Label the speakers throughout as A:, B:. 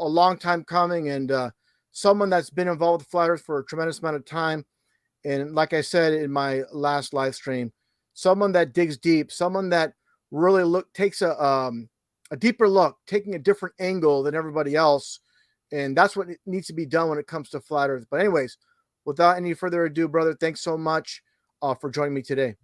A: a long time coming, and someone that's been involved with flat Earth for a tremendous amount of time. And like I said in my last live stream, someone that digs deep, someone that really takes a deeper look, taking a different angle than everybody else, and that's what needs to be done when it comes to flat Earth. But anyways, without any further ado, brother, thanks so much for joining me today.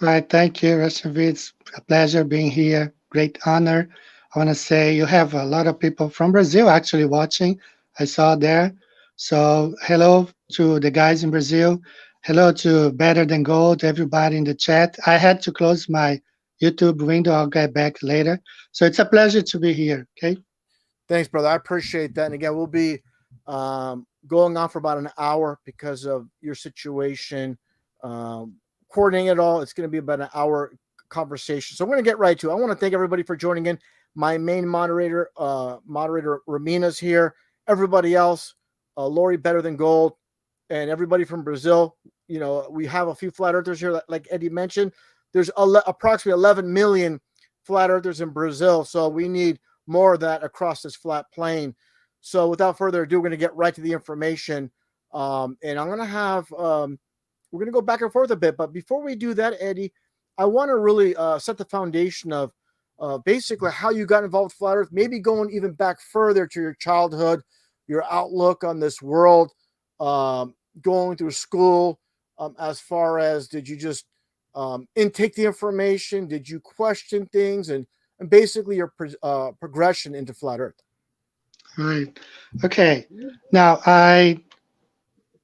B: All right, thank you, Russianvids. A pleasure being here. Great honor. I want to say you have a lot of people from Brazil actually watching. I saw there. So hello to the guys in Brazil. Hello to Better Than Gold, everybody in the chat. I had to close my YouTube window. I'll get back later. So it's a pleasure to be here. Okay.
A: Thanks, brother. I appreciate that. And again, we'll be going on for about an hour because of your situation. Coordinating it all, it's going to be about an hour conversation. So we're going to get right to it. I want to thank everybody for joining in. My main moderator, Ramina's here. Everybody else, Lori Better Than Gold, and everybody from Brazil. You know, we have a few flat earthers here, like Eddie mentioned. There's approximately 11 million flat earthers in Brazil, so we need more of that across this flat plane. So without further ado, we're going to get right to the information. And I'm going to have, we're going to go back and forth a bit. But before we do that, Eddie, I want to really set the foundation of basically how you got involved with flat Earth, maybe going even back further to your childhood, your outlook on this world, going through school, as far as did you just intake the information? Did you question things? And basically your progression into flat Earth.
B: Right. Okay. Now I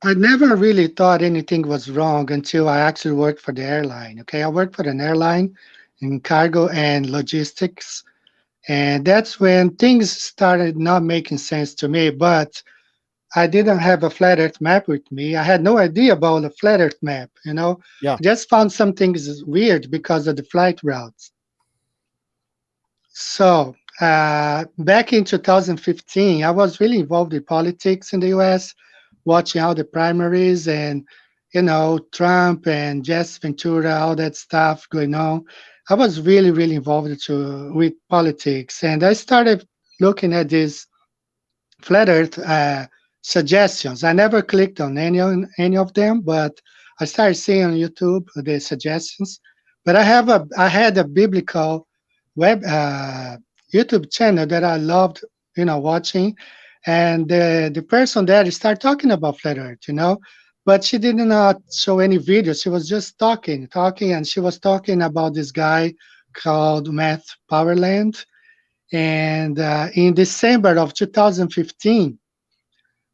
B: never really thought anything was wrong until I actually worked for the airline. Okay, I worked for an airline in cargo and logistics, and that's when things started not making sense to me. But I didn't have a flat Earth map with me. I had no idea about a flat Earth map.
A: Yeah.
B: I just found some things weird because of the flight routes. So back in 2015, I was really involved in politics in the U.S., watching all the primaries and Trump and Jess Ventura, all that stuff going on. I was really, really involved with politics, and I started looking at these flat Earth suggestions. I never clicked on any of them, but I started seeing on YouTube the suggestions. But I had a biblical web YouTube channel that I loved, watching, and the person there started talking about flat Earth. But she did not show any videos. She was just talking, and she was talking about this guy called Matt Powerland. And in December of 2015,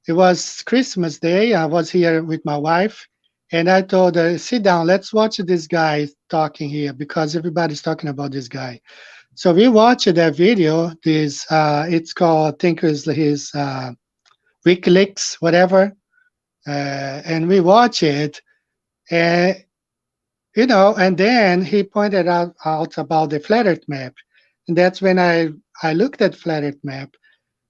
B: it was Christmas Day. I was here with my wife, and I told her, "Sit down, let's watch this guy talking here because everybody's talking about this guy." So we watched that video. This it's called, I think it's his WikiLeaks, whatever, and we watch it, and and then he pointed out about the flat Earth map, and that's when I looked at flat Earth map,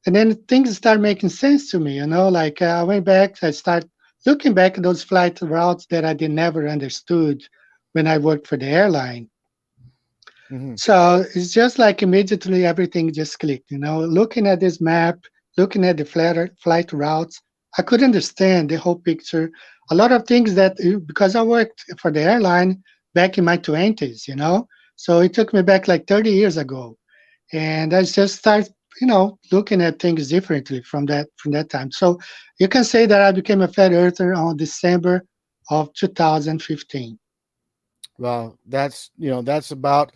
B: and then things start making sense to me. Like I went back, I start looking back at those flight routes that I did never understood when I worked for the airline.
A: Mm-hmm.
B: So it's just like immediately everything just clicked. Looking at this map, looking at the flight routes, I could understand the whole picture. A lot of things that because I worked for the airline back in my 20s, so it took me back like 30 years ago, and I just started, looking at things differently from that time. So you can say that I became a flat earther on December of 2015.
A: Well, that's about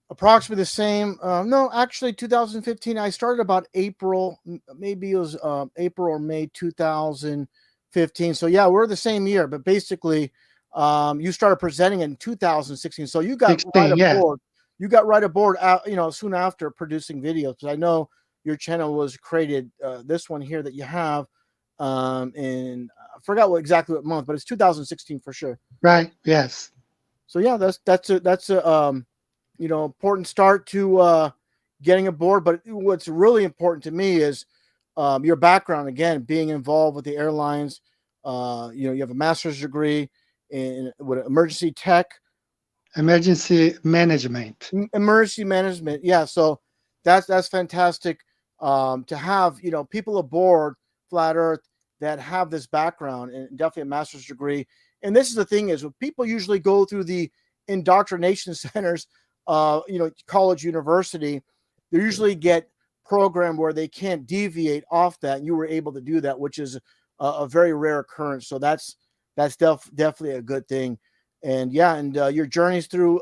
A: approximately the same. No, actually, 2015. I started about April, maybe it was April or May 2015. So yeah, we're the same year, but basically, you started presenting in 2016. So you got right
B: 16, yeah.
A: aboard. You got right aboard, soon after producing videos. Because I know your channel was created. This one here that you have, in I forgot exactly what month, but it's 2016 for sure.
B: Right, yes.
A: So yeah, that's a important start to getting aboard. But what's really important to me is your background. Again, being involved with the airlines. You have a master's degree in what, emergency tech,
B: Emergency management.
A: emergency management. Yeah, so that's fantastic. to have people aboard Flat Earth that have this background and definitely a master's degree. And this is the thing is when people usually go through the indoctrination centers, college, university, they usually get programmed where they can't deviate off that. And you were able to do that, which is a very rare occurrence. So that's definitely a good thing. And yeah, and your journeys through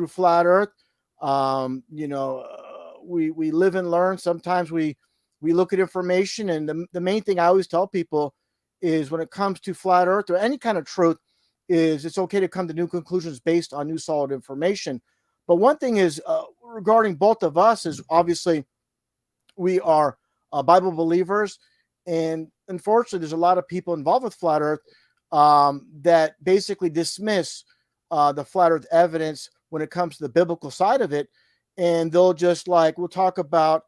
A: Flat Earth, we live and learn. Sometimes we look at information, and the main thing I always tell people is when it comes to Flat Earth or any kind of truth, is it's okay to come to new conclusions based on new solid information. But one thing is regarding both of us is obviously we are Bible believers, and unfortunately, there's a lot of people involved with Flat Earth that basically dismiss the Flat Earth evidence when it comes to the biblical side of it, and they'll just we'll talk about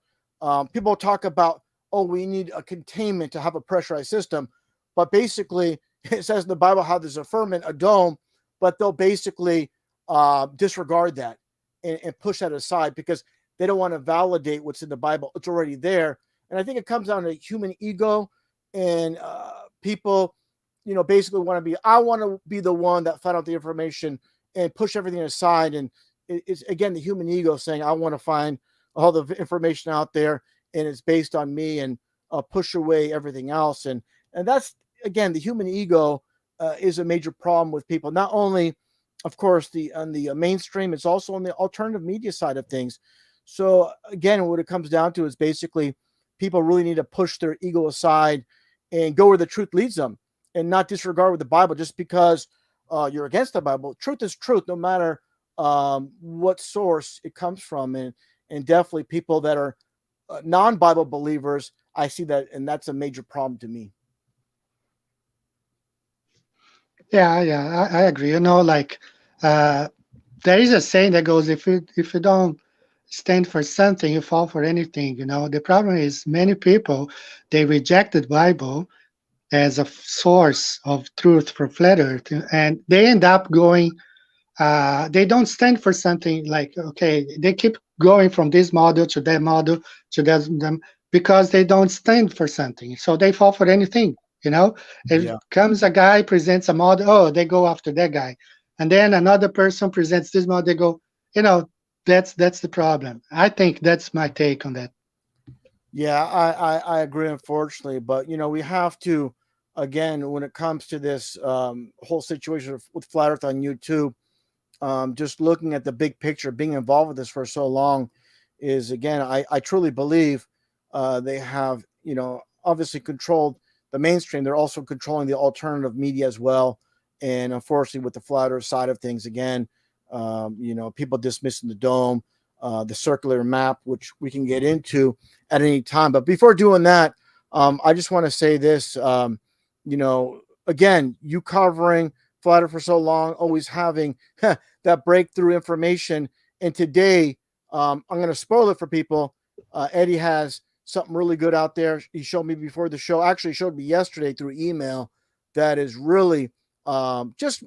A: people talk about, oh, we need a containment to have a pressurized system, but basically it says in the Bible how there's a firmament, a dome, but they'll basically disregard that and push that aside because they don't want to validate what's in the Bible. It's already there. And I think it comes down to human ego and people, basically I want to be the one that found out the information and push everything aside. And it's again, the human ego saying, I want to find all the information out there and it's based on me and push away everything else. And that's, again, the human ego is a major problem with people. Not only, of course, on the mainstream, it's also on the alternative media side of things. So again, what it comes down to is basically people really need to push their ego aside and go where the truth leads them and not disregard with the Bible just because you're against the Bible. Truth is truth, no matter what source it comes from. And definitely people that are non-Bible believers, I see that, and that's a major problem to me.
B: Yeah, yeah, I agree. Uh, there is a saying that goes, if you don't stand for something, you fall for anything. The problem is many people, they rejected Bible as a source of truth for flat Earth, and they end up going. They don't stand for something like, okay, they keep going from this model to that model to that them because they don't stand for something. So they fall for anything. If
A: Yeah.
B: comes a guy presents a model, oh, they go after that guy, and then another person presents this model, they go, you know, that's the problem. I think that's my take on that.
A: Yeah, I agree, unfortunately, but we have to, again, when it comes to this whole situation with Flat Earth on YouTube, just looking at the big picture, being involved with this for so long, is again, I truly believe they have, obviously controlled the mainstream. They're also controlling the alternative media as well, and unfortunately, with the Flat Earth side of things, again, people dismissing the dome, the circular map, which we can get into at any time. But before doing that, I just want to say this. Again, you covering Flat Earth for so long, always having that breakthrough information. And today, I'm going to spoil it for people. Eddie has something really good out there. He showed me before the show, actually showed me yesterday through email, that is really just,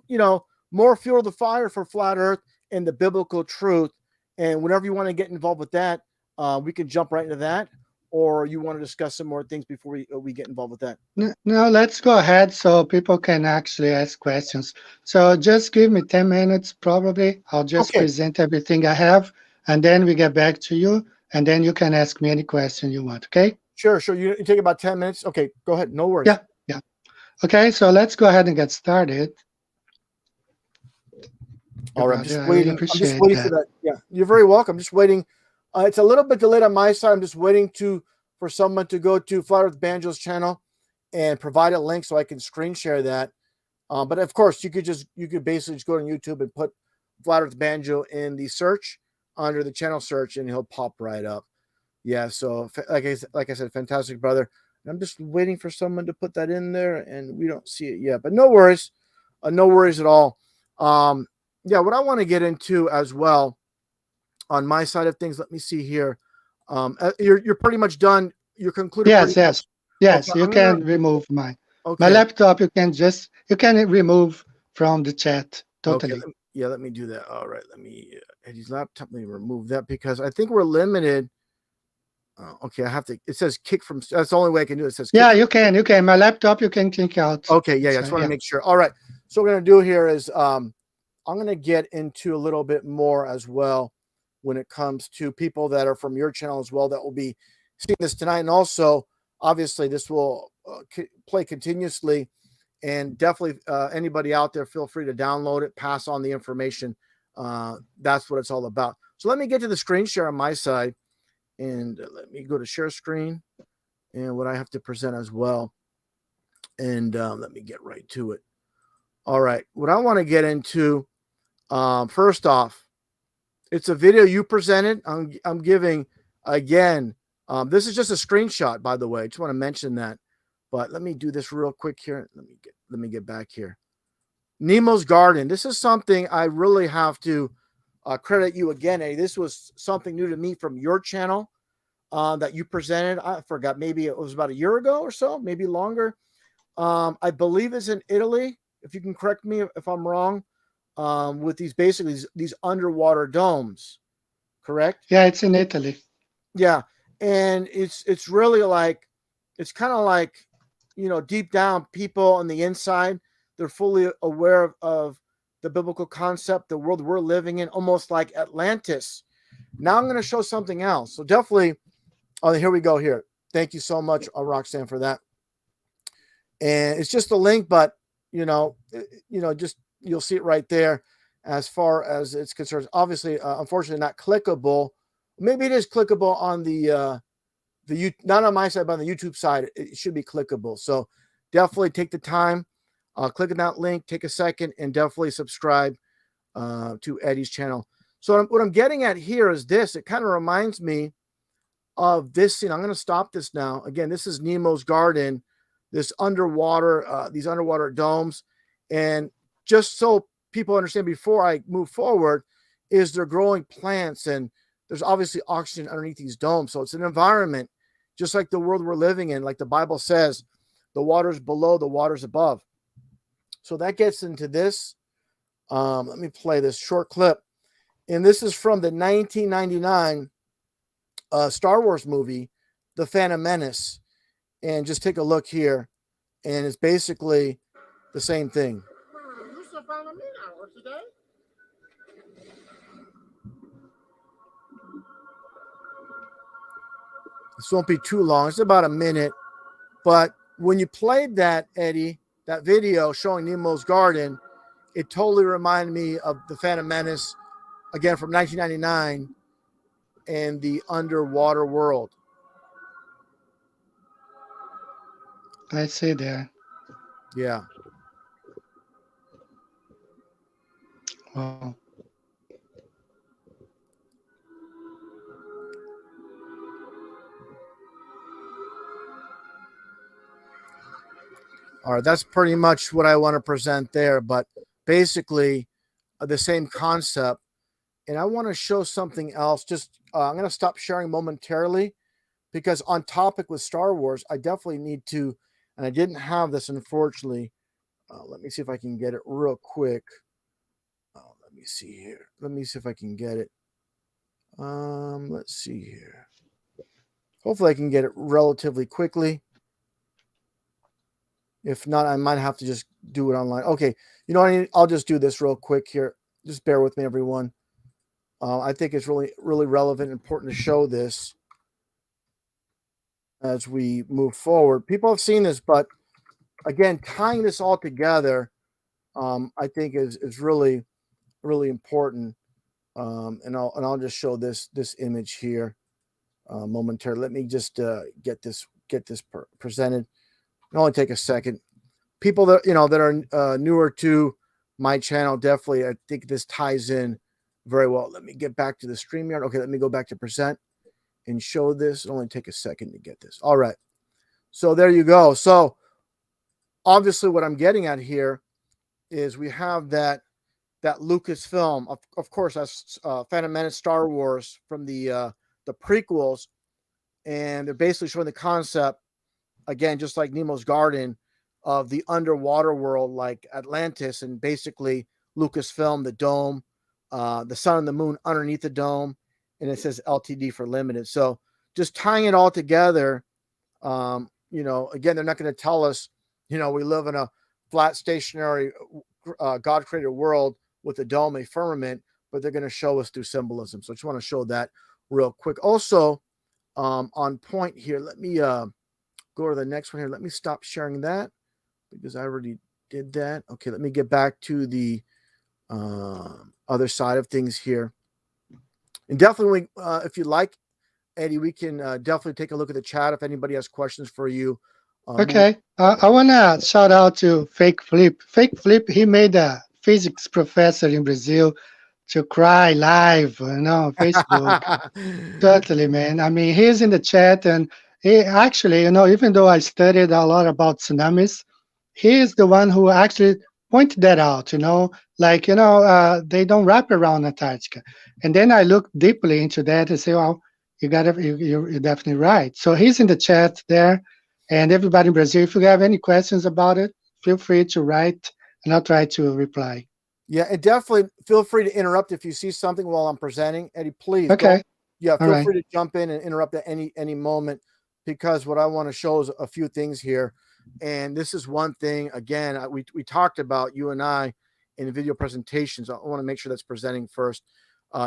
A: more fuel to the fire for Flat Earth and the biblical truth. And whenever you want to get involved with that, we can jump right into that. Or you want to discuss some more things before we get involved with that?
B: No, let's go ahead so people can actually ask questions. So just give me 10 minutes, probably. I'll just
A: Okay,
B: present everything I have, and then we get back to you, and then you can ask me any question you want, okay?
A: sure, sure. You take about 10 minutes. Okay, go ahead. No worries.
B: Yeah, yeah. Okay, so let's go ahead and get started. Your
A: All right, I'm
B: brother,
A: just
B: I really
A: waiting. I'm just
B: appreciate
A: waiting for
B: that.
A: that. Yeah, you're very welcome. Just waiting. It's a little bit delayed on my side. I'm just waiting for someone to go to Flat Earth Banjo's channel and provide a link so I can screen share that. But of course, you could basically just go to YouTube and put Flat Earth Banjo in the search under the channel search, and he'll pop right up. Yeah. So like I said, fantastic brother. I'm just waiting for someone to put that in there, and we don't see it yet. But no worries, no worries at all. Um, yeah, what I want to get into as well on my side of things. Let me see here. You're pretty much done. You're concluded pretty
B: Yes,
A: much.
B: yes,
A: Okay,
B: yes. You
A: I'm gonna.
B: can remove my
A: Okay,
B: laptop. You can remove from the chat
A: okay.
B: totally.
A: Yeah, let me do that. All right, let me. Eddie's laptop. Let me remove that because I think we're limited. Okay, I have to. It says kick from. That's the only way I can do it. It says kick.
B: Yeah, you can. You can. My laptop, you can kick out.
A: Okay, yeah, I just want to
B: Yeah.
A: make sure. All right. So what we're gonna do here is I'm gonna get into a little bit more as well when it comes to people that are from your channel as well that will be seeing this tonight, and also obviously this will play continuously, and definitely anybody out there, feel free to download it, pass on the information. That's what it's all about. So let me get to the screen share on my side, and let me go to share screen and what I have to present as well. And let me get right to it. All right. What I want to get into, first off, it's a video you presented. I'm giving, again, this is just a screenshot, by the way. I just want to mention that. But let me do this real quick here. Let me get back here. Nemo's Garden. This is something I really have to credit you again, Eddie. This was something new to me from your channel that you presented. I forgot, maybe it was about a year ago or so, maybe longer. I believe it's in Italy. If you can correct me if I'm wrong, with these basically these underwater domes, correct?
B: Yeah, it's in Italy.
A: Yeah, and it's really like it's kind of like deep down people on the inside they're fully aware of the biblical concept, the world we're living in, almost like Atlantis. Now I'm going to show something else. So definitely, oh, here we go. Here, thank you so much, Roxanne, for that. And it's just a link, but just you'll see it right there. As far as it's concerned, obviously, unfortunately, not clickable. Maybe it is clickable on the not on my side, but on the YouTube side, it should be clickable. So definitely take the time, click on that link, take a second, and definitely subscribe to Eddie's channel. So what I'm getting at here is this. It kind of reminds me of this scene. I'm going to stop this now. Again, this is Nemo's Garden, this underwater, these underwater domes. And just so people understand before I move forward, is they're growing plants and there's obviously oxygen underneath these domes. So it's an environment just like the world we're living in. Like the Bible says, the water's below, the water's above. So that gets into this. Let me play this short clip. And this is from the 1999 Star Wars movie, The Phantom Menace. And just take a look here. And it's basically the same thing. This won't be too long. It's about a minute. But when you played that, Eddie, that video showing Nemo's Garden, it totally reminded me of The Phantom Menace, again from 1999, and the underwater world.
B: Let's see there.
A: Yeah.
B: Wow.
A: All right, that's pretty much what I want to present there, but basically the same concept. And I want to show something else. Just I'm going to stop sharing momentarily because on topic with Star Wars, I definitely need to, and I didn't have this unfortunately. Let me see if I can get it real quick. Let me see here. Let me see if I can get it. Let's see here. Hopefully I can get it relatively quickly. If not, I might have to just do it online. Okay, you know what? I'll just do this real quick here. Just bear with me, everyone. I think it's really, really relevant and important to show this as we move forward. People have seen this, but again, tying this all together, I think is really, really important. And I'll just show this image here momentarily. Let me just get this presented. It'll only take a second. People that that are newer to my channel, definitely I think this ties in very well. Let me get back to the StreamYard. Okay, let me go back to present and show this. It'll only take a second to get this. All right. So there you go. So obviously what I'm getting at here is we have that Lucasfilm, of course, that's Phantom Menace, Star Wars from the prequels, and they're basically showing the concept again, just like Nemo's Garden, of the underwater world like Atlantis, and basically Lucasfilm, the dome, the sun and the moon underneath the dome, and it says LTD for limited. So just tying it all together. Again, they're not going to tell us, we live in a flat, stationary, God created world with a dome, a firmament, but they're going to show us through symbolism. So I just want to show that real quick. Also, on point here, let me go to the next one here. Let me stop sharing that because I already did that. Okay, let me get back to the other side of things here. And definitely, if you like, Eddie, we can definitely take a look at the chat if anybody has questions for you.
B: Okay. I want to shout out to Fake Flip. Fake Flip, he made a physics professor in Brazil to cry live, on Facebook. Totally, man. I mean, he's in the chat, and he actually, even though I studied a lot about tsunamis, he is the one who actually pointed that out. Like they don't wrap around Antarctica, and then I looked deeply into that and say, well, you're definitely right. So he's in the chat there, and everybody in Brazil, if you have any questions about it, feel free to write, and I'll try to reply.
A: Yeah, and definitely feel free to interrupt if you see something while I'm presenting. Eddie, please don't.
B: Okay.
A: Yeah,
B: All
A: feel
B: right.
A: free to jump in and interrupt at any moment because what I want to show is a few things here. And this is one thing, again, we talked about, you and I, in the video presentations. I want to make sure that's presenting first.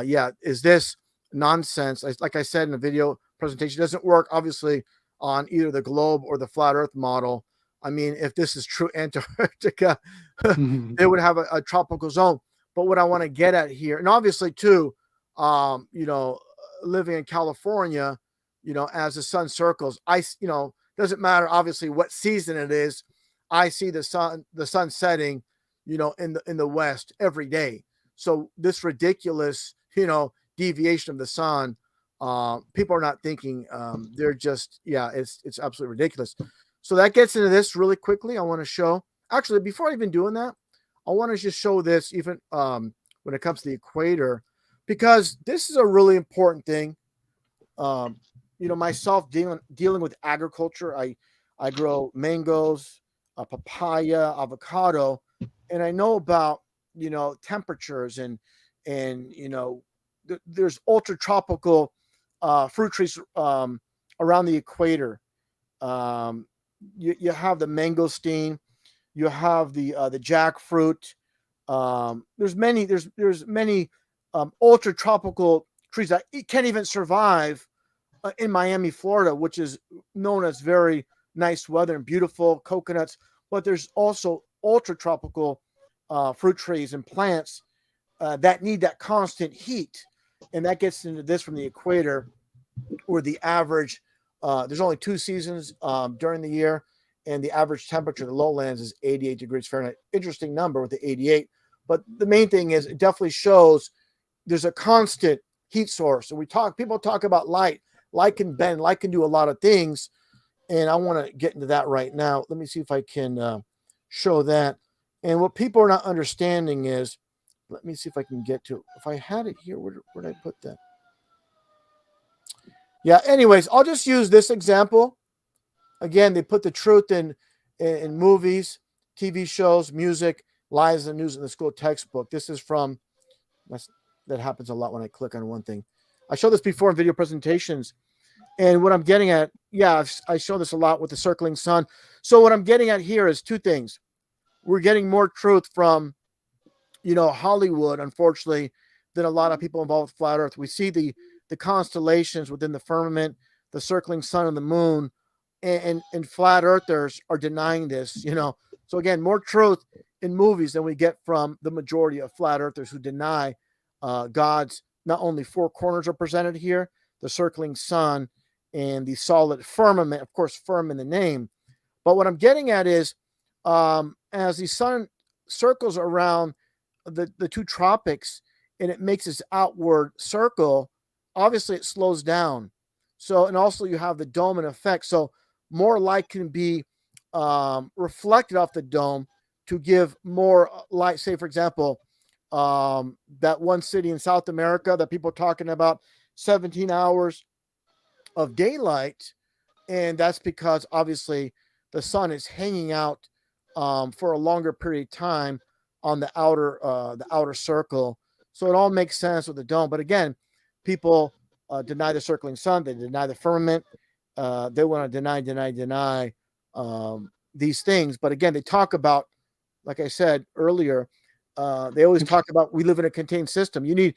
A: Yeah, is this nonsense? Like I said in the video presentation, doesn't work, obviously, on either the globe or the flat earth model. I mean, if this is true Antarctica, they would have a tropical zone. But what I want to get at here, and obviously too, living in California, as the sun circles, doesn't matter obviously what season it is. I see the sun setting, in the west every day. So this ridiculous, deviation of the sun, people are not thinking. They're just, yeah, it's absolutely ridiculous. So that gets into this really quickly. I want to show. Actually, before even doing that, I want to just show this even when it comes to the equator, because this is a really important thing. Myself dealing with agriculture, I grow mangoes, papaya, avocado, and I know about temperatures and there's ultra tropical fruit trees around the equator. You have the mangosteen, you have the jackfruit. There's many ultra tropical trees that can't even survive in Miami, Florida, which is known as very nice weather and beautiful coconuts. But there's also ultra tropical fruit trees and plants that need that constant heat, and that gets into this from the equator, where the average there's only 2 seasons during the year, and the average temperature of the lowlands is 88 degrees Fahrenheit. Interesting number with the 88. But the main thing is it definitely shows there's a constant heat source. So people talk about light. Light can bend, light can do a lot of things. And I want to get into that right now. Let me see if I can show that. And what people are not understanding is, let me see if I can get to, if I had it here, where did I put that? Yeah, anyways, I'll just use this example. Again, they put the truth in movies, TV shows, music, lies and news in the school textbook. This is from, that happens a lot when I click on one thing. I showed this before in video presentations. And what I'm getting at, yeah, I show this a lot with the circling sun. So what I'm getting at here is two things. We're getting more truth from, Hollywood, unfortunately, than a lot of people involved with flat Earth. We see the constellations within the firmament, the circling sun and the moon, and flat earthers are denying this. So again, more truth in movies than we get from the majority of flat earthers who deny God's, not only four corners are presented here, the circling sun and the solid firmament, of course, firm in the name. But what I'm getting at is, as the sun circles around the two tropics and it makes its outward circle, obviously it slows down. So, and also you have the dome and effect. So more light can be reflected off the dome to give more light. Say, for example, that one city in South America that people are talking about, 17 hours of daylight. And that's because obviously the sun is hanging out for a longer period of time on the outer circle. So it all makes sense with the dome. But again, people deny the circling sun. They deny the firmament. They want to deny these things. But again, they talk about, like I said earlier, they always talk about we live in a contained system. We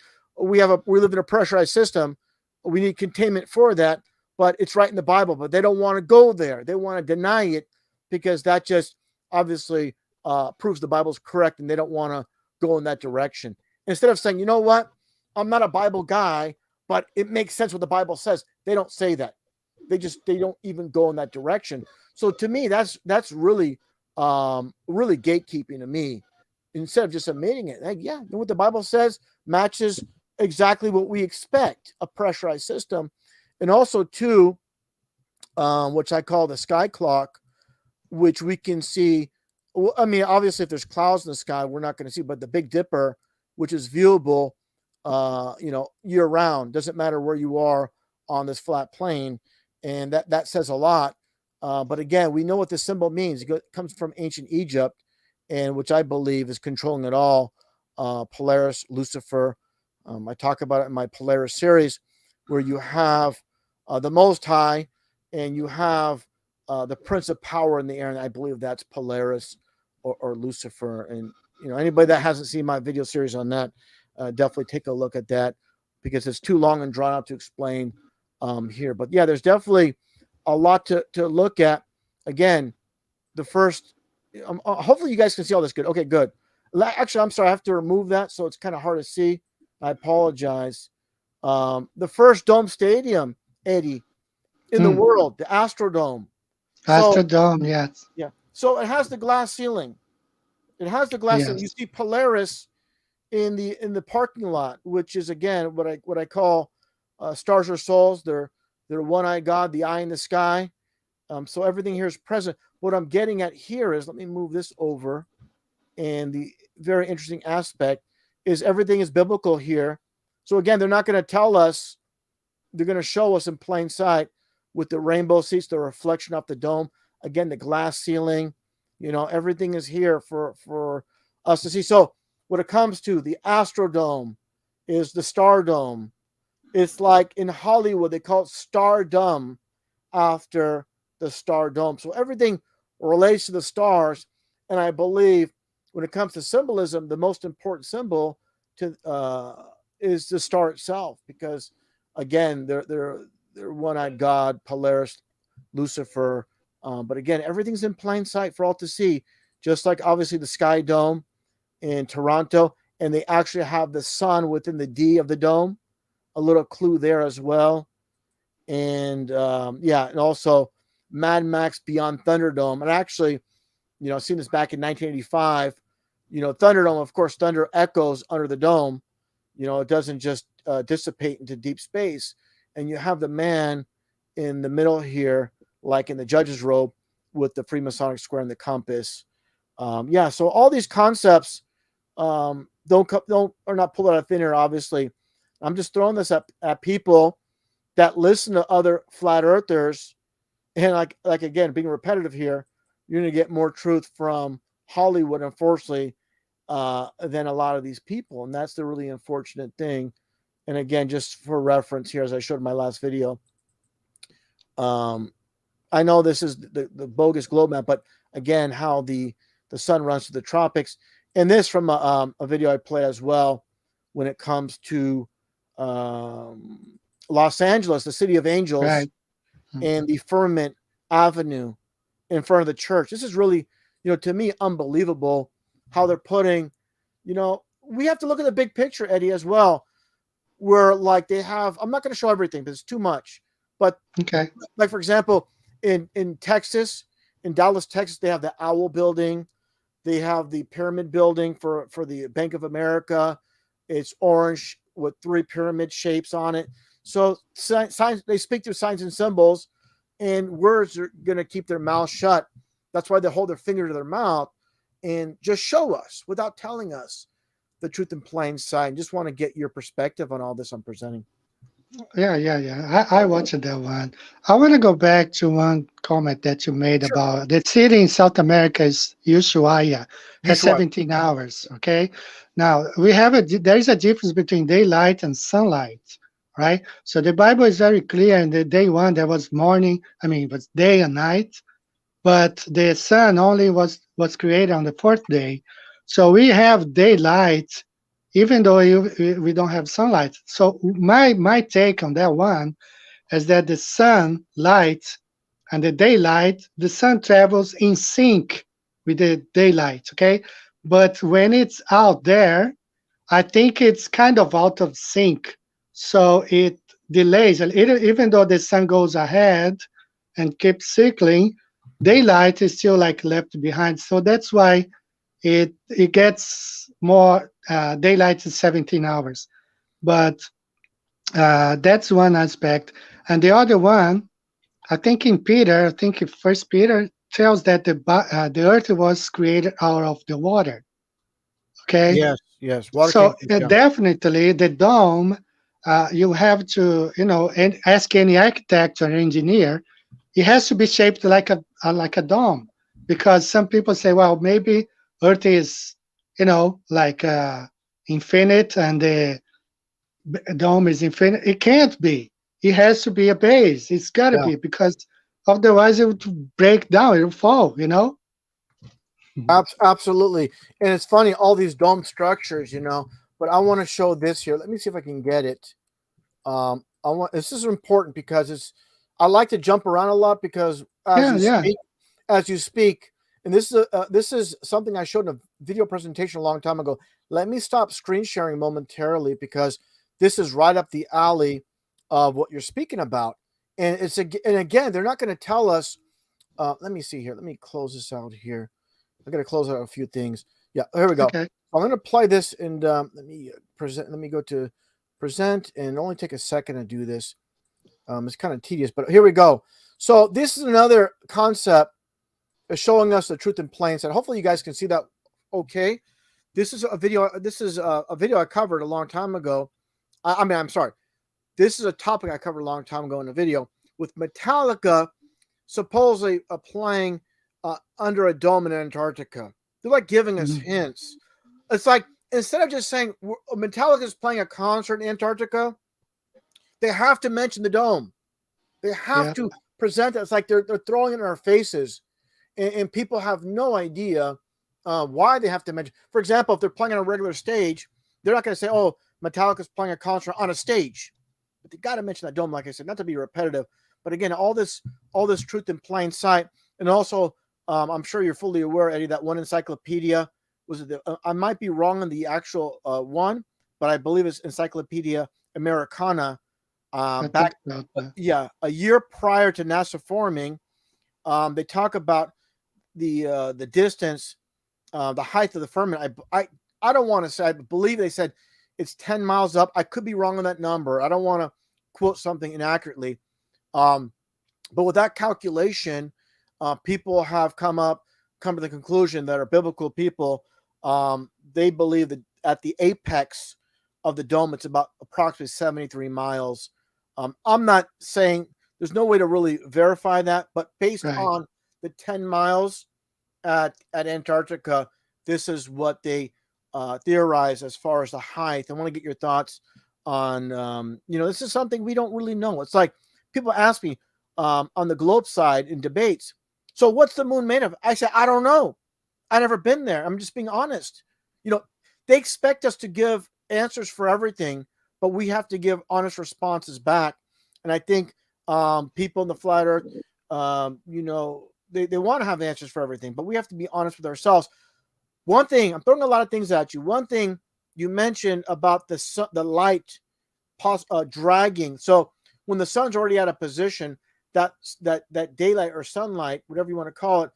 A: live in a pressurized system. We need containment for that, but it's right in the Bible. But they don't want to go there. They want to deny it because that just obviously proves the Bible's correct, and they don't want to go in that direction. Instead of saying, you know what, I'm not a Bible guy, but it makes sense what the Bible says. They don't say that. They don't even go in that direction. So to me, that's really really gatekeeping to me. Instead of just admitting it, like, yeah, you know what the Bible says matches exactly what we expect, a pressurized system. And also too, which I call the sky clock, which we can see. Well, I mean, obviously, if there's clouds in the sky, we're not going to see. But the Big Dipper, which is viewable, year round, doesn't matter where you are on this flat plane, and that says a lot. But again, we know what this symbol means. It comes from ancient Egypt, and which I believe is controlling it all. Polaris, Lucifer. I talk about it in my Polaris series, where you have the Most High, and you have the Prince of Power in the air, and I believe that's Polaris or Lucifer. And anybody that hasn't seen my video series on that, definitely take a look at that because it's too long and drawn out to explain here. But yeah, there's definitely a lot to look at. Again, the first, hopefully you guys can see all this good. Okay, good. Actually, I'm sorry, I have to remove that, so it's kind of hard to see. I apologize. The first dome stadium, Eddie, in the world, the Astrodome. So
B: Astrodome, yes.
A: yeah, so it has the glass ceiling. It has the glass ceiling. You
B: Yes.
A: see Polaris in the parking lot, which is again what I call stars or souls. They're one-eyed God, the eye in the sky. So everything here is present. What I'm getting at here is, let me move this over. And the very interesting aspect is everything is biblical here. So again, they're not going to tell us. They're going to show us in plain sight with the rainbow seats, the reflection off the dome. Again, the glass ceiling. Everything is here for us to see. So when it comes to the Astrodome, is the Star Dome. It's like in Hollywood, they call it Stardom after the Star Dome. So everything relates to the stars. And I believe when it comes to symbolism, the most important symbol to is the star itself, because again, they're one-eyed God, Polaris, Lucifer. But again, everything's in plain sight for all to see, just like obviously the Sky Dome in Toronto, and they actually have the sun within the D of the dome. A little clue there as well. And and also Mad Max Beyond Thunderdome. And actually, I've seen this back in 1985. Thunderdome, of course, thunder echoes under the dome. It doesn't just dissipate into deep space. And you have the man in the middle here, like in the judge's robe, with the Freemasonic square and the compass. So all these concepts don't are not pulled out of thin air. Obviously, I'm just throwing this at people that listen to other flat earthers, and like again, being repetitive here, you're going to get more truth from Hollywood, unfortunately, than a lot of these people, and that's the really unfortunate thing. And again, just for reference here, as I showed in my last video, I know this is the bogus globe map, but again, how the sun runs through the tropics, and this from a video I played as well when it comes to Los Angeles, the city of angels,
B: Right.
A: and the Firmament Avenue in front of the church. This is really, to me, unbelievable how they're putting, we have to look at the big picture, Eddie, as well, where like they have, I'm not going to show everything because it's too much, but
B: Okay.
A: like, for example, in Texas, in Dallas, Texas, they have the Owl Building. They have the Pyramid Building for the Bank of America. It's orange with 3 pyramid shapes on it. So signs, they speak through signs and symbols, and words are going to keep their mouth shut. That's why they hold their finger to their mouth and just show us without telling us the truth in plain sight. I just want to get your perspective on all this I'm presenting.
B: Yeah. I watched that one. I want to go back to one comment that you made
A: Sure.
B: about the city in South America is Ushuaia, has
A: Yeshua.
B: 17 hours. Okay. Now we have there is a difference between daylight and sunlight. right? So the Bible is very clear. In the day one, there was morning. I mean, it was day and night, but the sun only was created on the fourth day. So we have daylight, even though we don't have sunlight. So my take on that one is that the sunlight and the daylight, the sun travels in sync with the daylight, okay? But when it's out there, I think it's kind of out of sync. So it delays, and even though the sun goes ahead and keeps cycling, daylight is still like left behind. So that's why it gets more daylight is 17 hours. But that's one aspect. And the other one, I think in Peter, I think in First Peter tells that the earth was created out of the water. Okay,
A: Yes, yes. Water came
B: so
A: from, yeah,
B: definitely the dome, you have to, and ask any architect or engineer, it has to be shaped like a dome, because some people say, well, maybe Earth is, like infinite, and the dome is infinite. It can't be. It has to be a base. It's got to
A: yeah.
B: be, because otherwise it would break down. It would fall. Mhm.
A: Absolutely. And it's funny, all these dome structures, but I want to show this here. Let me see if I can get it. I want this is important because I like to jump around a lot because
B: Yeah, yeah.
A: as you speak, and this is something I showed in a video presentation a long time ago. Let me stop screen sharing momentarily because this is right up the alley of what you're speaking about. And and again, they're not going to tell us. Let me see here. Let me close this out here. I got to close out a few things. Yeah, here we go.
B: Okay.
A: I'm going to play this and let me present. Let me go to present and only take a second to do this. It's kind of tedious, but here we go. So this is another concept showing us the truth in plain sight. Hopefully, you guys can see that. Okay, this is a video. This is a video I covered a long time ago. I mean, I'm sorry. This is a topic I covered a long time ago in a video with Metallica supposedly playing under a dome in Antarctica. They're like giving us
B: Mhm.
A: hints. It's like instead of just saying Metallica is playing a concert in Antarctica, they have to mention the dome. They have
B: Yeah.
A: to present it. It's like they're throwing it in our faces, and people have no idea why they have to mention. For example, if they're playing on a regular stage, they're not going to say, "Oh, Metallica's playing a concert on a stage," but they got to mention that dome. Like I said, not to be repetitive, but again, all this truth in plain sight, and also, I'm sure you're fully aware, Eddie, that one encyclopedia was it I might be wrong on the actual one, but I believe it's Encyclopedia Americana.
B: I think
A: Back,
B: so.
A: yeah, a year prior to NASA forming, they talk about the distance, the height of the firmament. I don't want to say. I believe they said it's 10 miles up. I could be wrong on that number. I don't want to quote something inaccurately. Um, but with that calculation, people have come to the conclusion that are biblical people. They believe that at the apex of the dome, it's about approximately 73 miles. I'm not saying there's no way to really verify that, but based
B: Right.
A: on the 10 miles at Antarctica, this is what they theorize as far as the height. I want to get your thoughts on, this is something we don't really know. It's like people ask me on the globe side in debates, so what's the moon made of? I say, I don't know. I never been there. I'm just being honest. You know, they expect us to give answers for everything, but we have to give honest responses back. And I think people in the flat earth, they want to have answers for everything, but we have to be honest with ourselves. One thing, I'm throwing a lot of things at you. One thing you mentioned about the light dragging. So when the sun's already at a position, that daylight or sunlight, whatever you want to call it,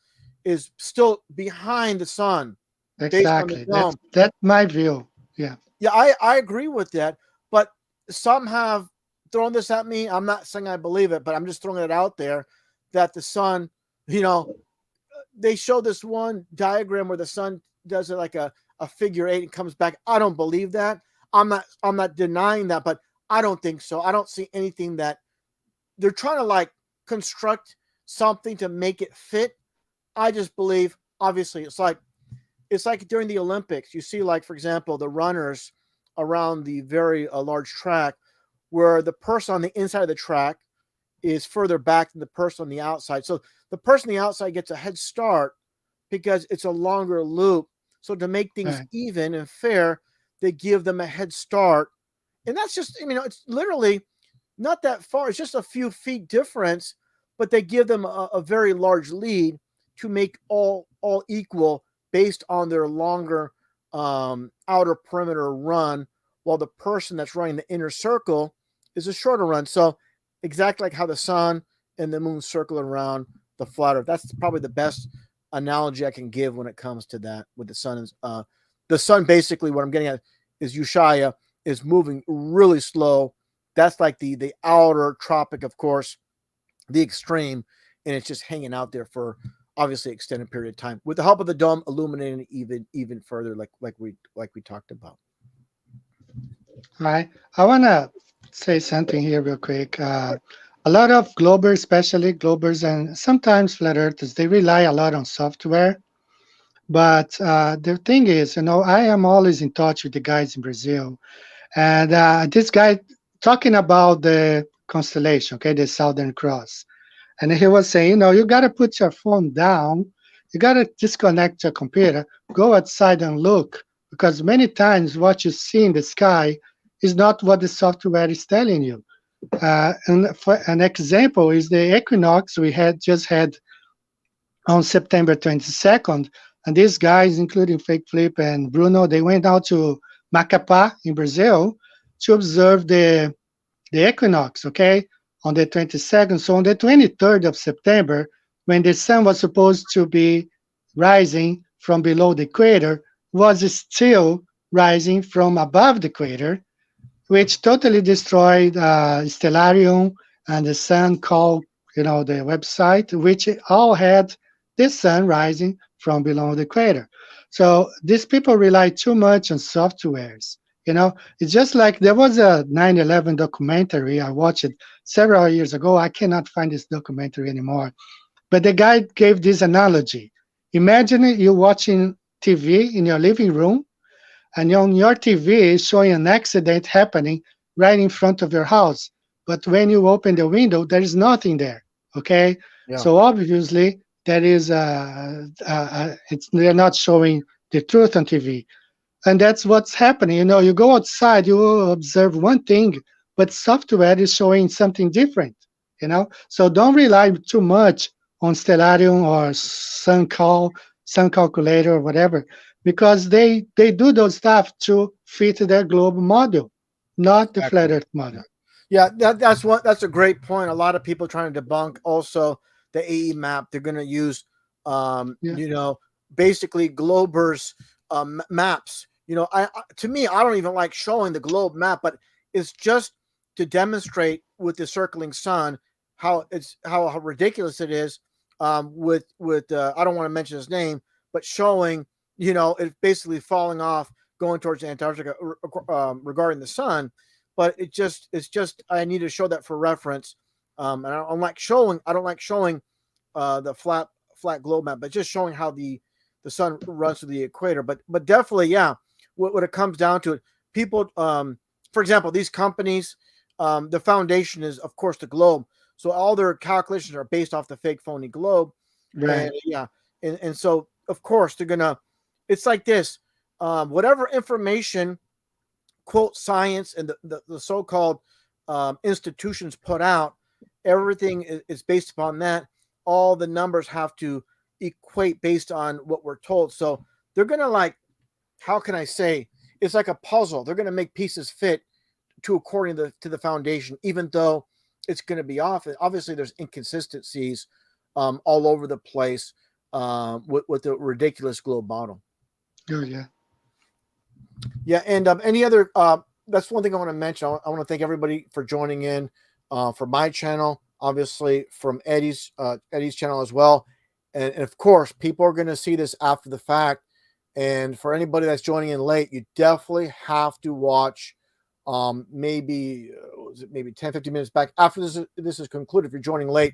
A: is still behind the sun based on the
B: Exactly. That's
A: dome.
B: that's my view. Yeah.
A: Yeah, I agree with that. But some have thrown this at me. I'm not saying I believe it, but I'm just throwing it out there that the sun, you know, they show this one diagram where the sun does it like a figure eight and comes back. I don't believe that. I'm not denying that, but I don't think so. I don't see anything that they're trying to like construct something to make it fit. I just believe obviously it's like during the Olympics, you see like for example the runners around the very large track where the person on the inside of the track is further back than the person on the outside. So the person on the outside gets a head start because it's a longer loop. So to make things
B: Right.
A: even and fair, they give them a head start. And that's just, I mean, it's literally not that far. It's just a few feet difference, but they give them a very large lead to make all equal based on their longer outer perimeter run, while the person that's running the inner circle is a shorter run. So exactly like how the sun and the moon circle around the flat Earth. That's probably the best analogy I can give when it comes to that. With the sun basically, what I'm getting at is Ushuaia is moving really slow. That's like the outer tropic, of course, the extreme, and it's just hanging out there for obviously extended period of time with the help of the dome illuminating it even further, like we talked about.
B: Right. I want to say something here real quick. A lot of Globers, especially Globers and sometimes flat earthers, they rely a lot on software. But the thing is, I am always in touch with the guys in Brazil. And this guy talking about the constellation, okay, the Southern Cross. And he was saying, you got to put your phone down. You got to disconnect your computer, go outside and look, because many times what you see in the sky is not what the software is telling you. And for an example is the equinox we had just had on September 22nd. And these guys, including Fake Flip and Bruno, they went out to Macapá in Brazil to observe the equinox, okay, on the 22nd. So on the 23rd of September, when the sun was supposed to be rising from below the equator, was still rising from above the equator, which totally destroyed Stellarium and the Sun called, the website, which all had the sun rising from below the equator. So these people rely too much on softwares. It's just like there was a 9/11 documentary. I watched it several years ago. I cannot find this documentary anymore. But the guy gave this analogy. Imagine you watching TV in your living room and on your TV is showing an accident happening right in front of your house. But when you open the window, there is nothing there. Okay,
A: Yeah,
B: so obviously that is they're not showing the truth on TV, and that's what's happening. You go outside, you observe one thing, but software is showing something different. So don't rely too much on Stellarium or Sun Calculator or whatever, because they do those stuff to fit their globe model, not the flat
A: exactly.
B: Earth
A: Yeah.
B: model.
A: Yeah, that's a great point. A lot of people trying to debunk also the AE map. They're going to use,
B: Yeah,
A: basically Glober's maps. To me, I don't even like showing the globe map, but it's just to demonstrate with the circling sun how ridiculous it is. With I don't want to mention his name, but showing it basically falling off going towards Antarctica regarding the sun, but it's just I need to show that for reference. And I don't like showing the flat globe map, but just showing how the sun runs through the equator. But definitely, yeah. When it comes down to it, people, for example, these companies, the foundation is of course the globe, so all their calculations are based off the fake phony globe, and
B: right.
A: yeah, and so of course they're gonna. It's like this. Whatever information quote science and the so-called institutions put out, everything is based upon that. All the numbers have to equate based on what we're told. So they're gonna like, how can I say? It's like a puzzle. They're gonna make pieces fit to according to the foundation, even though it's going to be off. Obviously, there's inconsistencies all over the place with the ridiculous globe model.
B: Good, yeah.
A: Yeah, and any other? That's one thing I want to mention. I want to thank everybody for joining in for my channel, obviously from Eddie's channel as well, and of course, people are going to see this after the fact. And for anybody that's joining in late, you definitely have to watch. Maybe was it maybe 10, 15 minutes back after this is concluded. If you're joining late,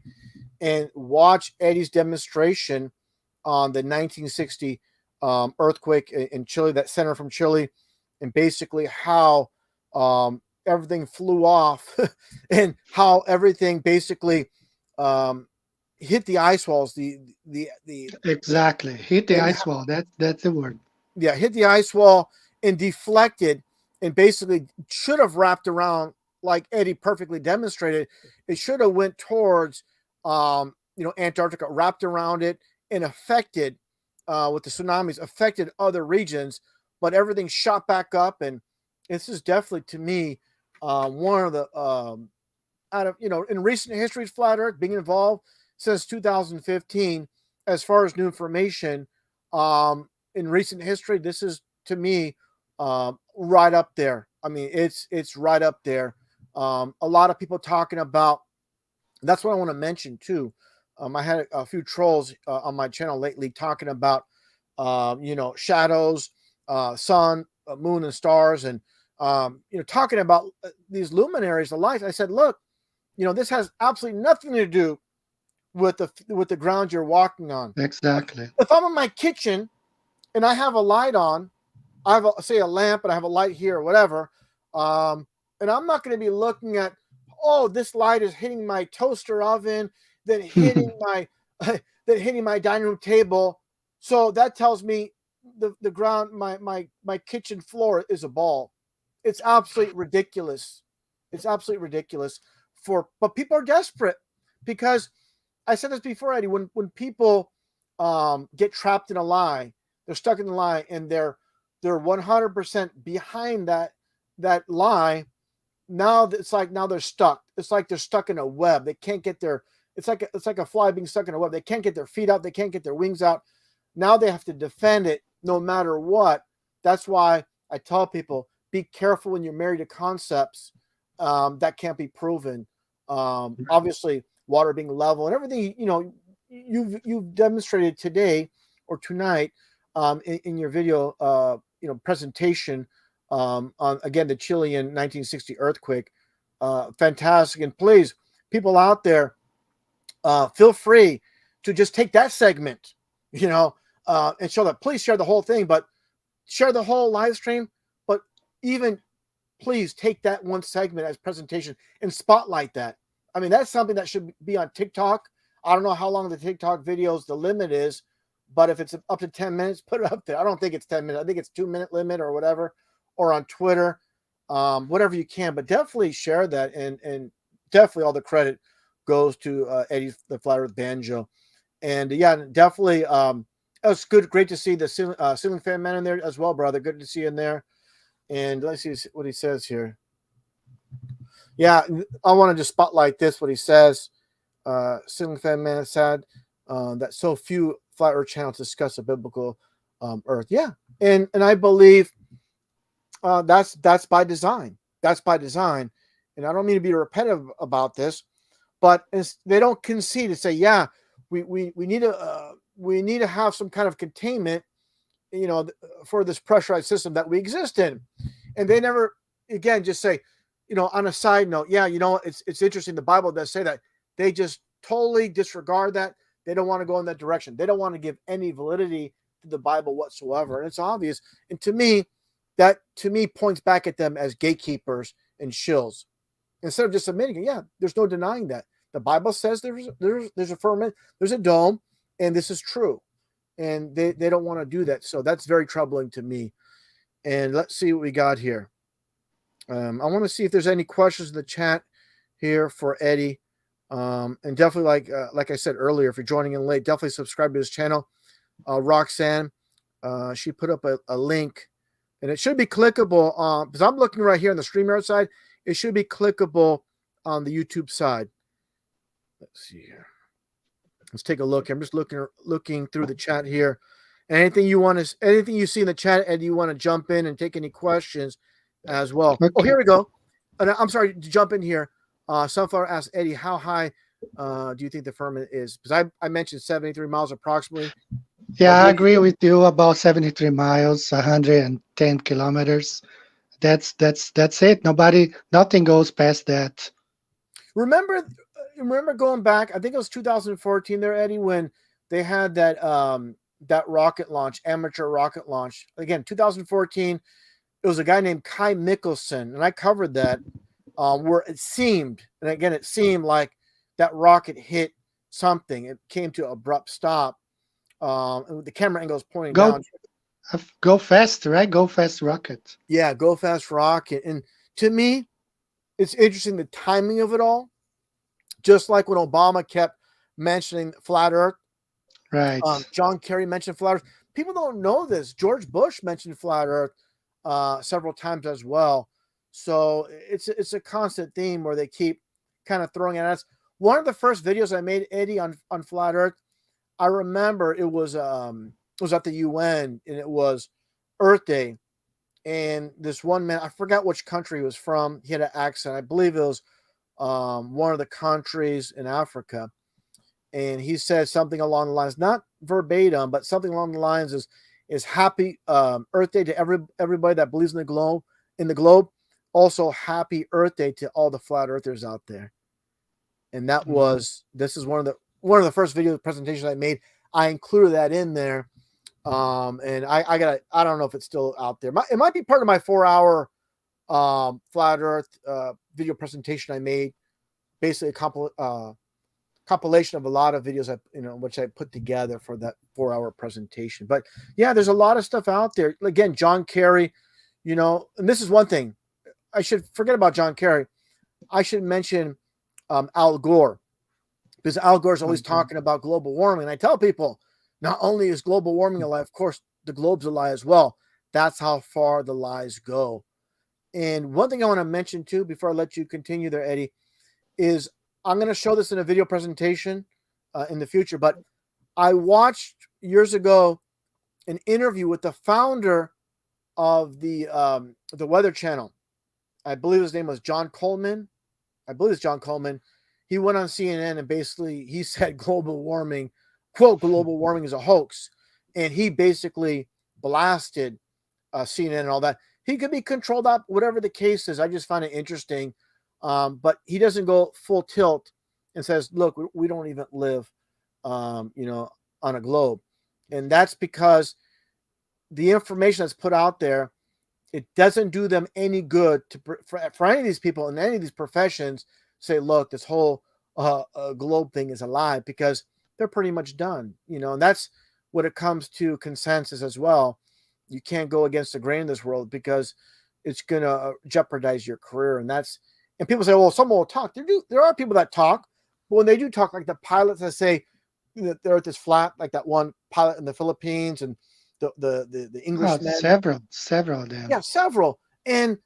A: and watch Eddie's demonstration on the 1960 earthquake in Chile, that center from Chile, and basically how everything flew off and how everything basically hit the ice walls, the
B: Exactly. Hit the
A: and
B: ice wall. That's the word.
A: yeah, hit the ice wall and deflected, and basically should have wrapped around like Eddie perfectly demonstrated. It should have went towards Antarctica, wrapped around it, and affected with the tsunamis, affected other regions, but everything shot back up. And this is definitely, to me, one of the out of in recent history, flat Earth being involved since 2015, as far as new information, in recent history, this is, to me, right up there. I mean, it's right up there. A lot of people talking about. That's what I want to mention too. I had a few trolls on my channel lately talking about, shadows, sun, moon, and stars, and talking about these luminaries of life. I said, look, this has absolutely nothing to do with the ground you're walking on.
B: Exactly.
A: If I'm in my kitchen and I have a light on, I have say a lamp and I have a light here or whatever, and I'm not going to be looking at, oh, this light is hitting my toaster oven, then hitting my then hitting my dining room table. So that tells me the ground, my kitchen floor is a ball. It's absolutely ridiculous. It's absolutely ridiculous. But people are desperate because I said this before, Eddie. When people get trapped in a lie, they're stuck in the lie, and they're 100% behind that lie. Now it's like now they're stuck. It's like they're stuck in a web. They can't get their. It's like a fly being stuck in a web. They can't get their feet out. They can't get their wings out. Now they have to defend it no matter what. That's why I tell people, be careful when you're married to concepts that can't be proven. Obviously, water being level and everything. You've demonstrated today or tonight in your video presentation on, again, the Chilean 1960 earthquake. Fantastic. And please, people out there, feel free to just take that segment, and show that. Please share the whole thing, but share the whole live stream. But even please take that one segment as presentation and spotlight that. I mean, that's something that should be on TikTok. I don't know how long the TikTok videos, the limit is, but if it's up to 10 minutes, put it up there. I don't think it's 10 minutes. I think it's 2-minute limit or whatever, or on Twitter, whatever you can. But definitely share that, and definitely all the credit goes to Eddie the Flat Earth Banjo. And yeah, definitely, it was great to see the ceiling fan man in there as well, brother. Good to see you in there. And let's see what he says here. Yeah, I want to just spotlight this, what he says. Ceiling fan man said that so few flat earth channels discuss a biblical earth. Yeah, and I believe that's by design. That's by design. And I don't mean to be repetitive about this, but they don't concede to say, yeah, we need to have some kind of containment, for this pressurized system that we exist in. And they never, again, just say, on a side note, yeah, it's interesting. The Bible does say that. They just totally disregard that. They don't want to go in that direction. They don't want to give any validity to the Bible whatsoever. And it's obvious. And to me, that points back at them as gatekeepers and shills. Instead of just admitting it, yeah, there's no denying that. The Bible says there's a firmament, there's a dome, and this is true. And they don't want to do that. So that's very troubling to me. And let's see what we got here. I want to see if there's any questions in the chat here for Eddie. And definitely, like I said earlier, if you're joining in late, definitely subscribe to his channel. Roxanne, she put up a link, and it should be clickable because I'm looking right here on the StreamYard side. It should be clickable on the YouTube side. Let's see here. Let's take a look. I'm just looking through the chat here. Anything you see in the chat, Eddie, you want to jump in and take any questions as well.
B: Okay.
A: Oh, here we go. I'm sorry to jump in here. Sunflower asked Eddie, how high do you think the firmament is? Because I mentioned 73 miles approximately.
B: Yeah, I agree with you about 73 miles, 110 kilometers. That's it. Nothing goes past that.
A: Remember going back, I think it was 2014 there, Eddie, when they had that rocket launch, amateur rocket launch. Again, 2014, it was a guy named Kai Mickelson, and I covered that, where it seemed, and again, it seemed like that rocket hit something. It came to an abrupt stop, and the camera angle is pointing
B: Go
A: down.
B: go fast, right? Go fast rocket.
A: Yeah, go fast rocket. And to me, it's interesting the timing of it all. Just like when Obama kept mentioning flat Earth,
B: Right.
A: John Kerry mentioned flat Earth. People don't know this. George Bush mentioned flat Earth several times as well. So it's a constant theme where they keep kind of throwing it at us. One of the first videos I made, Eddie, on flat Earth, I remember it was at the UN, and it was Earth Day, and this one man, I forgot which country he was from. He had an accent. I believe it was one of the countries in Africa, and he said something along the lines, not verbatim, but something along the lines is happy Earth Day to everybody that believes in the globe. Also, happy Earth Day to all the flat earthers out there. And that
B: Mhm.
A: was this is one of the first video presentations I made. I included that in there, and I don't know if it's still out there. It might be part of my 4 hour flat Earth video presentation I made. Basically, compilation of a lot of videos which I put together for that 4 hour presentation. But yeah, there's a lot of stuff out there. Again, John Kerry, and this is one thing I should forget about John Kerry. I should mention Al Gore, because Al Gore is always
B: Mhm.
A: talking about global warming. And I tell people, not only is global warming a lie, of course, the globe's a lie as well. That's how far the lies go. And one thing I want to mention too, before I let you continue there, Eddie, is I'm going to show this in a video presentation in the future. But I watched years ago an interview with the founder of the Weather Channel. I believe his name was John Coleman. I believe it's John Coleman. He went on CNN and basically he said global warming, quote, global warming is a hoax. And he basically blasted CNN and all that. He could be controlled up, whatever the case is. I just find it interesting. But he doesn't go full tilt and says, look, we don't even live, on a globe. And that's because the information that's put out there, it doesn't do them any good for any of these people in any of these professions say, look, this whole globe thing is a lie, because they're pretty much done, and that's what it comes to consensus as well. You can't go against the grain in this world because it's going to jeopardize your career. And people say, well, someone will talk. There are people that talk, but when they do talk, like the pilots that say that the earth is flat, like that one pilot in the Philippines, and the
B: Oh,
A: Englishmen.
B: several of them.
A: Yeah, several. And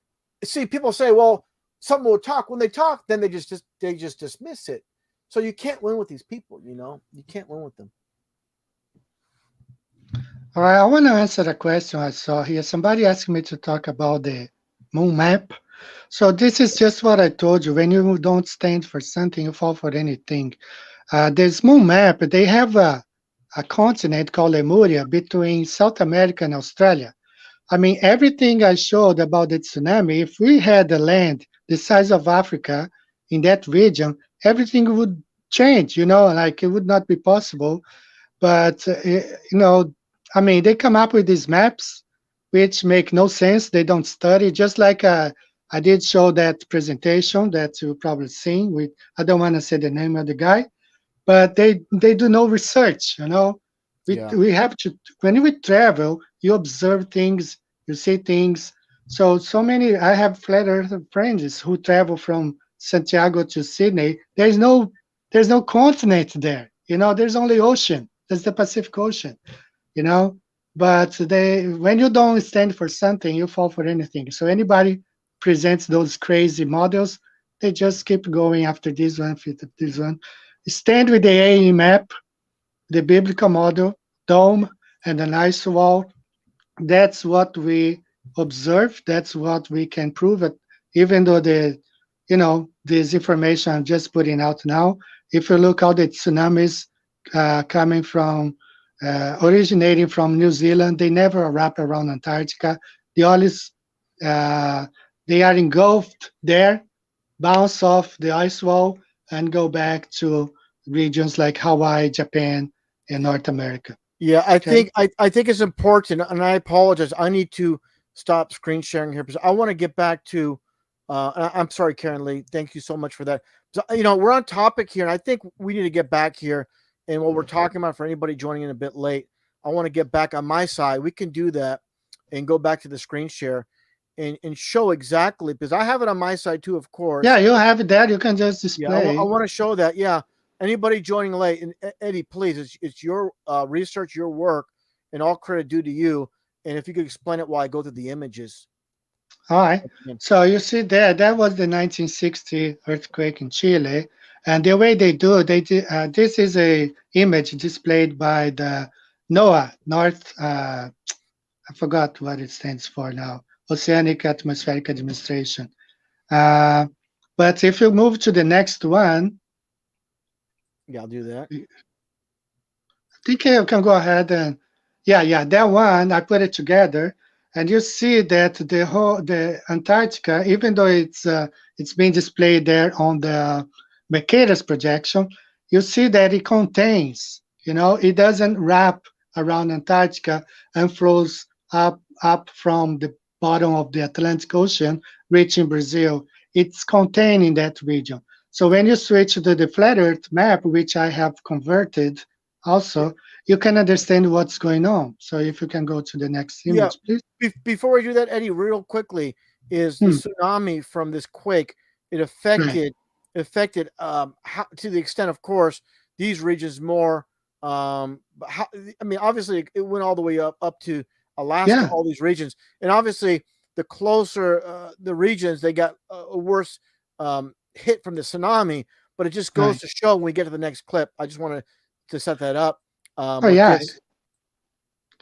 A: see, people say, well, someone will talk. When they talk, then they just dismiss it. So you can't win with these people, You can't win with them.
B: All right, I want to answer the question I saw here. Somebody asked me to talk about the moon map. So this is just what I told you. When you don't stand for something, you fall for anything. This moon map, they have a continent called Lemuria between South America and Australia. I mean, everything I showed about the tsunami, if we had the land the size of Africa in that region, everything would change, like it would not be possible. But, I mean, they come up with these maps which make no sense. They don't study, just like I did show that presentation that you've probably seen with, I don't want to say the name of the guy, but they do no research.
A: Yeah.
B: We have to, when we travel, you observe things, you see things. So many, I have flat earth friends who travel from Santiago to Sydney. There's no continent there. There's only ocean. There's the Pacific Ocean. you know but they, when you don't stand for something, you fall for anything. So anybody presents those crazy models, they just keep going after this one, after this one. Stand with the AE map, the biblical model, dome, and an ice wall. That's what we observe. That's what we can prove it. Even though this information I'm just putting out now, if you look how the tsunamis coming from, originating from New Zealand, they never wrap around Antarctica. They always, uh, they are engulfed there, bounce off the ice wall, and go back to regions like Hawaii, Japan, and North America.
A: Yeah, I
B: Okay.
A: think I think it's important, and I apologize. I need to stop screen sharing here because I want to get back to. I'm sorry, Karen Lee. Thank you so much for that. So, we're on topic here, and I think we need to get back here. And what we're talking about for anybody joining in a bit late, I want to get back on my side. We can do that and go back to the screen share and show exactly because I have it on my side too, of
B: Yeah,
A: course.
B: you have it there. You can just
A: Yeah, I
B: display.
A: want to show that. Yeah, anybody joining late, and Eddie, please, it's your research, your work, and all credit due to you. And if you could explain it while I go through the images.
B: All right. So you see there, that was the 1960 earthquake in Chile, and the way they do, this is a image displayed by the NOAA, North. I forgot what it stands for now. Oceanic Atmospheric Administration. Uh, but if you move to the next one,
A: Yeah, I'll do that.
B: think you can go ahead and yeah, that one I put it together, and you see that the Antarctica, even though it's being displayed there on the Mercator's projection, you see that it contains, it doesn't wrap around Antarctica and flows up from the bottom of the Atlantic Ocean, reaching Brazil. It's contained in that region. So when you switch to the flat Earth map, which I have converted also, you can understand what's going on. So if you can go to the next
A: Yeah.
B: image, please.
A: Before we do that, Eddie, real quickly, is the
B: Hmm,
A: tsunami from this quake? It
B: right.
A: affected how, to the extent, of course, these regions more. But how, I mean, obviously, it went all the way up to Alaska,
B: Yeah,
A: all these regions, and obviously, the closer the regions, they got a worse hit from the tsunami. But it just goes
B: right.
A: to show when we get to the next clip. I just wanted to set that up
B: Oh
A: with
B: yeah.
A: this.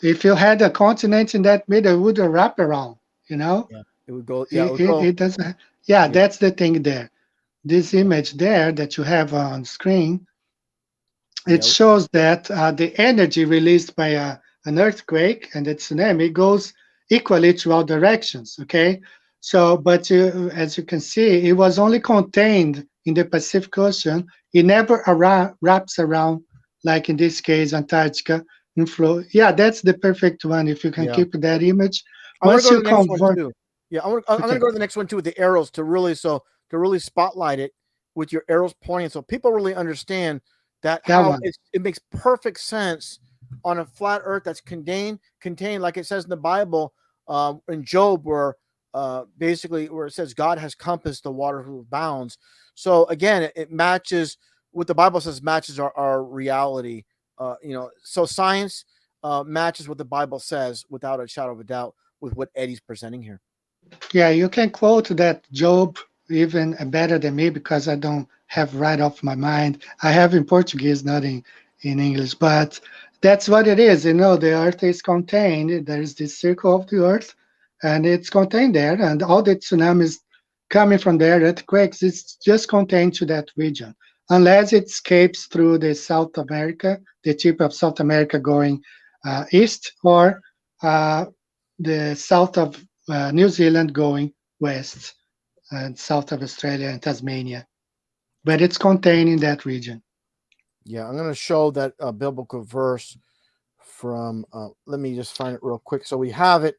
B: If you had a continent in that middle, it would wrap around. You know,
A: Yeah, it would go. Yeah, it
B: it,
A: would
B: it,
A: go.
B: it doesn't. Yeah,
A: Yeah,
B: that's the thing there. This
A: yeah,
B: image there that you have on screen, it
A: yeah.
B: shows that the energy released by an earthquake and a tsunami goes equally to all directions. Okay, so but as you can see, it was only contained in the Pacific Ocean. It never wraps around, like in this case, Antarctica. In flow. Yeah, that's the perfect one. If you can
A: Yeah.
B: keep that image,
A: I want to
B: once
A: go to
B: you
A: the next one
B: convert,
A: too. Yeah, I'm gonna
B: okay,
A: go to the next one too with the arrows to really spotlight it with your arrows pointing, so people really understand that
B: that
A: how
B: one.
A: it makes perfect sense on a flat Earth that's contained like it says in the Bible, in Job, where basically where it says God has compassed the water with bounds. So again, it matches what the Bible says matches our reality. So science matches what the Bible says without a shadow of a doubt with what Eddie's presenting here.
B: Yeah, you can quote that Job even better than me because I don't have right off my mind. I have in Portuguese, not in English, but that's what it is. The earth is contained. There is this circle of the earth, and it's contained there, and all the tsunamis coming from there, earthquakes, it's just contained to that region. Unless it escapes through the South America, the tip of South America going east, or uh, the south of New Zealand going west and south of Australia and Tasmania. But it's contained in that region.
A: Yeah, I'm going to show that biblical verse from. Let me just find it real quick. So we have it.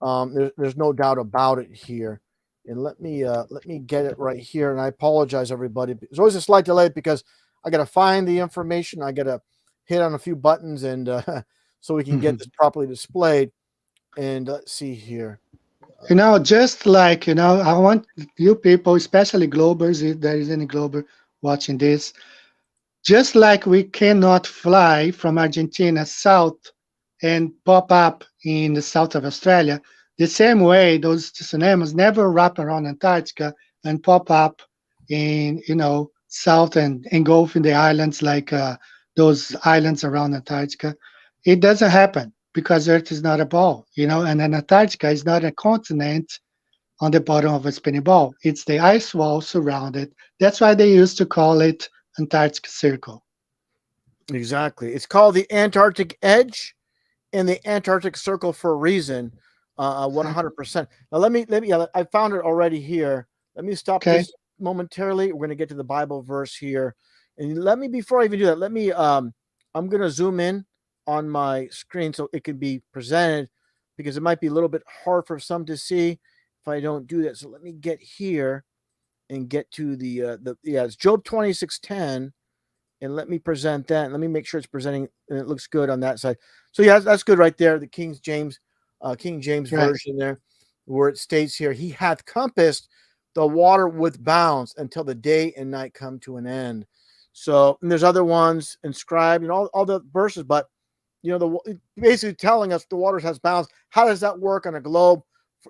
A: There's no doubt about it here. And let me get it right here. And I apologize, everybody. There's always a slight delay because I got to find the information. I got to hit on a few buttons and so we can get this properly displayed. And let's see here.
B: Just like, I want you people, especially Globers, if there is any Glober watching this, just like we cannot fly from Argentina south and pop up in the south of Australia, the same way those tsunamis never wrap around Antarctica and pop up in, south and engulfing the islands like those islands around Antarctica. It doesn't happen because Earth is not a ball, and then Antarctica is not a continent on the bottom of a spinning ball. It's the ice wall surrounded. That's why they used to call it Antarctic Circle.
A: Exactly. It's called the Antarctic Edge and the Antarctic Circle for a reason. 100%. Now let me. Yeah, I found it already here. Let me stop
B: Okay.
A: this momentarily. We're going to get to the Bible verse here, and let me before I even do that. I'm going to zoom in on my screen so it can be presented because it might be a little bit hard for some to see if I don't do that. So let me get here and get to it's Job 26:10, and let me present that. And let me make sure it's presenting and it looks good on that side. So yeah, that's good right there. The King James
B: Right.
A: version there, where it states here, "He hath compassed the water with bounds until the day and night come to an end." So, and there's other ones inscribed and all the verses, but basically telling us the water has bounds. How does that work on a globe?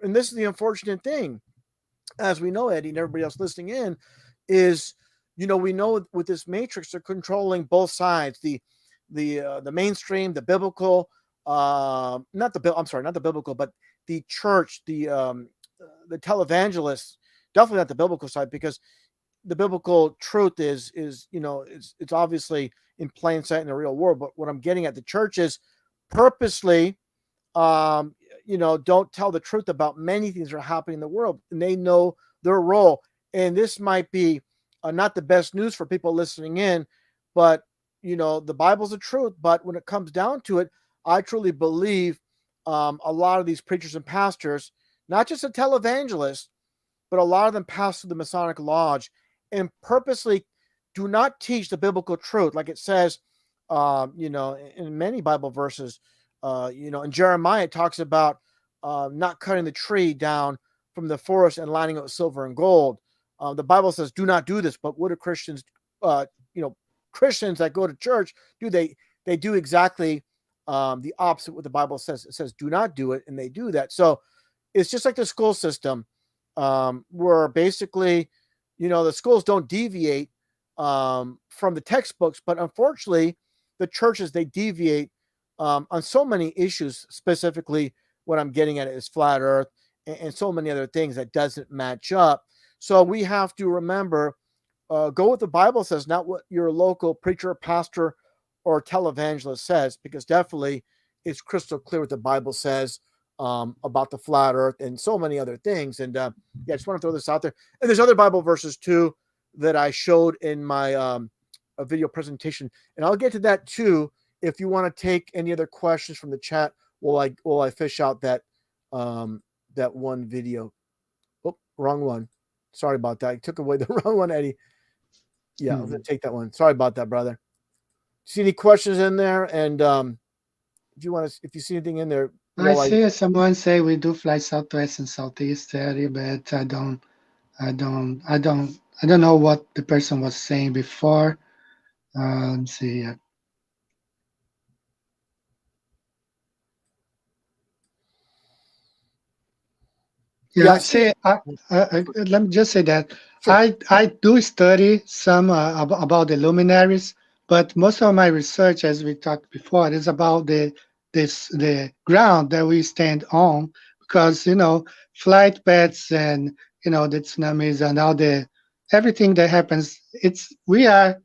A: And this is the unfortunate thing, as we know, Eddie, and everybody else listening in, is we know with this matrix they're controlling both sides, the mainstream, the biblical, not the biblical, but the church, the televangelists, definitely not the biblical side, because the biblical truth is it's obviously in plain sight in the real world. But what I'm getting at, the churches purposely um, don't tell the truth about many things that are happening in the world, and they know their role. And this might be not the best news for people listening in, but the Bible's the truth. But when it comes down to it, I truly believe a lot of these preachers and pastors, not just a televangelist, but a lot of them pass through the Masonic Lodge and purposely do not teach the biblical truth, like it says, in many Bible verses. In Jeremiah, it talks about not cutting the tree down from the forest and lining it with silver and gold. The Bible says, "Do not do this." But what do Christians, uh, Christians that go to church do? They do exactly the opposite what the Bible says. It says, "Do not do it," and they do that. So it's just like the school system, where basically, the schools don't deviate from the textbooks, but unfortunately, the churches, they deviate on so many issues. Specifically, what I'm getting at is flat Earth and so many other things that doesn't match up. So we have to remember, go what the Bible says, not what your local preacher, pastor, or televangelist says, because definitely it's crystal clear what the Bible says about the flat Earth and so many other things. And yeah, I just want to throw this out there. And there's other Bible verses too that I showed in my a video presentation, and I'll get to that too. If you want to take any other questions from the chat, while I fish out that one video. Oh, wrong one. Sorry about that. I took away the wrong one, Eddie. Yeah, I'm gonna take that one. Sorry about that, brother. See any questions in there? And if you see anything in there,
B: I see someone say we do fly southwest and southeast area, but I don't know what the person was saying before. Let's see.
A: Yeah, I
B: Yeah,
A: see.
B: see, let me just say that
A: Sure.
B: I do study some about the luminaries, but most of my research, as we talked before, is about the ground that we stand on, because flight paths and the tsunamis and all the everything that happens. It's we are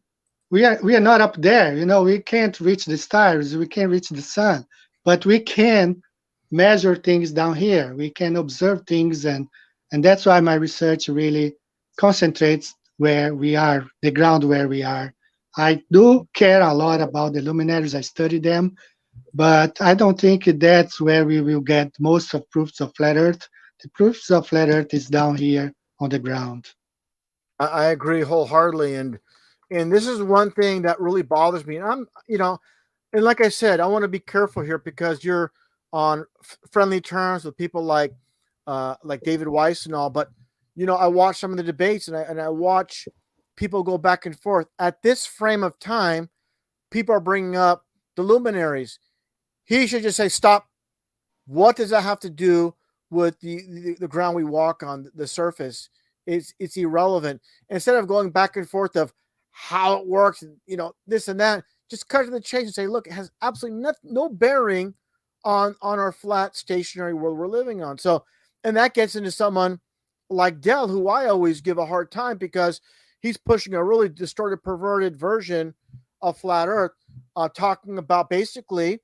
B: not up there. We can't reach the stars, we can't reach the sun, but we can measure things down here. We can observe things, and that's why my research really concentrates where we are, the ground where we are. I do care a lot about the luminaries. I study them, but I don't think that's where we will get most of proofs of flat Earth. The proofs of flat Earth is down here on the ground.
A: I agree wholeheartedly, and this is one thing that really bothers me. And and like I said, I want to be careful here because you're on friendly terms with people like David Weiss and all. But I watch some of the debates, and I watch people go back and forth. At this frame of time, people are bringing up the luminaries. He should just say, "Stop. What does that have to do with the ground we walk on, the surface? It's irrelevant." Instead of going back and forth of how it works, and this and that, just cut to the chase and say, "Look, it has absolutely no bearing on our flat stationary world we're living on." So, and that gets into someone like Dell, who I always give a hard time because he's pushing a really distorted, perverted version of flat Earth, talking about basically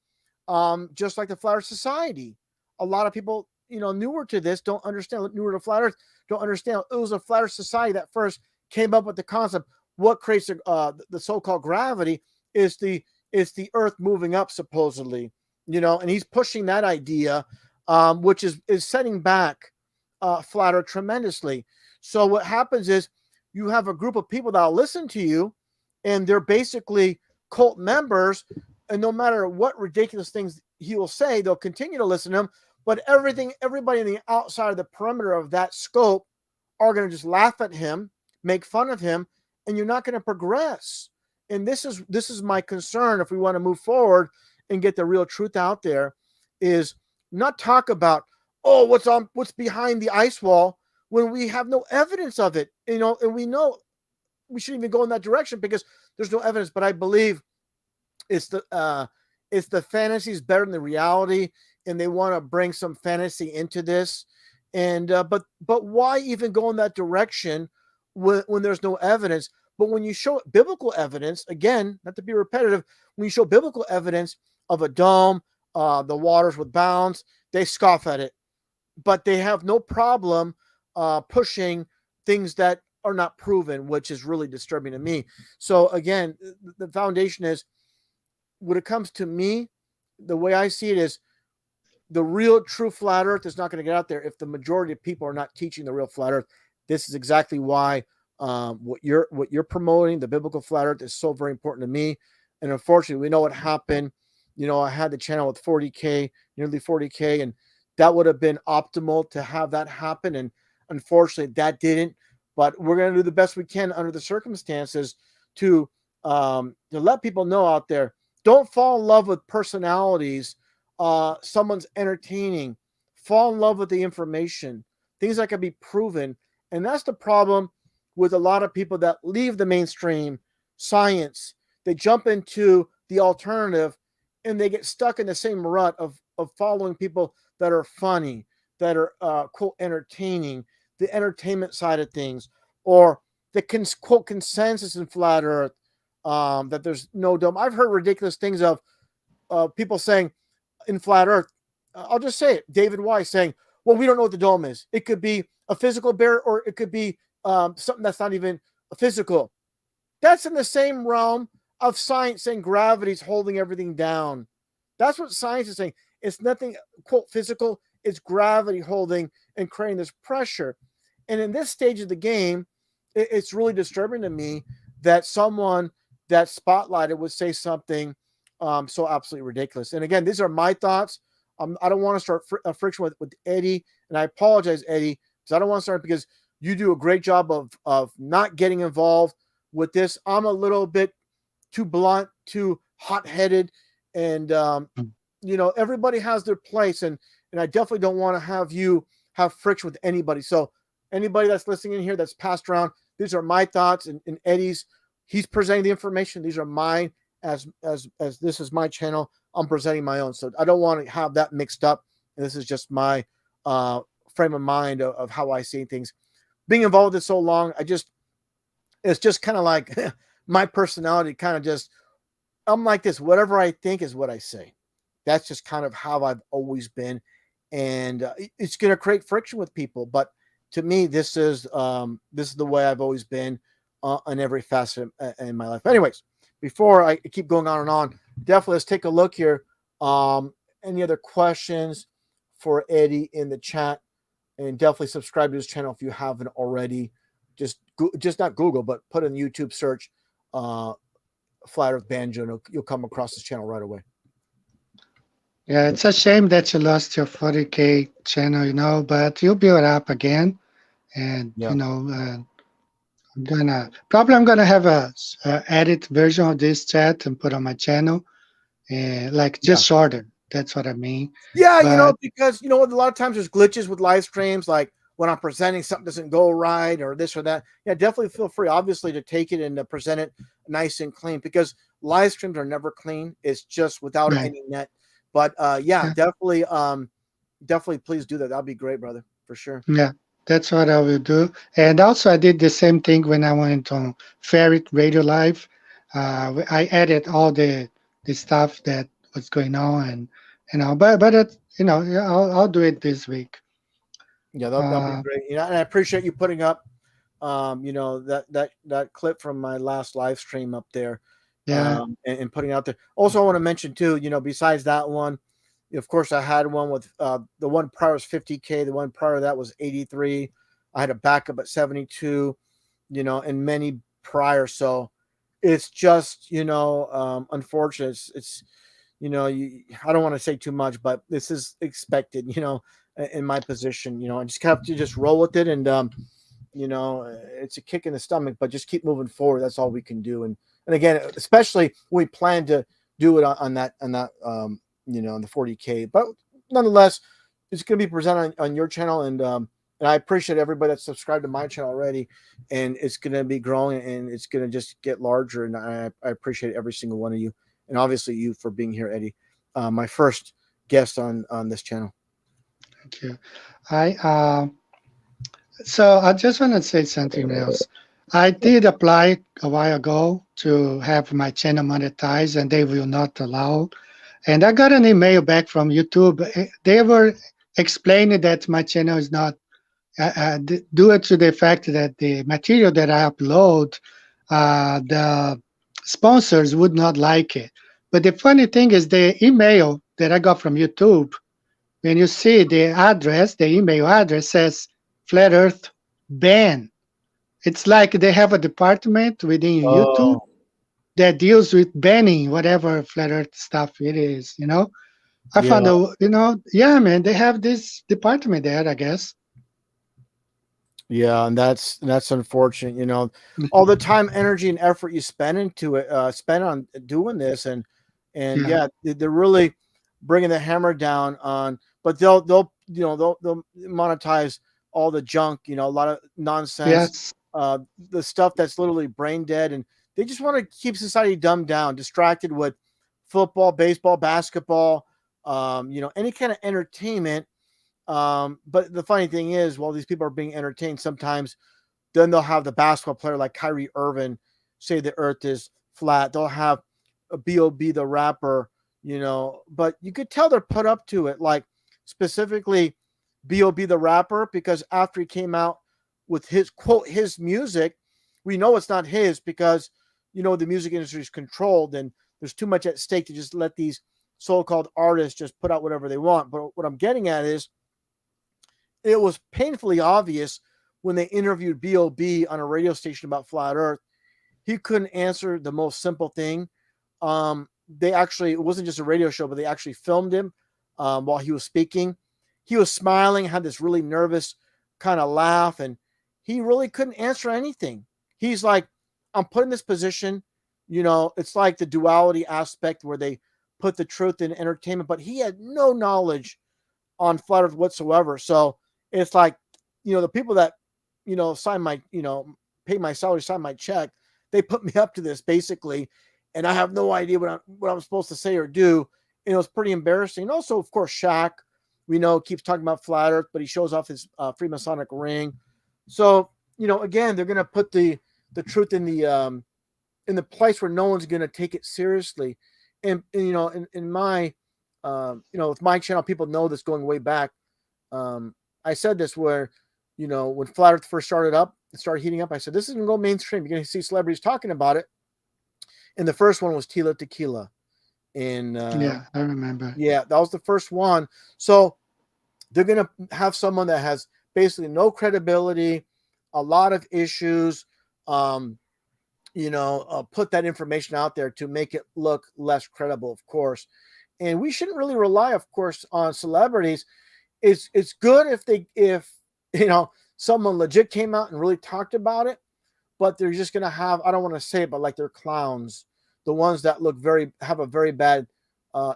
A: just like the Flat Earth Society. A lot of people, newer to this, don't understand, newer to Flat Earth, don't understand. It was a Flat Earth Society that first came up with the concept. What creates the so-called gravity is the Earth moving up, supposedly, and he's pushing that idea which is setting back flat earth tremendously. So what happens is you have a group of people that'll listen to you, and they're basically cult members, and no matter what ridiculous things he will say, they'll continue to listen to him. But everybody in the outside of the perimeter of that scope are going to just laugh at him, make fun of him, and you're not going to progress. And this is my concern if we want to move forward and get the real truth out there, is not talk about, oh, what's behind the ice wall when we have no evidence of it, and we know we shouldn't even go in that direction because there's no evidence. But I believe it's the fantasy is better than the reality, and they want to bring some fantasy into this. And but why even go in that direction when there's no evidence? But when you show biblical evidence, again, not to be repetitive, when you show biblical evidence of a dome, the waters with bounds, they scoff at it, but they have no problem pushing things that are not proven, which is really disturbing to me. So again, the foundation is, when it comes to me, the way I see it is, the real true flat earth is not going to get out there if the majority of people are not teaching the real flat earth. This is exactly why what you're promoting, the biblical flat earth, is so very important to me. And unfortunately, we know what happened. I had the channel with 40K, nearly 40K, and that would have been optimal to have that happen. And unfortunately, that didn't. But we're going to do the best we can under the circumstances to let people know out there. Don't fall in love with personalities. Someone's entertaining. Fall in love with the information, things that can be proven. And that's the problem with a lot of people that leave the mainstream science. They jump into the alternative, and they get stuck in the same rut of following people that are funny, that are quote entertaining, the entertainment side of things, or the quote consensus in flat earth, that there's no dome. I've heard ridiculous things of people saying in flat earth, I'll just say it, David Weiss saying, well, we don't know what the dome is. It could be a physical barrier, or it could be something that's not even physical. That's in the same realm of science saying gravity's holding everything down. That's what science is saying. It's nothing, quote, physical. It's gravity holding and creating this pressure. And in this stage of the game, it's really disturbing to me that someone that spotlighted would say something so absolutely ridiculous. And again, these are my thoughts. I don't want to start a friction with Eddie, and I apologize, Eddie, because I don't want to start, because you do a great job of not getting involved with this. I'm a little bit too blunt, too hot-headed, and everybody has their place, and I definitely don't want to have you have friction with anybody. So anybody that's listening in here that's passed around, these are my thoughts, and Eddie's, he's presenting the information. These are mine. As this is my channel, I'm presenting my own. So I don't want to have that mixed up. And this is just my frame of mind of how I see things. Being involved in so long, it's just kind of like my personality kind of just, I'm like this. Whatever I think is what I say. That's just kind of how I've always been. And it's going to create friction with people. But to me, this is the way I've always been on every facet in my life. Anyways, before I keep going on and on, definitely let's take a look here. Any other questions for Eddie in the chat? And definitely subscribe to his channel if you haven't already. Just not Google, but put in YouTube search Flat Earth Banjo, and you'll come across this channel right away.
B: Yeah, it's a shame that you lost your 40K channel, but you'll build up again. And,
A: Yeah.
B: I'm gonna have a edit version of this chat and put on my channel, and like just shorter. That's what I mean.
A: Yeah,
B: But
A: because a lot of times there's glitches with live streams, like when I'm presenting something doesn't go right or this or that. Yeah, definitely feel free, obviously, to take it and to present it nice and clean, because live streams are never clean. It's just without
B: right.
A: any net. But
B: Yeah.
A: definitely please do that. That'll be great, brother, for sure.
B: Yeah, that's what I will do. And also, I did the same thing when I went on Ferret Radio Live. I added all the stuff that was going on, and but yeah, I'll do it this week.
A: Yeah, that'll be great. And I appreciate you putting up, that clip from my last live stream up there,
B: Yeah.
A: and putting it out there. Also, I want to mention too, besides that one, Of course, I had one with the one prior was 50K. The one prior to that was 83. I had a backup at 72. And many prior. So it's just unfortunate. It's I don't want to say too much, but this is expected. In my position, I just have to just roll with it, and it's a kick in the stomach, but just keep moving forward. That's all we can do. And again, especially when we plan to do it on the 40K. But nonetheless, it's going to be presented on your channel, and I appreciate everybody that's subscribed to my channel already, and it's going to be growing, and it's going to just get larger. And I appreciate every single one of you, and obviously you for being here, Eddie, my first guest on this channel.
B: Thank you. I So I just want to say something else. I did apply a while ago to have my channel monetized, and they will not allow. And I got an email back from YouTube. They were explaining that my channel is not due to the fact that the material that I upload, the sponsors would not like it. But the funny thing is, the email that I got from YouTube, when you see the address, the email address says Flat Earth ban. It's like they have a department within YouTube
A: Oh,
B: that deals with banning whatever flat earth stuff it is, you know? I found
A: yeah.
B: out, yeah, man, they have this department there, I guess.
A: Yeah, and that's unfortunate. All the time, energy, and effort you spend into it, spend on doing this, and
B: Yeah.
A: yeah, they're really bringing the hammer down on. But they'll monetize all the junk. A lot of nonsense,
B: Yes.
A: the stuff that's literally brain dead, and they just want to keep society dumbed down, distracted with football, baseball, basketball, any kind of entertainment. But the funny thing is, while these people are being entertained, sometimes then they'll have the basketball player like Kyrie Irving say the earth is flat. They'll have a B.O.B. the rapper, but you could tell they're put up to it. Like specifically B.O.B. the rapper, because after he came out with his quote, his music, we know it's not his because, the music industry is controlled and there's too much at stake to just let these so called artists just put out whatever they want. But what I'm getting at is, it was painfully obvious when they interviewed B.O.B. on a radio station about flat Earth. He couldn't answer the most simple thing. They actually, it wasn't just a radio show, but they actually filmed him while he was speaking. He was smiling, had this really nervous kind of laugh, and he really couldn't answer anything. He's like, I'm put in this position. It's like the duality aspect where they put the truth in entertainment, but he had no knowledge on flat Earth whatsoever. So it's like, the people that, sign my, pay my salary, sign my check, they put me up to this basically, and I have no idea what I'm supposed to say or do. And it was pretty embarrassing. And also, of course, Shaq, we know, keeps talking about flat Earth, but he shows off his Freemasonic ring. So, again, they're going to put the truth in the place where no one's going to take it seriously. And in my with my channel, people know this going way back. I said this where, when Flat Earth first started up, it started heating up. I said, this is going to go mainstream. You're going to see celebrities talking about it. And the first one was Tila Tequila. And
B: Yeah, I remember.
A: yeah, that was the first one. So they're going to have someone that has basically no credibility, a lot of issues, put that information out there to make it look less credible, of course. And we shouldn't really rely, of course, on celebrities. It's good if someone legit came out and really talked about it, but they're just gonna have, I don't want to say it, but like they're clowns, the ones that have a very bad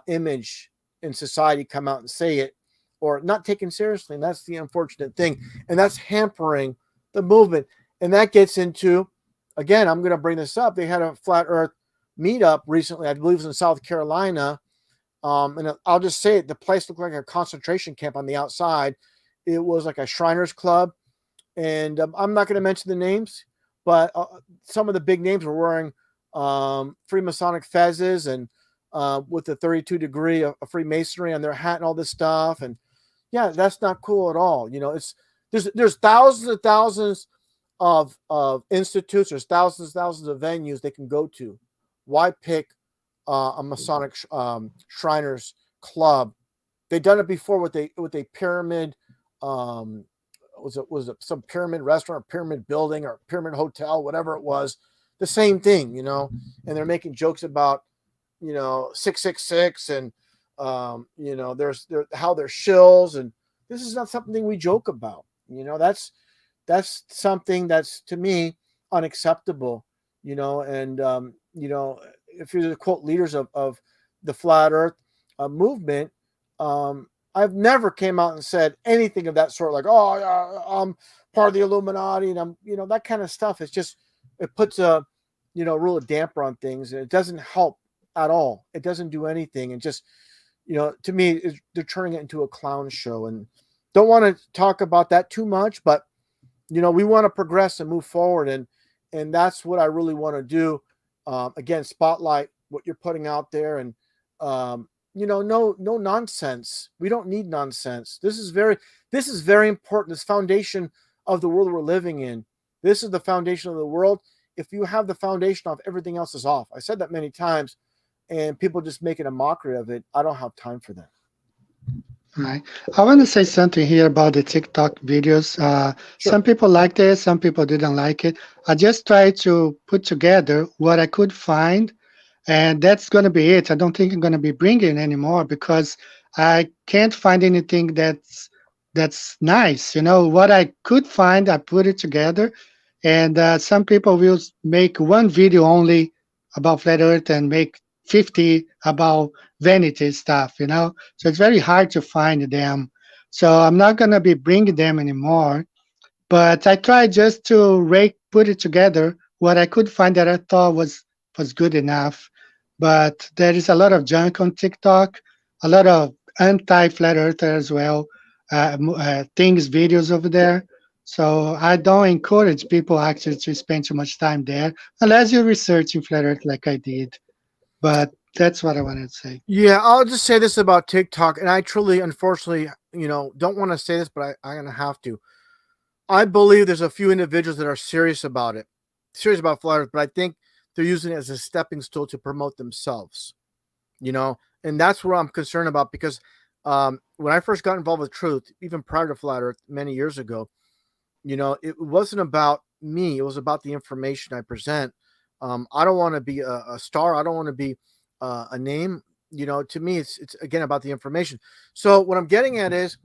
A: image in society, come out and say it or not taken seriously, and that's the unfortunate thing, and that's hampering the movement. And that gets into, again, I'm going to bring this up. They had a flat Earth meetup recently, I believe it was in South Carolina. And I'll just say it, the place looked like a concentration camp on the outside. It was like a Shriners Club. And I'm not going to mention the names, but some of the big names were wearing Freemasonic fezzes and with the 32 degree of Freemasonry on their hat and all this stuff. And yeah, that's not cool at all. There's thousands and thousands of institutes. There's thousands of venues they can go to. Why pick a Masonic Shriners Club They've done it before with a pyramid. Um, was it some pyramid restaurant, or pyramid building, or pyramid hotel, whatever it was. The same thing, and they're making jokes about 666 and there's how they're shills, and this is not something we joke about. That's something that's, to me, unacceptable. And if you're the quote leaders of the flat Earth movement, I've never came out and said anything of that sort, like, oh, yeah, I'm part of the Illuminati, and I'm, that kind of stuff. It's just, it puts a, real damper on things, and it doesn't help at all. It doesn't do anything, and just, to me, they're turning it into a clown show, and don't want to talk about that too much, but we want to progress and move forward, and that's what I really want to do. Again, spotlight what you're putting out there, and no nonsense. We don't need nonsense. This is very important. This foundation of the world we're living in. This is the foundation of the world. If you have the foundation off, everything else is off. I said that many times, and people just making a mockery of it. I don't have time for that.
B: Right. I want to say something here about the TikTok videos.
A: Sure.
B: Some people liked it, some people didn't like it. I just tried to put together what I could find, and that's going to be it. I don't think I'm going to be bringing anymore because I can't find anything that's nice. What I could find, I put it together, and some people will make one video only about flat Earth and make 50 about vanity stuff. So it's very hard to find them. So I'm not going to be bringing them anymore. But I tried just to put it together what I could find that I thought was good enough. But there is a lot of junk on TikTok, a lot of anti-flat earther as well, things, videos over there. So I don't encourage people actually to spend too much time there unless you're researching flat earth like I did. But that's what I wanted to say.
A: Yeah, I'll just say this about TikTok, and I truly, unfortunately, don't want to say this, but I'm gonna have to. I believe there's a few individuals that are serious about it, serious about flat Earth, but I think they're using it as a stepping stool to promote themselves. And that's what I'm concerned about, because when I first got involved with truth, even prior to flat Earth many years ago, it wasn't about me. It was about the information I present. I don't want to be a star. I don't want to be a name. To me, it's again about the information. So what I'm getting at is,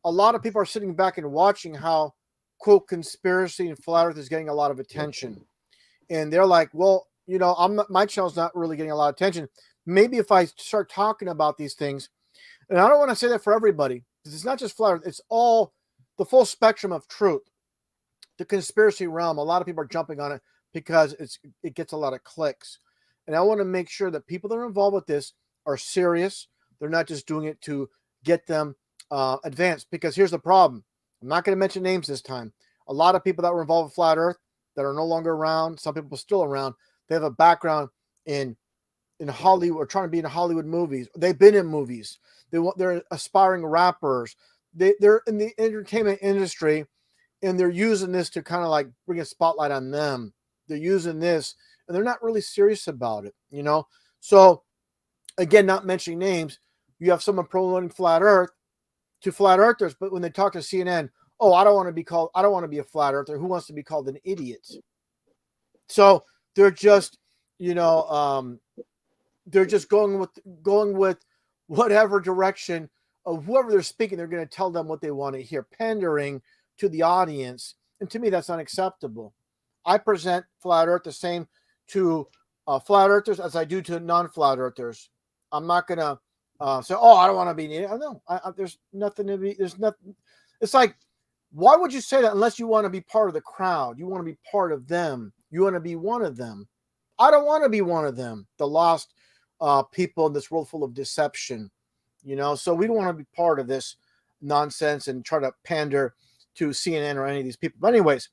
A: a lot of people are sitting back and watching how, quote, conspiracy and flat Earth is getting a lot of attention, and they're like, well, my channel's not really getting a lot of attention. Maybe if I start talking about these things, and I don't want to say that for everybody, because it's not just flat Earth, it's all the full spectrum of truth. The conspiracy realm, a lot of people are jumping on it because it gets a lot of clicks, and I want to make sure that people that are involved with this are serious. They're not just doing it to get them advanced. Because here's the problem: I'm not going to mention names this time. A lot of people that were involved with flat Earth that are no longer around. Some people still around. They have a background in Hollywood, or trying to be in Hollywood movies. They've been in movies. They're aspiring rappers. They're in the entertainment industry, and they're using this to kind of like bring a spotlight on them. They're using this, and they're not really serious about it. So again, not mentioning names, you have someone promoting flat Earth to flat earthers, but when they talk to CNN, oh, I don't want to be a flat earther. Who wants to be called an idiot? So they're just, you know, they're just going with whatever direction of whoever they're speaking. They're going to tell them what they want to hear, pandering to the audience, and to me, that's unacceptable. I present flat Earth the same to flat earthers as I do to non-flat earthers. I'm not going to say, "Oh, I don't want to be an idiot." No, there's nothing to be. There's nothing. It's like, why would you say that unless you want to be part of the crowd? You want to be part of them. You want to be one of them. I don't want to be one of them. The lost people in this world full of deception. So we don't want to be part of this nonsense and try to pander to CNN or any of these people. But anyways,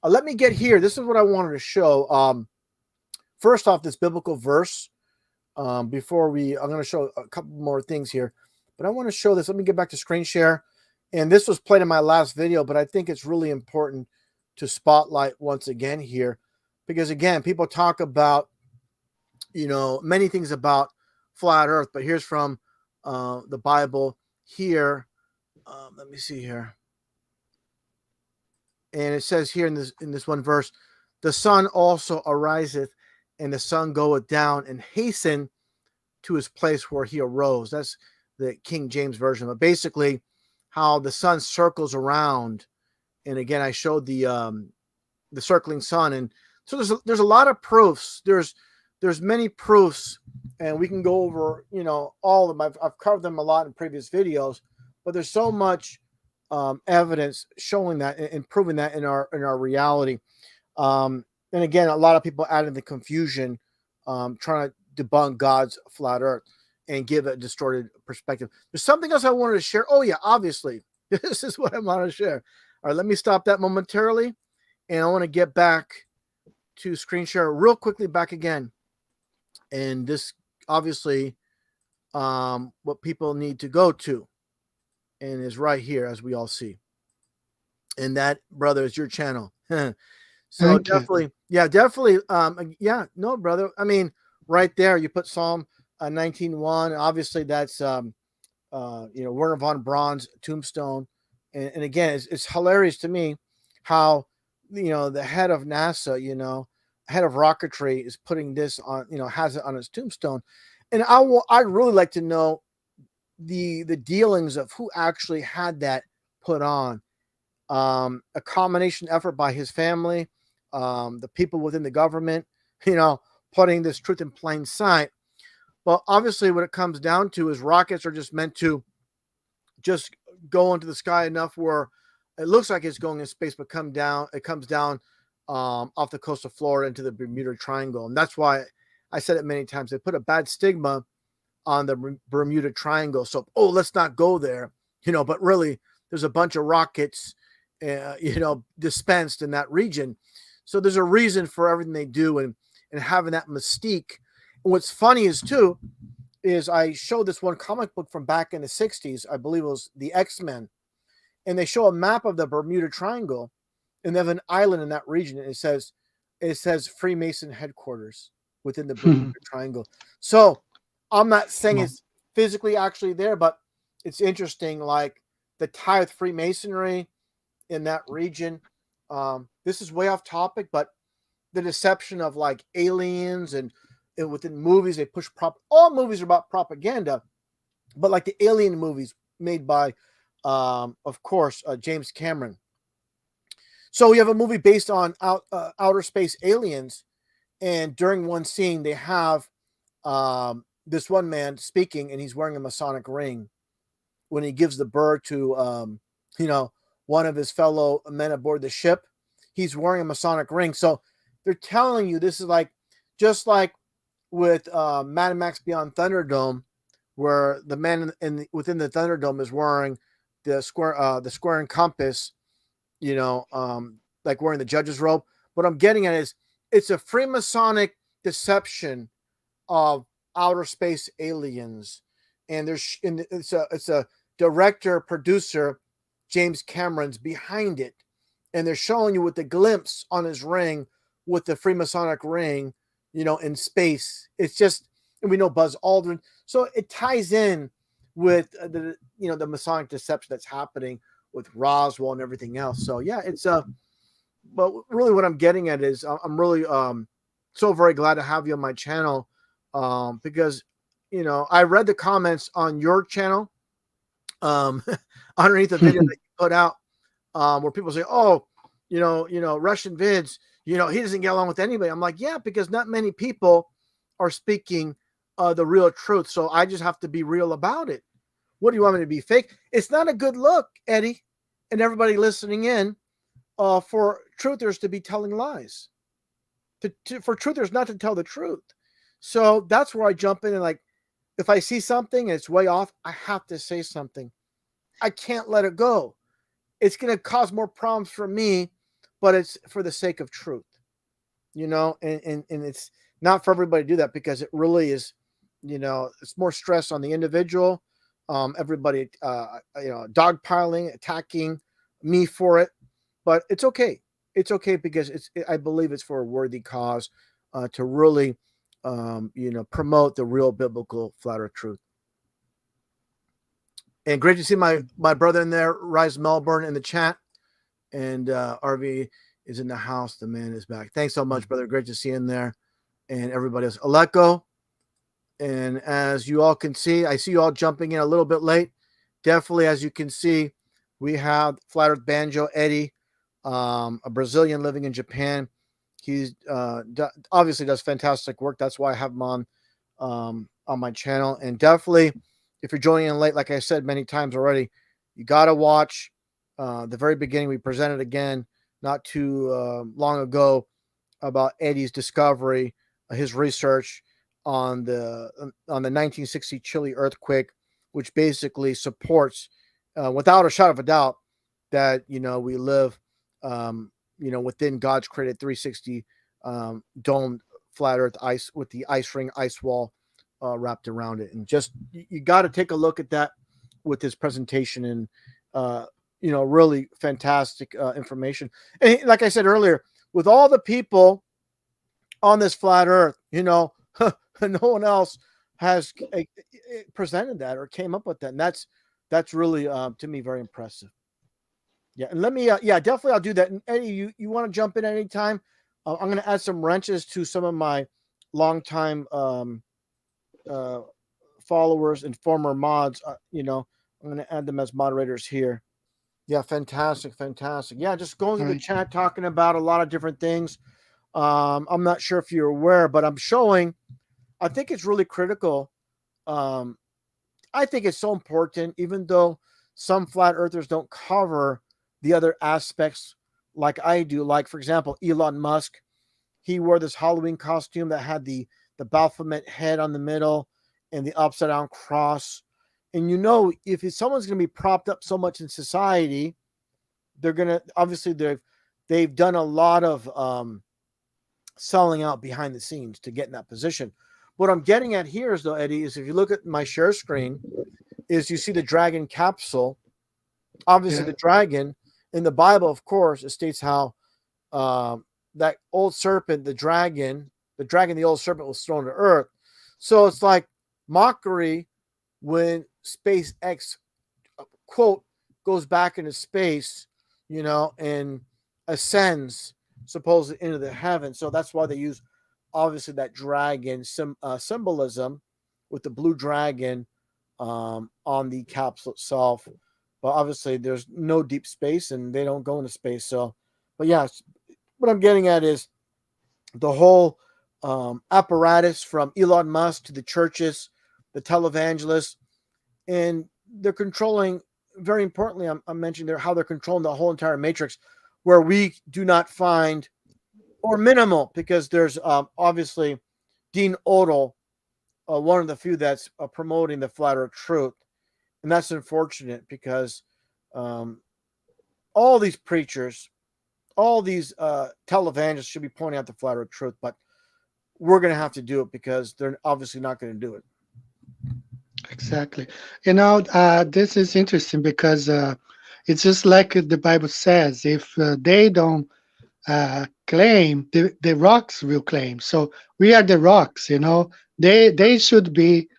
A: let me get here. This is what I wanted to show. First off, this biblical verse. I'm going to show a couple more things here, but I want to show this. Let me get back to screen share. And this was played in my last video, but I think it's really important to spotlight once again here, because again, people talk about, many things about flat Earth, but here's from the Bible. here. Let me see here. And it says here in this one verse, the sun also ariseth, and the sun goeth down, and hasten to his place where he arose. That's the King James version. But basically, how the sun circles around. And again, I showed the circling sun, and so there's a lot of proofs. There's many proofs, and we can go over all of them. I've covered them a lot in previous videos, but there's so much evidence showing that and proving that in our reality. And again, a lot of people add in the confusion, trying to debunk God's flat Earth and give a distorted perspective. There's something else I wanted to share. Oh yeah, obviously, this is what I want to share. All right, let me stop that momentarily, and I want to get back to screen share real quickly back again. And this obviously what people need to go to, and is right here as we all see. And that, brother, is your channel. So
B: Thank you.
A: definitely, yeah, definitely. Yeah, no, brother. I mean, right there, you put Psalm 19:1. Obviously, that's Werner von Braun's tombstone. And again, it's hilarious to me how the head of NASA, head of rocketry, is putting this on, has it on his tombstone. And I'd really like to know the dealings of who actually had that put on. A combination effort by his family, the people within the government, putting this truth in plain sight. Well, obviously, what it comes down to is rockets are just meant to just go into the sky enough where it looks like it's going in space, but it comes down off the coast of Florida into the Bermuda Triangle. And that's why I said it many times. They put a bad stigma on the Bermuda Triangle. So, let's not go there, but really there's a bunch of rockets, dispensed in that region. So there's a reason for everything they do, and having that mystique. And what's funny is I showed this one comic book from back in the 60s. I believe it was the X-Men. And they show a map of the Bermuda Triangle, and they have an island in that region. And it says Freemason headquarters within the Bermuda Triangle. So I'm not saying it's physically actually there, but it's interesting, like the tie with Freemasonry in that region. This is way off topic, but the deception of like aliens and within movies, they push all movies are about propaganda, but like the alien movies made by, of course, James Cameron. So we have a movie based on outer space aliens, and during one scene, they have this one man speaking, and he's wearing a Masonic ring when he gives the bird to, one of his fellow men aboard the ship. He's wearing a Masonic ring. So they're telling you this is just like with Mad Max Beyond Thunderdome, where the man within the Thunderdome is wearing the square and compass, like wearing the judge's robe. What I'm getting at is it's a Freemasonic deception of outer space aliens, and it's a director producer, James Cameron's behind it, and they're showing you with the glimpse on his ring with the Freemasonic ring, in space. It's just, and we know Buzz Aldrin, so it ties in with the Masonic deception that's happening with Roswell and everything else. So yeah, it's but really what I'm getting at is I'm really so very glad to have you on my channel, because I read the comments on your channel underneath the video that you put out, where people say, oh, Russianvids, he doesn't get along with anybody. I'm like, yeah, because not many people are speaking the real truth. So I just have to be real about it. What do you want me to be, fake? It's not a good look, Eddie, and everybody listening in, for truthers to be telling lies, for truthers not to tell the truth. So that's where I jump in, and like, if I see something and it's way off, I have to say something. I can't let it go. It's going to cause more problems for me, but it's for the sake of truth, and it's not for everybody to do that, because it really is, it's more stress on the individual. Everybody, dogpiling, attacking me for it, but it's okay. It's okay, because I believe it's for a worthy cause, to really, promote the real biblical flat earth truth. And great to see my brother in there, Rise Melbourne, in the chat. And RV is in the house. The man is back. Thanks so much, brother. Great to see you in there. And everybody else. Aleko. And as you all can see, I see you all jumping in a little bit late. Definitely, as you can see, we have Flat Earth Banjo Eddie, a Brazilian living in Japan. He's obviously does fantastic work. That's why I have him on my channel. And definitely, if you're joining in late, like I said many times already, you got to watch the very beginning. We presented again not too long ago Eddie's discovery, his research on the 1960 Chile earthquake, which basically supports, without a shadow of a doubt, that we live, within God's created 360 domed flat Earth ice with the ice ring ice wall wrapped around it, and just you got to take a look at that with this presentation and really fantastic information. And like I said earlier, with all the people on this flat Earth, no one else has presented that or came up with that, and that's really to me very impressive. Yeah, and let me definitely I'll do that. And Eddie, you want to jump in at any time? I'm going to add some wrenches to some of my longtime followers and former mods. I'm going to add them as moderators here. Yeah, fantastic. Yeah, just going through the chat, talking about a lot of different things. I'm not sure if you're aware, but I'm showing. I think it's really critical. I think it's so important, even though some flat earthers don't cover the other aspects like I do. Like, for example, Elon Musk, he wore this Halloween costume that had the Baphomet head on the middle and the upside down cross. And if someone's going to be propped up so much in society, they're going to obviously they've done a lot of selling out behind the scenes to get in that position. What I'm getting at here is, though, Eddie, is if you look at my share screen, is you see the dragon capsule. Obviously, the dragon in the Bible, of course, it states how that old serpent, the dragon, the old serpent was thrown to earth. So it's like mockery when SpaceX, quote, goes back into space, and ascends supposedly into the heavens. So that's why they use obviously that dragon symbolism with the blue dragon on the capsule itself. But obviously there's no deep space and they don't go into space. So, but yeah, what I'm getting at is the whole apparatus from Elon Musk to the churches, the televangelists, and they're controlling, very importantly, I'm mentioning there how they're controlling the whole entire matrix, where we do not find, or minimal, because there's obviously Dean Odell, one of the few that's promoting the flat earth truth. And that's unfortunate because all these preachers, all these televangelists should be pointing out the flat earth truth, but we're going to have to do it because they're obviously not going to do it.
B: Exactly. This is interesting because it's just like the Bible says, if they don't claim, the rocks will claim. So we are the rocks, they should be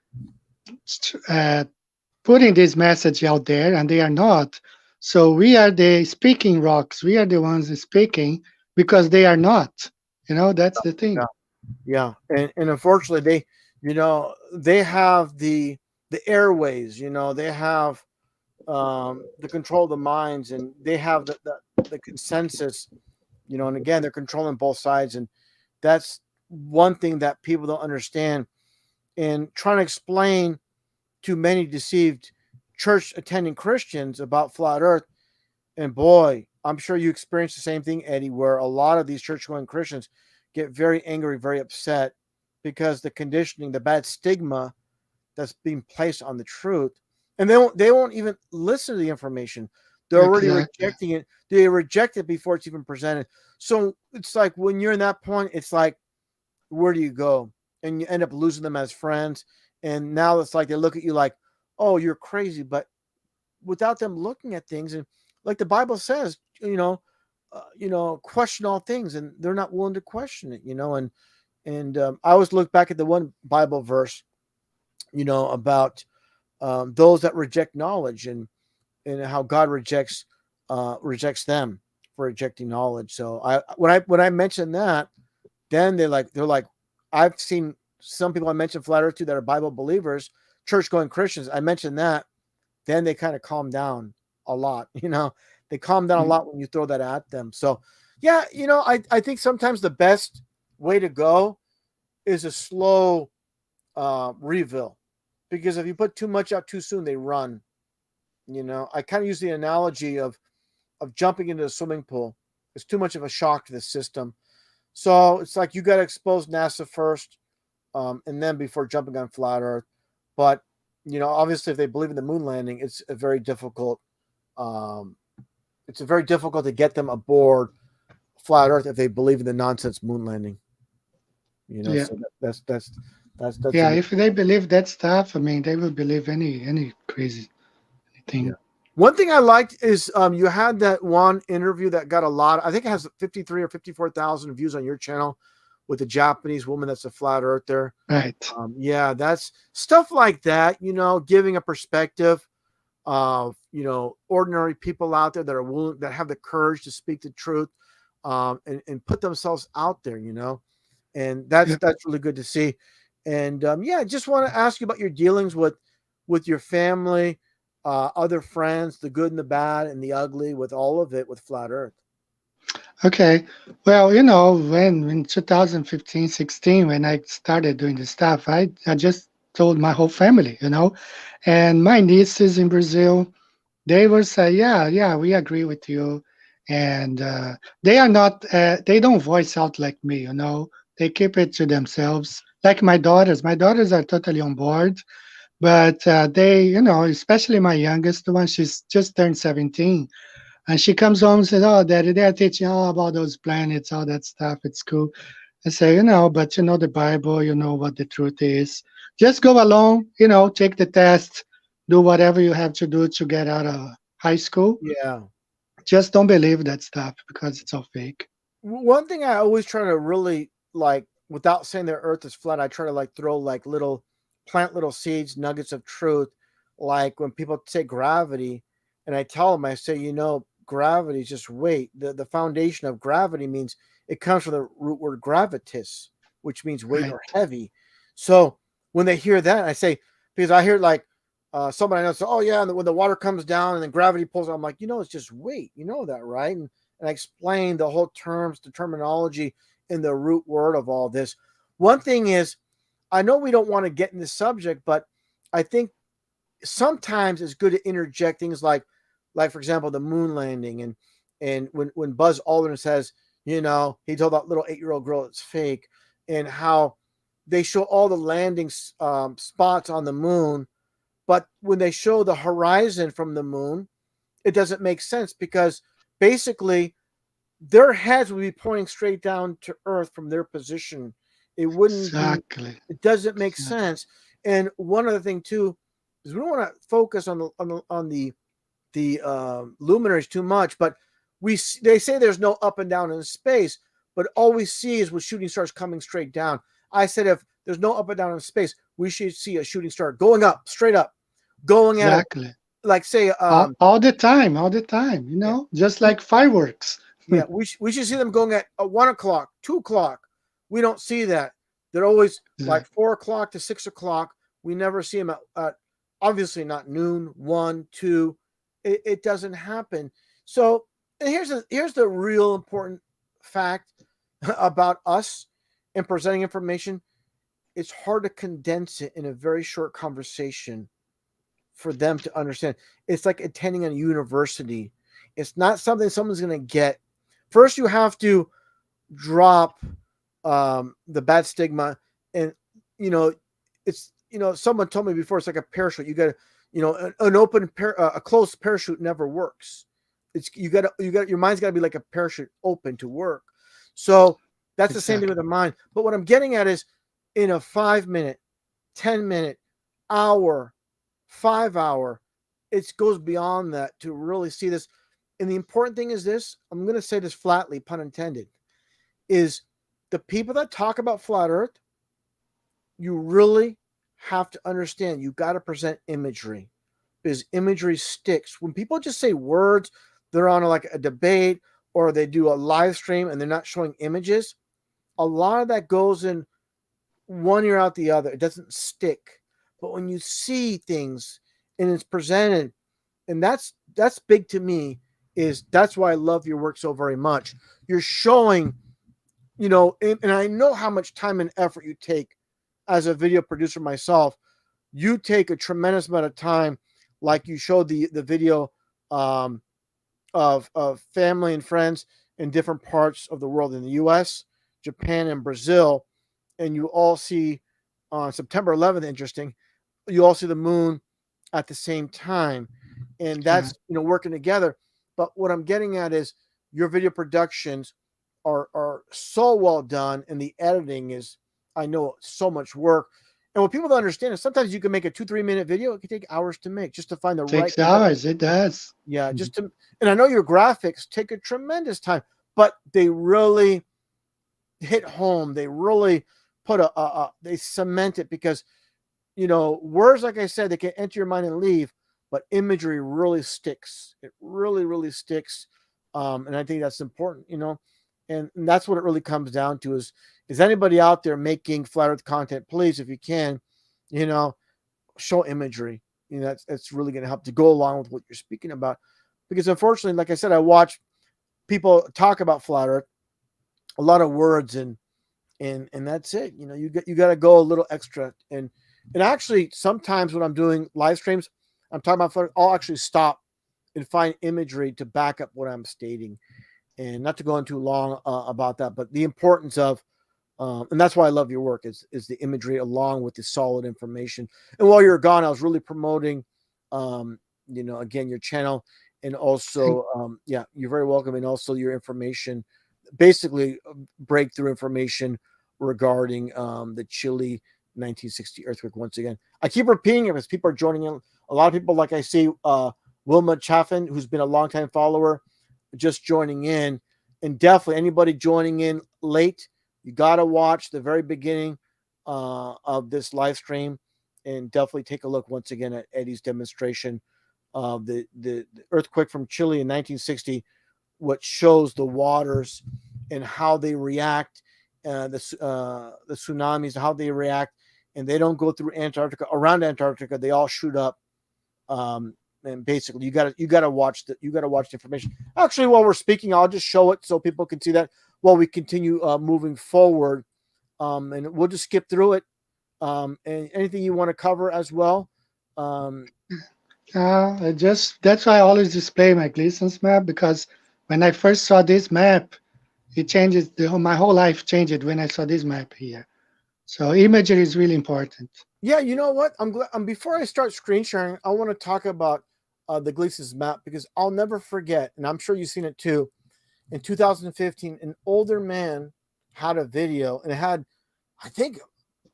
B: uh, putting this message out there, and they are not. So we are the speaking rocks. We are the ones speaking because they are not. That's the thing.
A: Yeah. And unfortunately, they have the airways. They have the control of the minds, and they have the consensus. And again, they're controlling both sides, and that's one thing that people don't understand. And trying to explain to many deceived church attending Christians about flat Earth. And boy, I'm sure you experience the same thing, Eddie, where a lot of these church going Christians get very angry, very upset because the conditioning, the bad stigma that's being placed on the truth, and they won't even listen to the information. They're already rejecting it. They reject it before it's even presented. So it's like when you're in that point, it's like, where do you go? And you end up losing them as friends. And now it's like they look at you like, oh, you're crazy. But without them looking at things, and like the Bible says, question all things, and they're not willing to question it. And I always look back at the one Bible verse, about those that reject knowledge, and how God rejects them for rejecting knowledge. So when I mentioned that, then they're like, I've seen some people I mentioned flat earth to that are Bible believers, church going Christians. I mentioned that, then they kind of calm down a lot. They calm down a
B: Mm.
A: lot when you throw that at them. So yeah, I think sometimes the best way to go is a slow reveal, because if you put too much out too soon, they run. I kind of use the analogy of jumping into a swimming pool. It's too much of a shock to the system. So it's like you got to expose NASA first, and then before jumping on flat Earth. But obviously, if they believe in the moon landing, it's a very difficult. Um, it's a very difficult to get them aboard flat Earth if they believe in the nonsense moon landing.
B: Yeah.
A: So that's
B: Yeah,
A: an
B: if they believe that stuff, I mean, they will believe any crazy
A: yeah.
B: thing.
A: One thing I liked is you had that one interview that got a lot. I think it has 53 or 54,000 views on your channel with the Japanese woman that's a flat earther.
B: Right.
A: Yeah, that's stuff like that. Giving a perspective of ordinary people out there that are willing, that have the courage to speak the truth, and put themselves out there. And that's
B: Yeah.
A: that's really good to see. And yeah, I just want to ask you about your dealings with your family, other friends, the good and the bad and the ugly, with all of it with flat Earth.
B: Okay. Well, when in 2015, 16, when I started doing this stuff, I just told my whole family, and my nieces in Brazil, they will say, yeah, yeah, we agree with you. And they are not, they don't voice out like me, they keep it to themselves. Like my daughters are totally on board, but they, especially my youngest one, she's just turned 17. And she comes home and says, "Oh, Daddy, they're teaching all about those planets, all that stuff. It's cool." I say, but you know the Bible, you know what the truth is. Just go along, take the test, do whatever you have to do to get out of high school.
A: Yeah.
B: Just don't believe that stuff because it's all fake.
A: One thing I always try to really like, without saying the Earth is flat, I try to like throw like plant little seeds, nuggets of truth. Like when people say gravity, and I tell them, I say, gravity is just weight. The foundation of gravity means it comes from the root word gravitas, which means weight
B: Right.
A: or heavy. So when they hear that, I say, because I hear like somebody I know say, oh yeah, and when the water comes down and then gravity pulls, I'm like, it's just weight. You know that, right? And I explained the whole terms, the terminology, in the root word of all this. One thing is, I know we don't want to get in this subject, but I think sometimes it's good to interject things like for example, the moon landing, and when Buzz Aldrin says, he told that little 8-year-old girl it's fake, and how they show all the landing spots on the moon, but when they show the horizon from the moon, it doesn't make sense, because basically their heads would be pointing straight down to earth from their position. It wouldn't be,
B: Exactly.
A: it doesn't make
B: Exactly.
A: sense. And one other thing too is, we don't want to focus on the luminaries too much, but they say there's no up and down in space, but all we see is with shooting stars coming straight down. I said, if there's no up and down in space, we should see a shooting star going up, straight up, going at a,
B: Exactly.
A: like say
B: All the time,
A: yeah,
B: just
A: we,
B: like fireworks.
A: yeah, we should see them going at 1 o'clock, 2 o'clock. We don't see that. They're always like
B: Exactly.
A: 4 o'clock to 6 o'clock. We never see them at obviously not noon, 1, 2. It doesn't happen. So and here's the real important fact about us and presenting information. It's hard to condense it in a very short conversation for them to understand. It's like attending a university. It's not something someone's going to get. First, you have to drop the bad stigma, and you know, it's someone told me before, it's like a parachute. You got to, an a closed parachute never works. It's you got your mind's got to be like a parachute, open to work. So that's the same thing with
B: Exactly.
A: the mind. But what I'm getting at is, in a 5 minute, 10 minute, hour, 5 hour, it goes beyond that to really see this. And the important thing is this, I'm going to say this flatly, pun intended, is the people that talk about flat earth, you really have to understand you got to present imagery because imagery sticks. When people just say words, they're on like a debate or they do a live stream and they're not showing images. A lot of that goes in one ear out the other. It doesn't stick. But when you see things and it's presented, and that's big to me, is that's why I love your work so very much. You're showing, and I know how much time and effort you take as a video producer myself. You take a tremendous amount of time, like you showed the video um, of family and friends in different parts of the world, in the U.S., Japan, and Brazil, and you all see on September 11th. Interesting, you all see the moon at the same time, and
B: Yeah,
A: that's working together. But what I'm getting at is your video productions are so well done, and the editing is, I know, so much work. And what people don't understand is sometimes you can make a 2-3 minute video. It can take hours to make just to find the right
B: takes hours. It does.
A: yeah,
B: Mhm.
A: just to, and I know your graphics take a tremendous time, but they really hit home. They really put they cement it because words, like I said, they can enter your mind and leave, but imagery really sticks. It really, really sticks. And I think that's important, and that's what it really comes down to is anybody out there making flat earth content, please, if you can, you know, show imagery. That's really going to help to go along with what you're speaking about. Because unfortunately, like I said, I watch people talk about flat earth, a lot of words, and that's it. You got to go a little extra. And actually, sometimes when I'm doing live streams, I'm talking about flat earth, I'll actually stop and find imagery to back up what I'm stating. And not to go on too long about that, but the importance of and that's why I love your work is the imagery along with the solid information. And while you're gone, I was really promoting, again, your channel, and
B: Thank,
A: also, yeah, you're very welcome, and also your information, basically breakthrough information regarding the Chile 1960 earthquake. Once again, I keep repeating it because people are joining in. A lot of people, like I see, Wilma Chaffin, who's been a longtime follower, just joining in, and definitely anybody joining in late, you got to watch the very beginning of this live stream, and definitely take a look once again at Eddie's demonstration of the earthquake from Chile in 1960, what shows the waters and how they react, the tsunamis, how they react, and they don't go through Antarctica. Around Antarctica, they all shoot up. And basically, you got to watch the information. Actually, while we're speaking, I'll just show it so people can see that while we continue moving forward. And we'll just skip through it. And anything you want to cover as well. Um,
B: I just that's why I always display my Gleason's map because when I first saw this map, it changes my whole life changed when I saw this map here. So imagery is really important.
A: yeah, you know what? I'm glad. Before I start screen sharing, I want to talk about the Gleason's map because I'll never forget, and I'm sure you've seen it too. In 2015, an older man had a video, and it had, I think,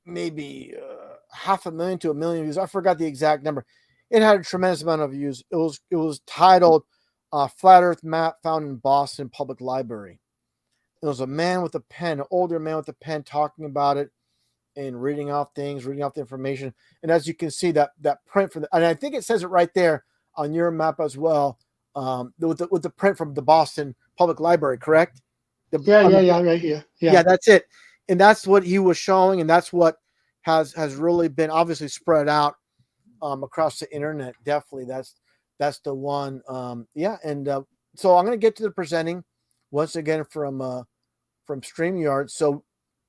A: maybe 500,000 to 1 million views. I forgot the exact number. It had a tremendous amount of views. It was titled "Flat Earth Map Found in Boston Public Library." It was a man with a pen, an older man with a pen, talking about it and reading off things, reading off the information. And as you can see, that print from and I think it says it right there on your map as well, with the print from the Boston Public Library, correct? The
B: Yeah,
A: on
B: yeah,
A: the
B: yeah, right here.
A: Yeah,
B: Yeah.
A: that's it. And that's what he was showing, and that's what has really been obviously spread out across the internet. Definitely, that's the one. Yeah, and so I'm going to get to the presenting once again from StreamYard. So,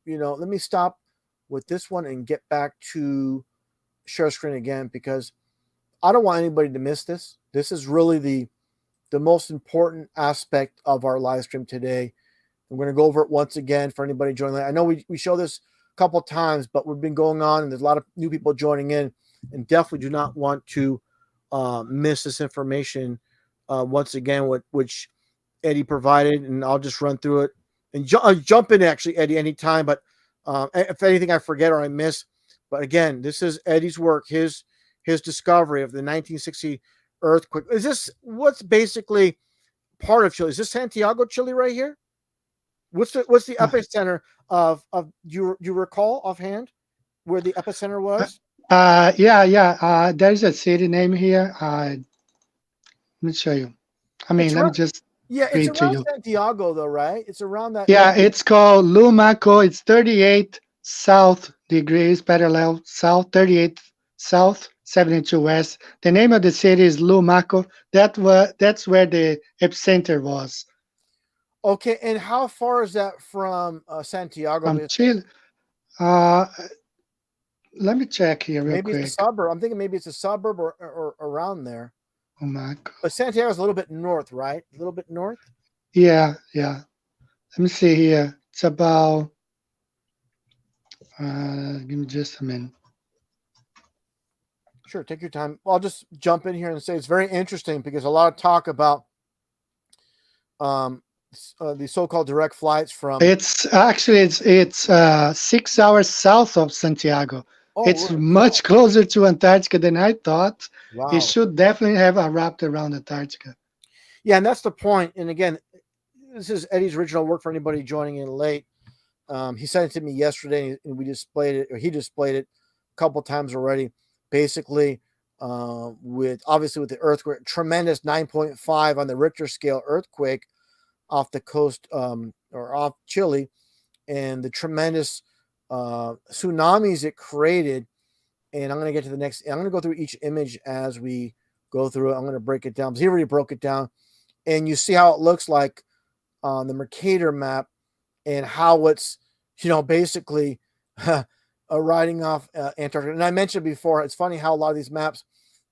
A: let me stop with this one and get back to share screen again because I don't want anybody to miss this. This is really the most important aspect of our live stream today. I'm going to go over it once again for anybody joining. I know we show this a couple times, but we've been going on, and there's a lot of new people joining in, and definitely do not want to miss this information once again, which Eddie provided, and I'll just run through it and jump in actually, Eddie, anytime. But if anything I forget or I miss, but again, this is Eddie's work, his discovery of the 1960 earthquake. Is this what's basically part of Chile? Is this Santiago, Chile, right here? What's the
B: Uh,
A: epicenter of you recall offhand where the epicenter
B: I,
A: was?
B: Yeah. There's a city name here. Let me show you. I
A: It's
B: mean, let me
A: around,
B: just
A: yeah, it's
B: read to
A: around
B: you.
A: Santiago though, right? It's around that area.
B: Yeah, it's called Lumaco. It's 38 south degrees parallel south, 38 south, 72 west. The name of the city is Lumaco. That's where the epicenter was.
A: Okay, and how far is that from Santiago?
B: From Chile. Uh, Let me check here real
A: Maybe it's a
B: quick.
A: suburb. I'm thinking maybe it's a suburb or around there.
B: Lumaco.
A: But Santiago's a little bit north, right? A little bit north.
B: Yeah. Let me see here. It's about. Give me just a minute.
A: Sure, take your time. I'll just jump in here and say it's very interesting because a lot of talk about um, the so-called direct flights from.
B: It's actually it's 6 hours south of Santiago.
A: Oh,
B: It's
A: really?
B: much closer to Antarctica than I thought. It
A: Wow.
B: should definitely have a wrapped around Antarctica.
A: Yeah, and that's the point. And again, this is Eddie's original work for anybody joining in late. He sent it to me yesterday, and we displayed it, or he displayed it a couple times already. Basically, with obviously with the earthquake, tremendous 9.5 on the Richter scale earthquake off the coast or off Chile, and the tremendous tsunamis it created. And I'm going to get to the next. I'm going to go through each image as we go through it. I'm going to break it down because he already broke it down, and you see how it looks like on the Mercator map and how it's basically riding off Antarctica. And I mentioned before, it's funny how a lot of these maps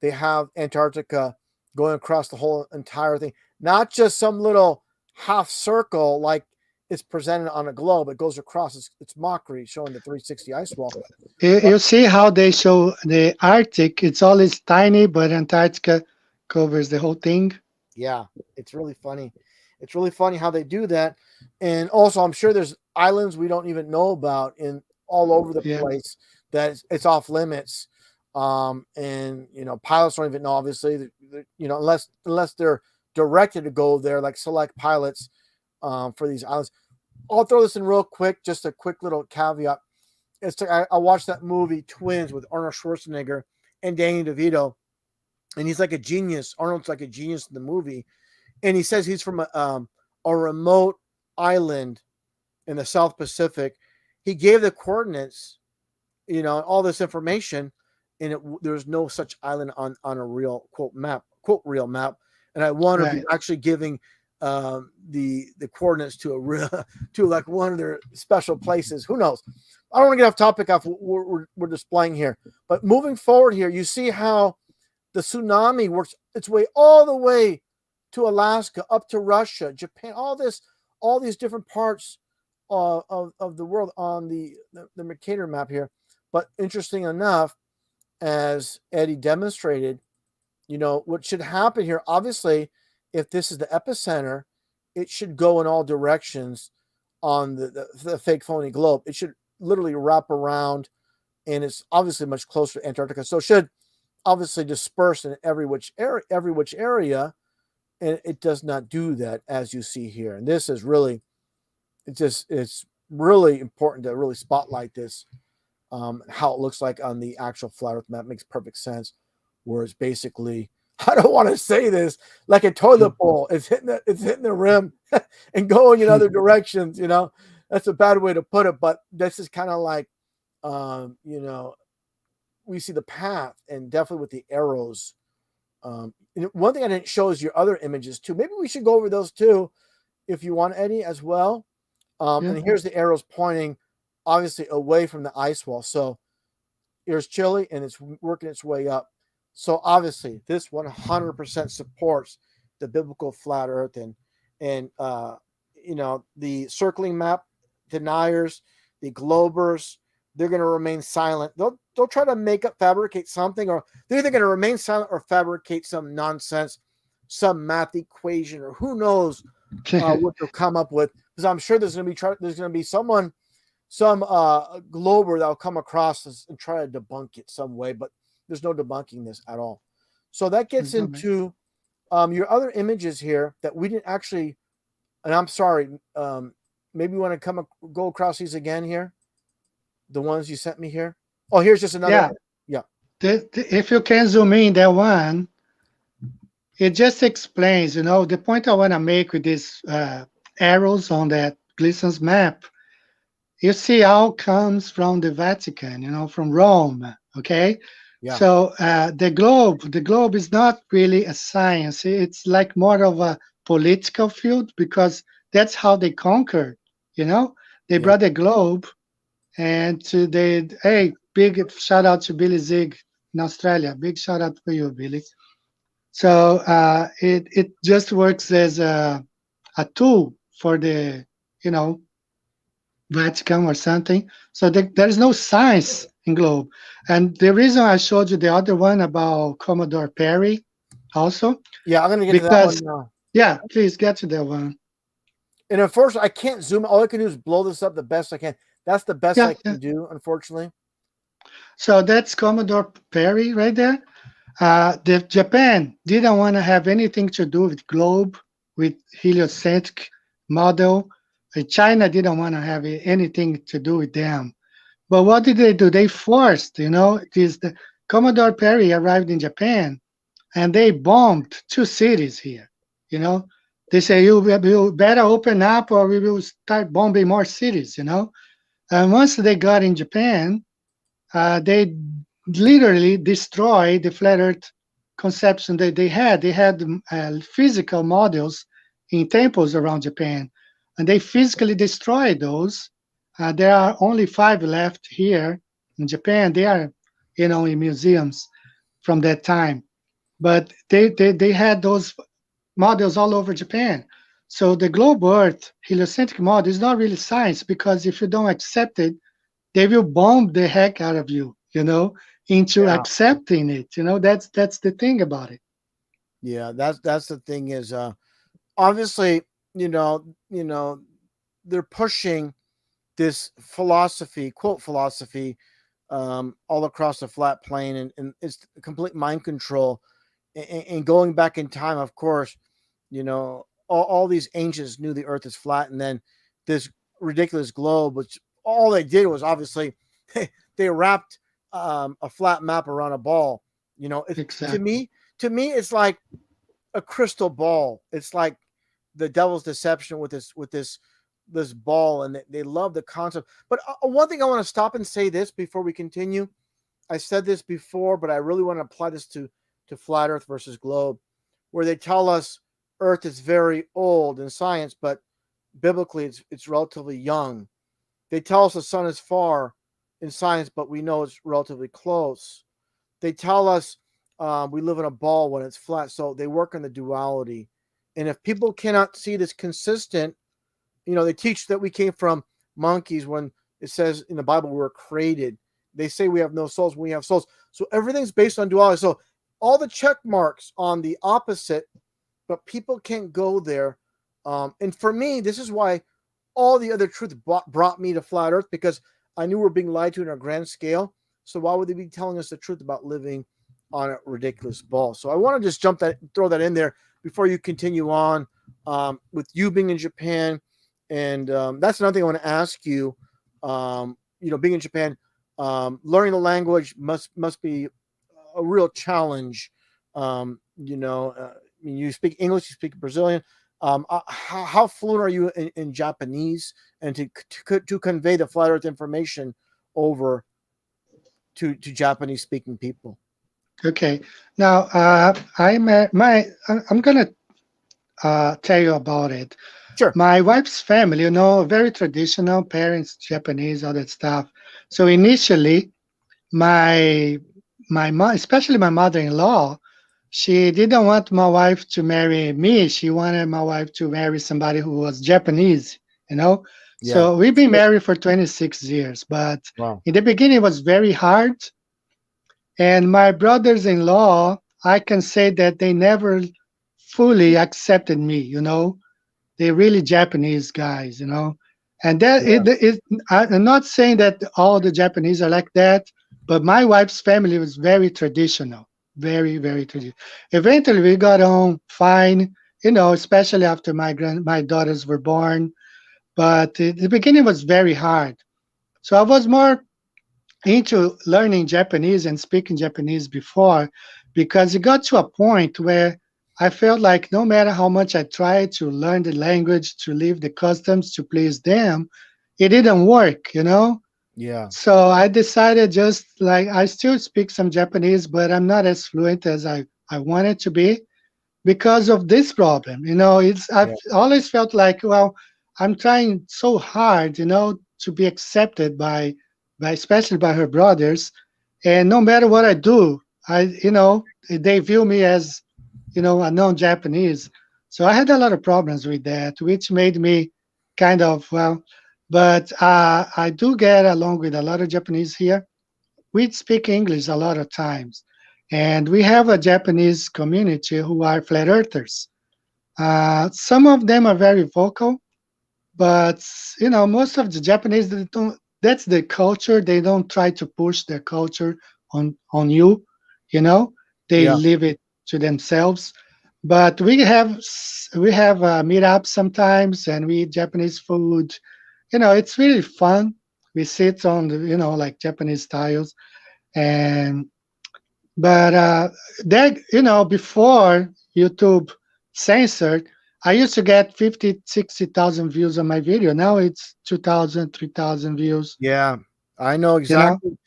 A: they have Antarctica going across the whole entire thing, not just some little half circle like it's presented on a globe. It goes across. It's mockery showing the 360 ice wall. But
B: You see how they show the Arctic? It's always tiny, but Antarctica covers the whole thing.
A: yeah, it's really funny. It's really funny how they do that. And also, I'm sure there's islands we don't even know about in all over the
B: Yeah,
A: place that it's off limits. And pilots don't even know, obviously, unless they're directed to go there, like select pilots for these islands. I'll throw this in real quick, just a quick little caveat. I watched that movie Twins with Arnold Schwarzenegger and Danny DeVito, and he's like a genius. Arnold's like a genius in the movie, and he says he's from a remote island in the South Pacific. He gave the coordinates, all this information, and there's no such island on a real quote real map. And I wonder if he's
B: right.
A: actually giving the coordinates to a real to like one of their special places. Who knows? I don't want to get off topic off what we're displaying here, but moving forward here, you see how the tsunami works its way all the way to Alaska, up to Russia, Japan, all these different parts of the world on the Mercator map here. But interesting enough, as Eddie demonstrated, what should happen here, obviously, if this is the epicenter, it should go in all directions on the fake phony globe. It should literally wrap around, and it's obviously much closer to Antarctica. So it should obviously disperse in every which area, and it does not do that as you see here. And this is really it's really important to really spotlight this, how it looks like on the actual flat earth map. Makes perfect sense, where it's basically I don't want to say this, like a toilet bowl. It's hitting the rim and going in other directions. That's a bad way to put it, but this is kind of like um, you know we see the path, and definitely with the arrows. One thing I didn't show is your other images too. Maybe we should go over those too, if you want, Eddie, as well.
B: Yeah.
A: And here's the arrows pointing, obviously, away from the ice wall. So here's Chile, and it's working its way up. So obviously, this 100% supports the biblical flat Earth, and the circling map deniers, the globers, they're going to remain silent. They'll try to fabricate something, or they're either going to remain silent or fabricate some nonsense, some math equation, or who knows what they'll come up with. Because I'm sure there's going to be someone, some glober that'll come across this and try to debunk it some way, but there's no debunking this at all. So that gets
B: There's no way.
A: into your other images here that we didn't actually. And I'm sorry. Maybe you want to go across these again here, the ones you sent me here. Oh, here's just another.
B: Yeah.
A: Yeah.
B: if you can zoom in that one, it just explains, the point I want to make with these arrows on that Gleason's map. You see, all comes from the Vatican, from Rome. Okay,
A: Yeah.
B: so the globe is not really a science. It's like more of a political field because that's how they conquered. You know, they
A: Yeah.
B: brought the globe, and hey, big shout out to Billy Zig in Australia. Big shout out for you, Billy. So it just works as a tool for the you know Vatican or something. So there is no science in globe. And the reason I showed you the other one about Commodore Perry also,
A: Yeah. I'm gonna get to that one
B: because,
A: now.
B: yeah, please get to that one.
A: And unfortunately, I can't zoom. All I can do is blow this up the best I can. That's the best
B: Yeah,
A: I
B: yeah.
A: can do, unfortunately.
B: So that's Commodore Perry right there. The Japan didn't want to have anything to do with globe, with heliocentric model. China didn't want to have anything to do with them. But what did they do? They forced, this the Commodore Perry arrived in Japan and they bombed two cities here. You know, they say you better open up or we will start bombing more cities. And once they got in Japan, they literally destroyed the flat Earth conception that they had. They had physical models in temples around Japan, and they physically destroyed those. There are only five left here in Japan. They are, in museums from that time. But they had those models all over Japan. So the globe Earth heliocentric model is not really science because if you don't accept it, they will bomb the heck out of you, into
A: Yeah.
B: accepting it. That's the thing about it.
A: Yeah. That's the thing is obviously, you know, they're pushing this philosophy, quote philosophy, all across the flat plane, and it's complete mind control. And going back in time, of course, all these ancients knew the Earth is flat, and then this ridiculous globe, which all they did was obviously they wrapped a flat map around a ball. To
B: Exactly.
A: me, it's like a crystal ball. It's like the devil's deception with this ball, and they love the concept. But one thing I want to stop and say this before we continue. I said this before, but I really want to apply this to flat Earth versus globe, where they tell us Earth is very old in science, but biblically it's relatively young. They tell us the sun is far in science, but we know it's relatively close. They tell us we live in a ball when it's flat, so they work on the duality. And if people cannot see this consistent, they teach that we came from monkeys when it says in the Bible we were created. They say we have no souls when we have souls. So everything's based on duality. So all the check marks on the opposite, but people can't go there. And for me, this is why all the other truth brought me to flat Earth, because I knew we are being lied to in a grand scale. So why would they be telling us the truth about living on a ridiculous ball? So I want to just throw that in there before you continue on with you being in Japan. And that's another thing I want to ask you. Being in Japan, learning the language must be a real challenge. I mean, you speak English, you speak Brazilian. How fluent are you in Japanese, and to convey the flat Earth information over to Japanese speaking people?
B: Okay. Now, I'm gonna tell you about it.
A: Sure.
B: My wife's family, very traditional parents, Japanese, all that stuff. So initially, my my mom, especially my mother-in-law, she didn't want my wife to marry me. She wanted my wife to marry somebody who was Japanese, you know.
A: Yeah.
B: So we've been married for 26 years, but
A: Wow.
B: in the beginning it was very hard. And my brothers-in-law, I can say that they never fully accepted me. They're really Japanese guys. And that
A: Yeah.
B: I'm not saying that all the Japanese are like that, but my wife's family was very traditional, very, very traditional. Eventually, we got on fine, especially after my daughters were born. But the beginning was very hard. So I was more into learning Japanese and speaking Japanese before, because it got to a point where I felt like no matter how much I tried to learn the language, to live the customs, to please them, it didn't work, you know?
A: Yeah.
B: So I decided just like I still speak some Japanese, but I'm not as fluent as I wanted to be because of this problem. You know, it's I've
A: Yeah.
B: always felt like, well, I'm trying so hard, you know, to be accepted by especially by her brothers, and no matter what I do, you know, they view me as, you know, a non-Japanese. So I had a lot of problems with that, which made me kind of well. But I do get along with a lot of Japanese here. We speak English a lot of times, and we have a Japanese community who are flat earthers. Some of them are very vocal, but you know, most of the Japanese they don't. That's the culture. They don't try to push their culture on you. You know, they
A: Yeah.
B: leave it to themselves. But we have meetups sometimes, and we eat Japanese food. You know, it's really fun. We sit on the like Japanese styles, and but that before YouTube censored, I used to get 50, 60,000 views on my video. Now it's 2,000, 3,000 views.
A: Yeah. I know
B: You know,
A: exactly.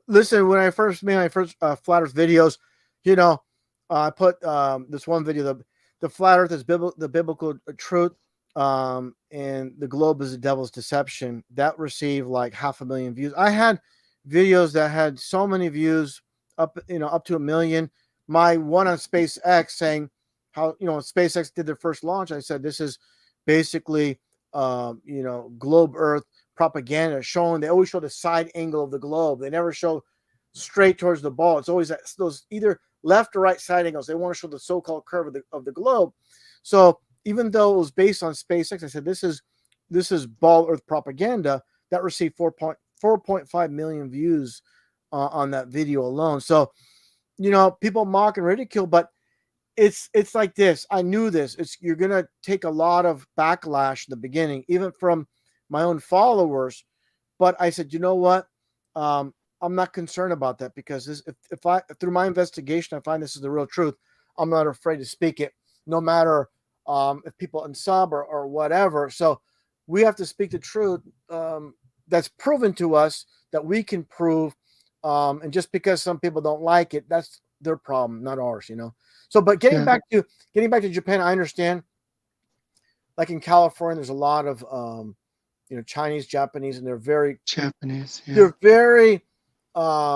A: Listen, when I first made my first flat Earth videos, you know, I put this one video, the flat Earth is the biblical truth, and the globe is the devil's deception. That received like 500,000 views. I had videos that had so many views, up to 1 million. My one on SpaceX saying how when SpaceX did their first launch, I said this is basically globe Earth propaganda, showing they always show the side angle of the globe. They never show straight towards the ball. It's always those either left or right side angles. They want to show the so-called curve of the globe. So even though it was based on SpaceX, I said this is ball Earth propaganda. That received 4.5 million views on that video alone. So people mock and ridicule, but it's like this. I knew this. You're gonna take a lot of backlash in the beginning, even from my own followers. But I said, you know what? I'm not concerned about that because if through my investigation I find this is the real truth, I'm not afraid to speak it, no matter if people unsub or whatever. So we have to speak the truth that's proven to us that we can prove. And just because some people don't like it, that's their problem, not ours. So, but getting
B: yeah,
A: back to Japan, I understand. Like in California, there's a lot of Chinese, Japanese, and
B: Japanese, yeah,
A: they're very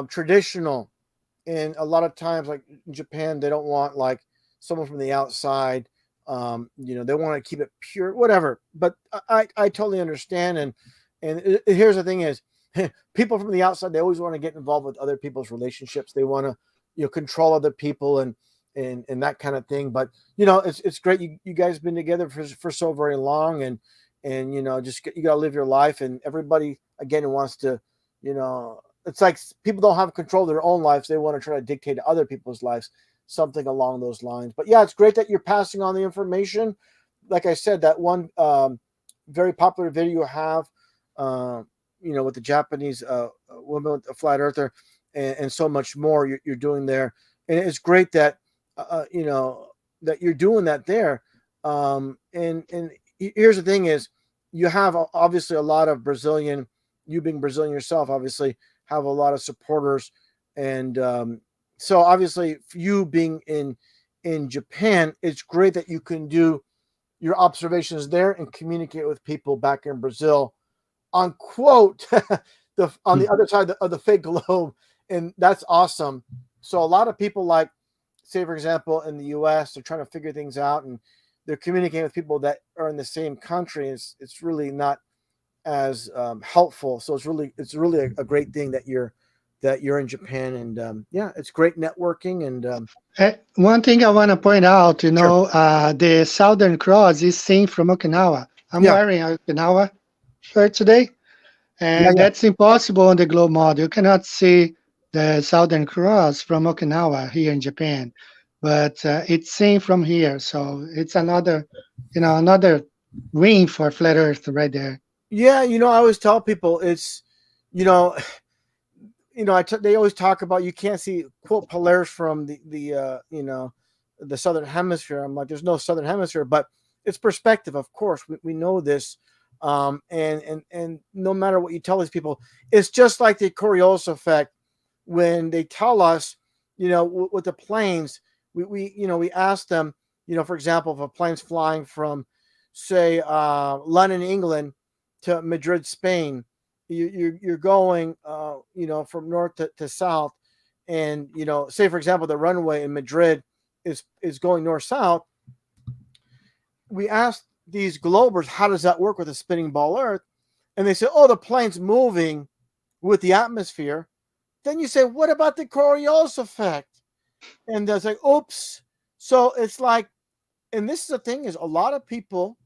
A: traditional. And a lot of times, like in Japan, they don't want like someone from the outside. They want to keep it pure, whatever. But I totally understand. And here's the thing: is people from the outside, they always want to get involved with other people's relationships. They want to control other people and that kind of thing. But it's great you guys been together for so very long, and just you got to live your life. And everybody again wants to, it's like people don't have control of their own lives. They want to try to dictate to other people's lives, something along those lines. But yeah, it's great that you're passing on the information. Like I said, that one very popular video you have, with the Japanese woman with the flat earther, and so much more you're doing there. And it's great that that you're doing that there. And here's the thing: is you have obviously a lot of Brazilian. You being Brazilian yourself, obviously have a lot of supporters, and so obviously you being in Japan, it's great that you can do your observations there and communicate with people back in Brazil on quote on the
B: mm,
A: other side of the fake globe, and that's awesome. So a lot of people, like say for example in the US, they're trying to figure things out and they're communicating with people that are in the same country. It's really not as helpful. So it's really a great thing that you're in Japan, and yeah, it's great networking and
B: One thing I want to point out,
A: sure.
B: the Southern Cross is seen from Okinawa. I'm
A: Yeah,
B: wearing a Okinawa shirt today,
A: yeah,
B: and
A: yeah.
B: that's impossible on the globe model. You cannot see the Southern Cross from Okinawa here in Japan, but it's seen from here. So it's another win for flat Earth right there.
A: Yeah, I always tell people it's you know they always talk about you can't see quote Polaris from the southern hemisphere. I'm like, there's no southern hemisphere, but it's perspective. Of course, we know this, and no matter what you tell these people, it's just like the Coriolis effect when they tell us, with the planes, we ask them, for example, if a plane's flying from, say, London, England, to Madrid, Spain, you're going, from north to south, and say for example, the runway in Madrid is going north south. We asked these globers, how does that work with a spinning ball Earth? And they say, oh, the plane's moving with the atmosphere. Then you say, what about the Coriolis effect? And they're like, oops. So it's like, and this is the thing, is a lot of people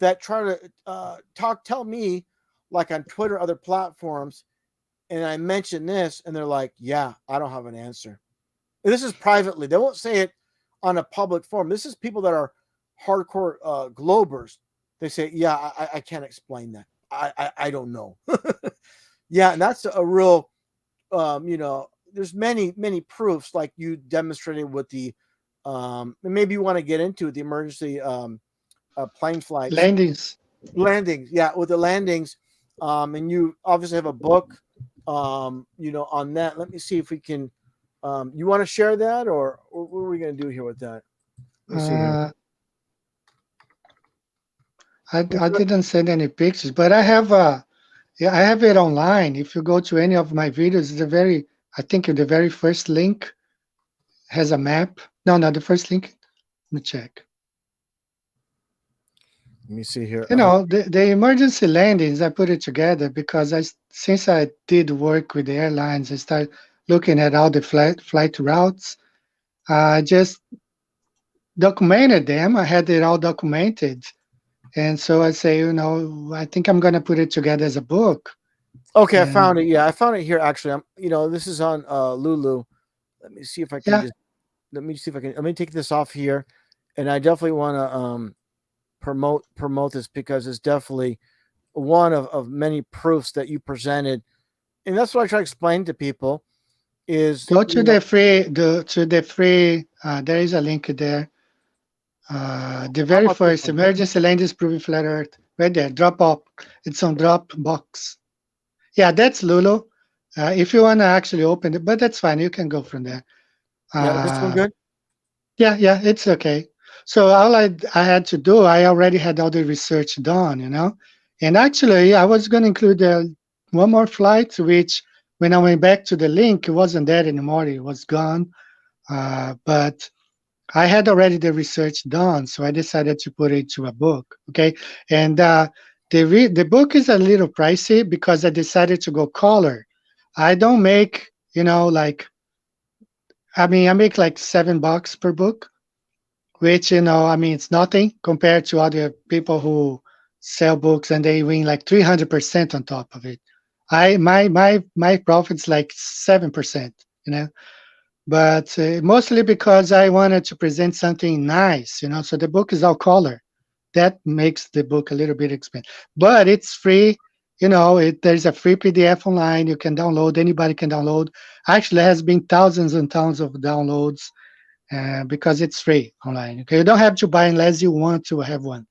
A: that try to tell me, like on Twitter, other platforms, and I mention this, and they're like, yeah, I don't have an answer. And this is privately. They won't say it on a public forum. This is people that are hardcore globers. They say, yeah, I can't explain that. I don't know. Yeah, and that's a real, there's many proofs, like you demonstrated with the, and maybe you want to get into the emergency plane flights,
B: Landings.
A: landings. Yeah, with the landings, and you obviously have a book, on that. Let me see if we can. You want to share that, or what are we going to do here with that? Let me see here.
B: Uh, I didn't send any pictures, but I have yeah, I have it online. If you go to any of my videos, I think the very first link has a map. No, no, the first link. Let me check.
A: Let me see here.
B: The emergency landings, I put it together because since I did work with the airlines, I started looking at all the flight routes. I just documented them. I had it all documented. And so I say, I think I'm going to put it together as a book.
A: Okay, I
B: And
A: found it. Yeah, I found it here. Actually, this is on Lulu. Let me see if I can
B: yeah,
A: just. Let me see if I can. Let me take this off here, and I definitely want to promote this because it's definitely one of many proofs that you presented, and that's what I try to explain to people. Is
B: go to the free, there is a link there. The
A: how
B: very
A: about this
B: first
A: one?
B: emergency landings proving flat Earth, right there. Drop off. It's on Dropbox. Yeah, that's Lulu. If you want to actually open it, but that's fine. You can go from there.
A: Yeah, is this one
B: Uh,
A: good?
B: yeah, yeah, it's okay. So all I had to do, I already had all the research done. And actually, I was going to include one more flight, which when I went back to the link, it wasn't there anymore. It was gone. But I had already the research done, so I decided to put it to a book. Okay, and the book is a little pricey because I decided to go color. I don't make, like, I mean, I make like $7 per book, which, I mean, it's nothing compared to other people who sell books and they win like 300% on top of it. My profit's like 7%, but mostly because I wanted to present something nice. So the book is all color. That makes the book a little bit expensive, but it's free. There's a free PDF online you can download. Anybody can download. Actually, there has been thousands and thousands of downloads because it's free online. Okay, you don't have to buy unless you want to have one.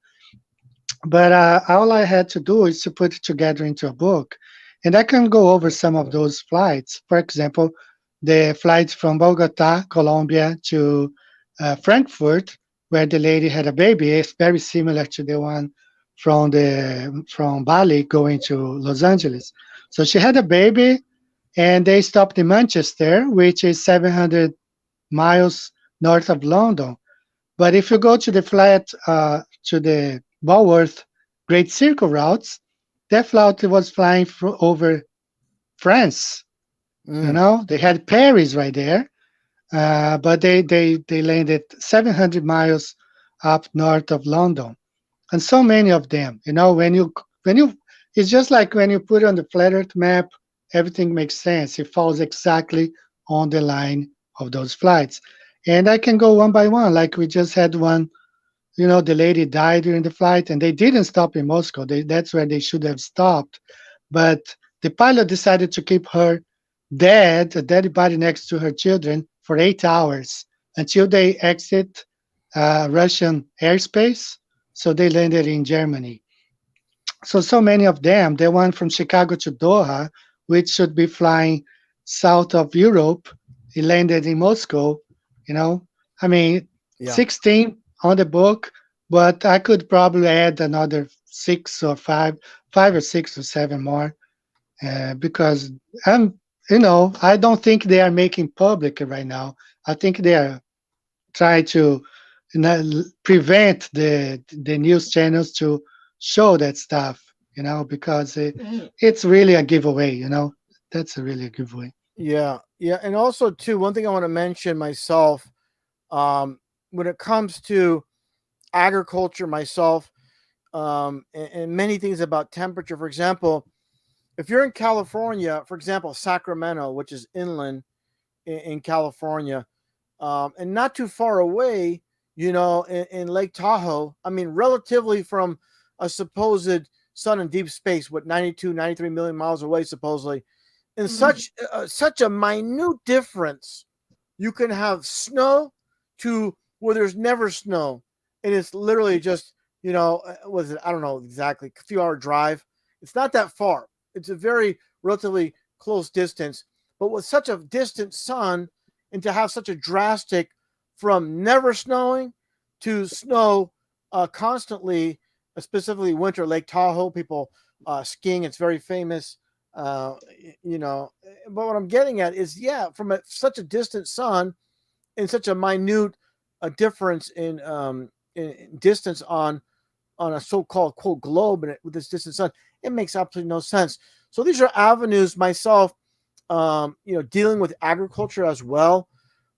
B: But all I had to do is to put it together into a book, and I can go over some of those flights. For example, the flight from Bogota, Colombia, to Frankfurt, where the lady had a baby, is very similar to the one from Bali going to Los Angeles. So she had a baby, and they stopped in Manchester, which is 700 miles north of London. But if you go to the Walworth Great Circle routes, that flight was flying over France.
A: Mm.
B: They had Paris right there, but they landed 700 miles up north of London, and so many of them. When you it's just like when you put it on the flat Earth map, everything makes sense. It falls exactly on the line of those flights, and I can go one by one. Like we just had one. The lady died during the flight, and they didn't stop in Moscow. That's where they should have stopped, but the pilot decided to keep her dead, a dead body next to her children for 8 hours until they exit Russian airspace. So they landed in Germany. So many of them, they went from Chicago to Doha, which should be flying south of Europe. He landed in Moscow, you know. I mean,
A: Yeah.
B: 16 on the book, but I could probably add another five or six or seven more, because I'm, I don't think they are making public right now. I think they are trying to, prevent the news channels to show that stuff, because it's really a giveaway. That's a really a giveaway.
A: Yeah. Yeah. And also, too, one thing I want to mention myself, when it comes to agriculture myself, and many things about temperature. For example, if you're in California, for example, Sacramento, which is inland in California, and not too far away, in Lake Tahoe, I mean, relatively from a supposed sun in deep space, what, 92, 93 million miles away, supposedly, in such a minute difference, you can have snow to where there's never snow, and it's literally just, was it, I don't know exactly, a few hour drive. It's not that far. It's a very relatively close distance, but with such a distant sun, and to have such a drastic from never snowing to snow constantly, specifically winter. Lake Tahoe, people skiing, it's very famous. uh, you know, but what I'm getting at is, yeah, from such a distant sun, and such a minute difference in distance on a so-called quote globe, and with this distant sun, it makes absolutely no sense. So these are avenues myself, dealing with agriculture as well.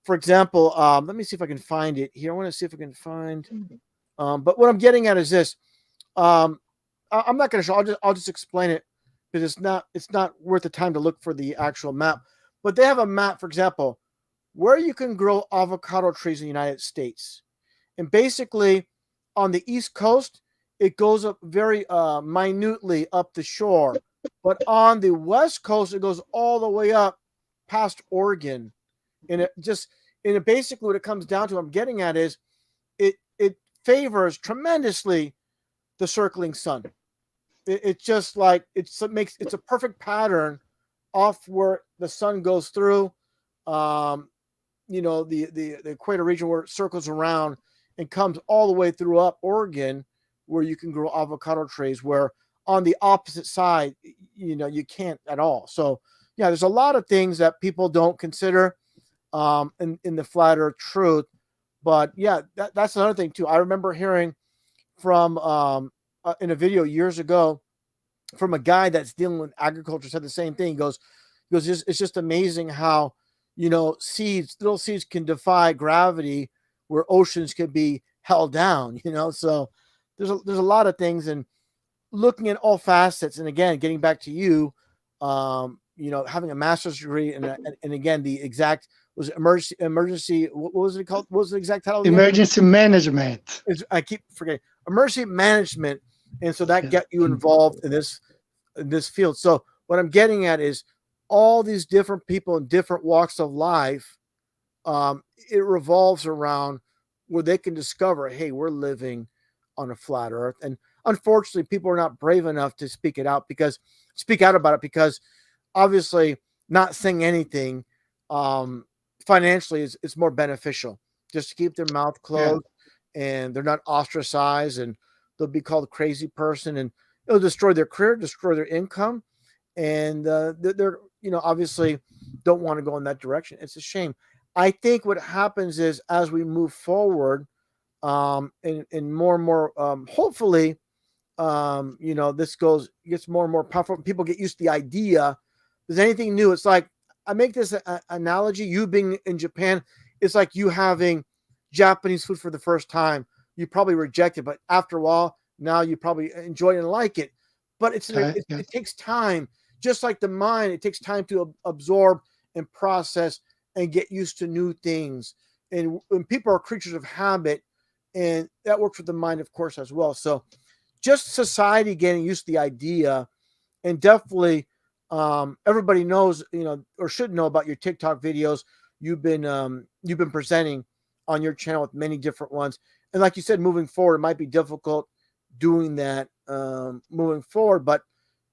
A: For example, let me see if I can find it here. I want to see if I can find. But what I'm getting at is this. Um, I'm not going to show. I'll just explain it, because it's not worth the time to look for the actual map. But they have a map, for example, where you can grow avocado trees in the United States. And basically, on the East Coast, it goes up very minutely up the shore. But on the West Coast, it goes all the way up past Oregon. And it basically, what it comes down to, what I'm getting at is, it favors tremendously the circling sun. It's just like, it's a perfect pattern off where the sun goes through. Um, the equator region, where it circles around and comes all the way through up Oregon, where you can grow avocado trees, where on the opposite side, you can't at all. So yeah, there's a lot of things that people don't consider in the flat earth truth. But yeah, that's another thing too. I remember hearing from in a video years ago, from a guy that's dealing with agriculture, said the same thing. He goes, it's just amazing how, little seeds can defy gravity, where oceans can be held down. So there's a lot of things, and looking at all facets. And again, getting back to you, having a master's degree, and again, the exact, was it emergency, what was it called? What was the exact title again?
B: Emergency management.
A: I keep forgetting. Emergency management, and so that
B: Yeah.
A: got you involved in this field. So what I'm getting at is, all these different people in different walks of life, it revolves around where they can discover, hey, we're living on a flat earth. And unfortunately, people are not brave enough to speak out about it, because obviously, not saying anything um, financially is more beneficial, just to keep their mouth
B: Yeah.
A: closed, and they're not ostracized, and they'll be called a crazy person, and it'll destroy their career, destroy their income, and they're, obviously don't want to go in that direction. It's a shame. I think what happens is, as we move forward, and more and more, hopefully, this gets more and more powerful. People get used to the idea. There's anything new. It's like, I make this analogy. You being in Japan, it's like you having Japanese food for the first time. You probably reject it, but after a while, now you probably enjoy it and like it. But
B: Yeah.
A: it takes time. Just like the mind, it takes time to absorb and process and get used to new things. And when people are creatures of habit, and that works with the mind, of course, as well. So just society getting used to the idea, and definitely everybody knows, or should know about your TikTok videos. You've been presenting on your channel with many different ones, and like you said, moving forward, it might be difficult doing that moving forward, but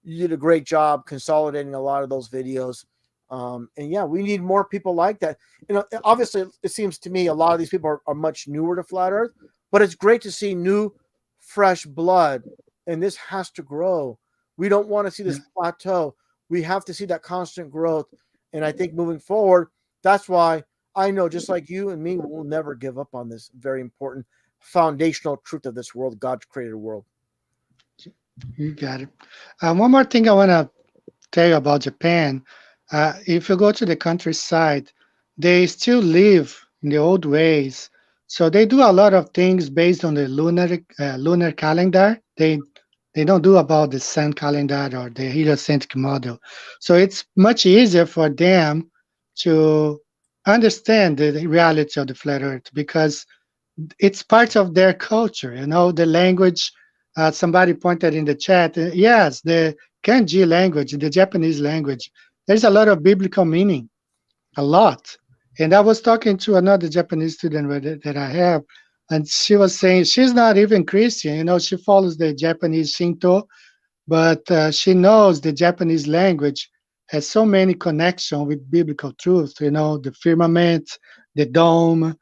A: you did a great job consolidating a lot of those videos. And yeah, we need more people like that. Obviously, it seems to me a lot of these people are much newer to flat Earth, but it's great to see new, fresh blood, and this has to grow. We don't want to see
B: Yeah.
A: this plateau. We have to see that constant growth. And I think moving forward, that's why I know, just like you and me, we'll never give up on this very important foundational truth of this world, God's created world.
B: You got it. One more thing I want to tell you about Japan. If you go to the countryside, they still live in the old ways. So they do a lot of things based on the lunar calendar. They don't do about the sun calendar or the heliocentric model. So it's much easier for them to understand the reality of the flat Earth because it's part of their culture. The language. Somebody pointed in the chat. Yes, the kanji language, the Japanese language. There's a lot of biblical meaning, a lot. And I was talking to another Japanese student that I have, and she was saying she's not even Christian. She follows the Japanese Shinto, but she knows the Japanese language has so many connection with biblical truth. The firmament, the dome,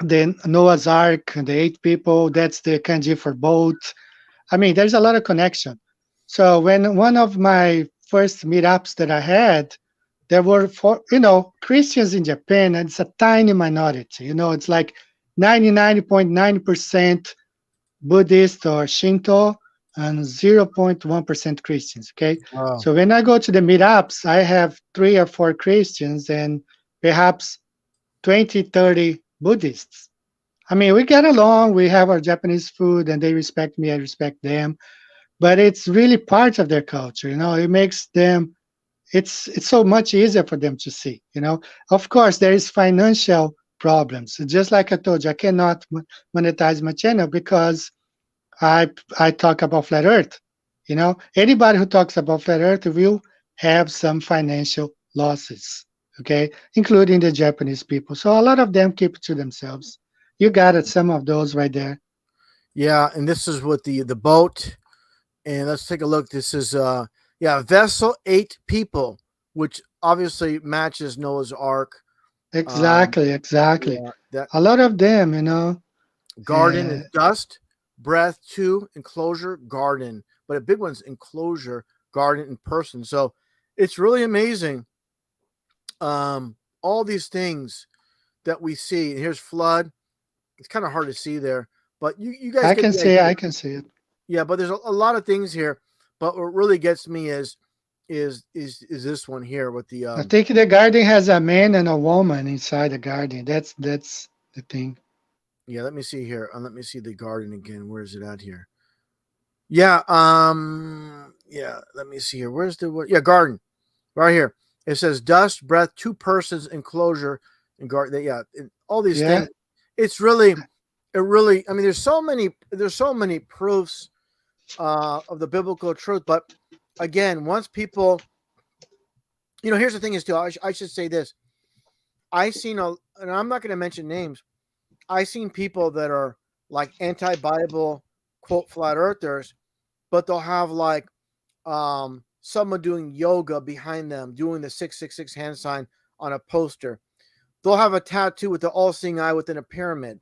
B: the Noah's Ark, the eight people, that's the kanji for boat. I mean, there's a lot of connection. So when one of my first meetups that I had, there were Christians in Japan, and it's a tiny minority. It's like 99.9% Buddhist or Shinto and 0.1% Christians. Okay.
A: Wow.
B: So when I go to the meetups, I have 3 or 4 Christians and perhaps 20, 30 Buddhists. I mean, we get along. We have our Japanese food, and they respect me. I respect them. But it's really part of their culture. It makes them. It's so much easier for them to see. Of course, there is financial problems. Just like I told you, I cannot monetize my channel because I talk about flat Earth. Anybody who talks about flat Earth will have some financial losses. Okay, including the Japanese people. So a lot of them keep it to themselves. You got it. Some of those right there.
A: Yeah, and this is with the boat. And let's take a look. This is yeah, vessel 8 people, which obviously matches Noah's Ark.
B: Exactly, exactly.
A: Yeah, that
B: A lot of them,
A: garden
B: uh,
A: is dust, breath, two, enclosure, garden. But a big one's enclosure, garden, and person. So it's really amazing. All these things that we see. Here's flood. It's kind of hard to see there, but you guys
B: I
A: get
B: can
A: the
B: see,
A: idea.
B: I can see it.
A: Yeah, but there's a lot of things here. But what really gets me is this one here with the
B: I think the garden has a man and a woman inside the garden. That's the thing.
A: yeah. Let me see here. Let me see the garden again. Where is it at here? Yeah. Yeah. Let me see here. Where's the what? Yeah, garden right here. It says dust, breath, two persons, enclosure, and garden. Yeah, and all these
B: Yeah,
A: things. It's really, it really. I mean, there's so many proofs of the biblical truth. But again, once people, here's the thing is too. I should say this. I seen and I'm not going to mention names. I seen people that are like anti-Bible, quote flat earthers, but they'll have like someone doing yoga behind them, doing the 666 hand sign on a poster. They'll have a tattoo with the all-seeing eye within a pyramid.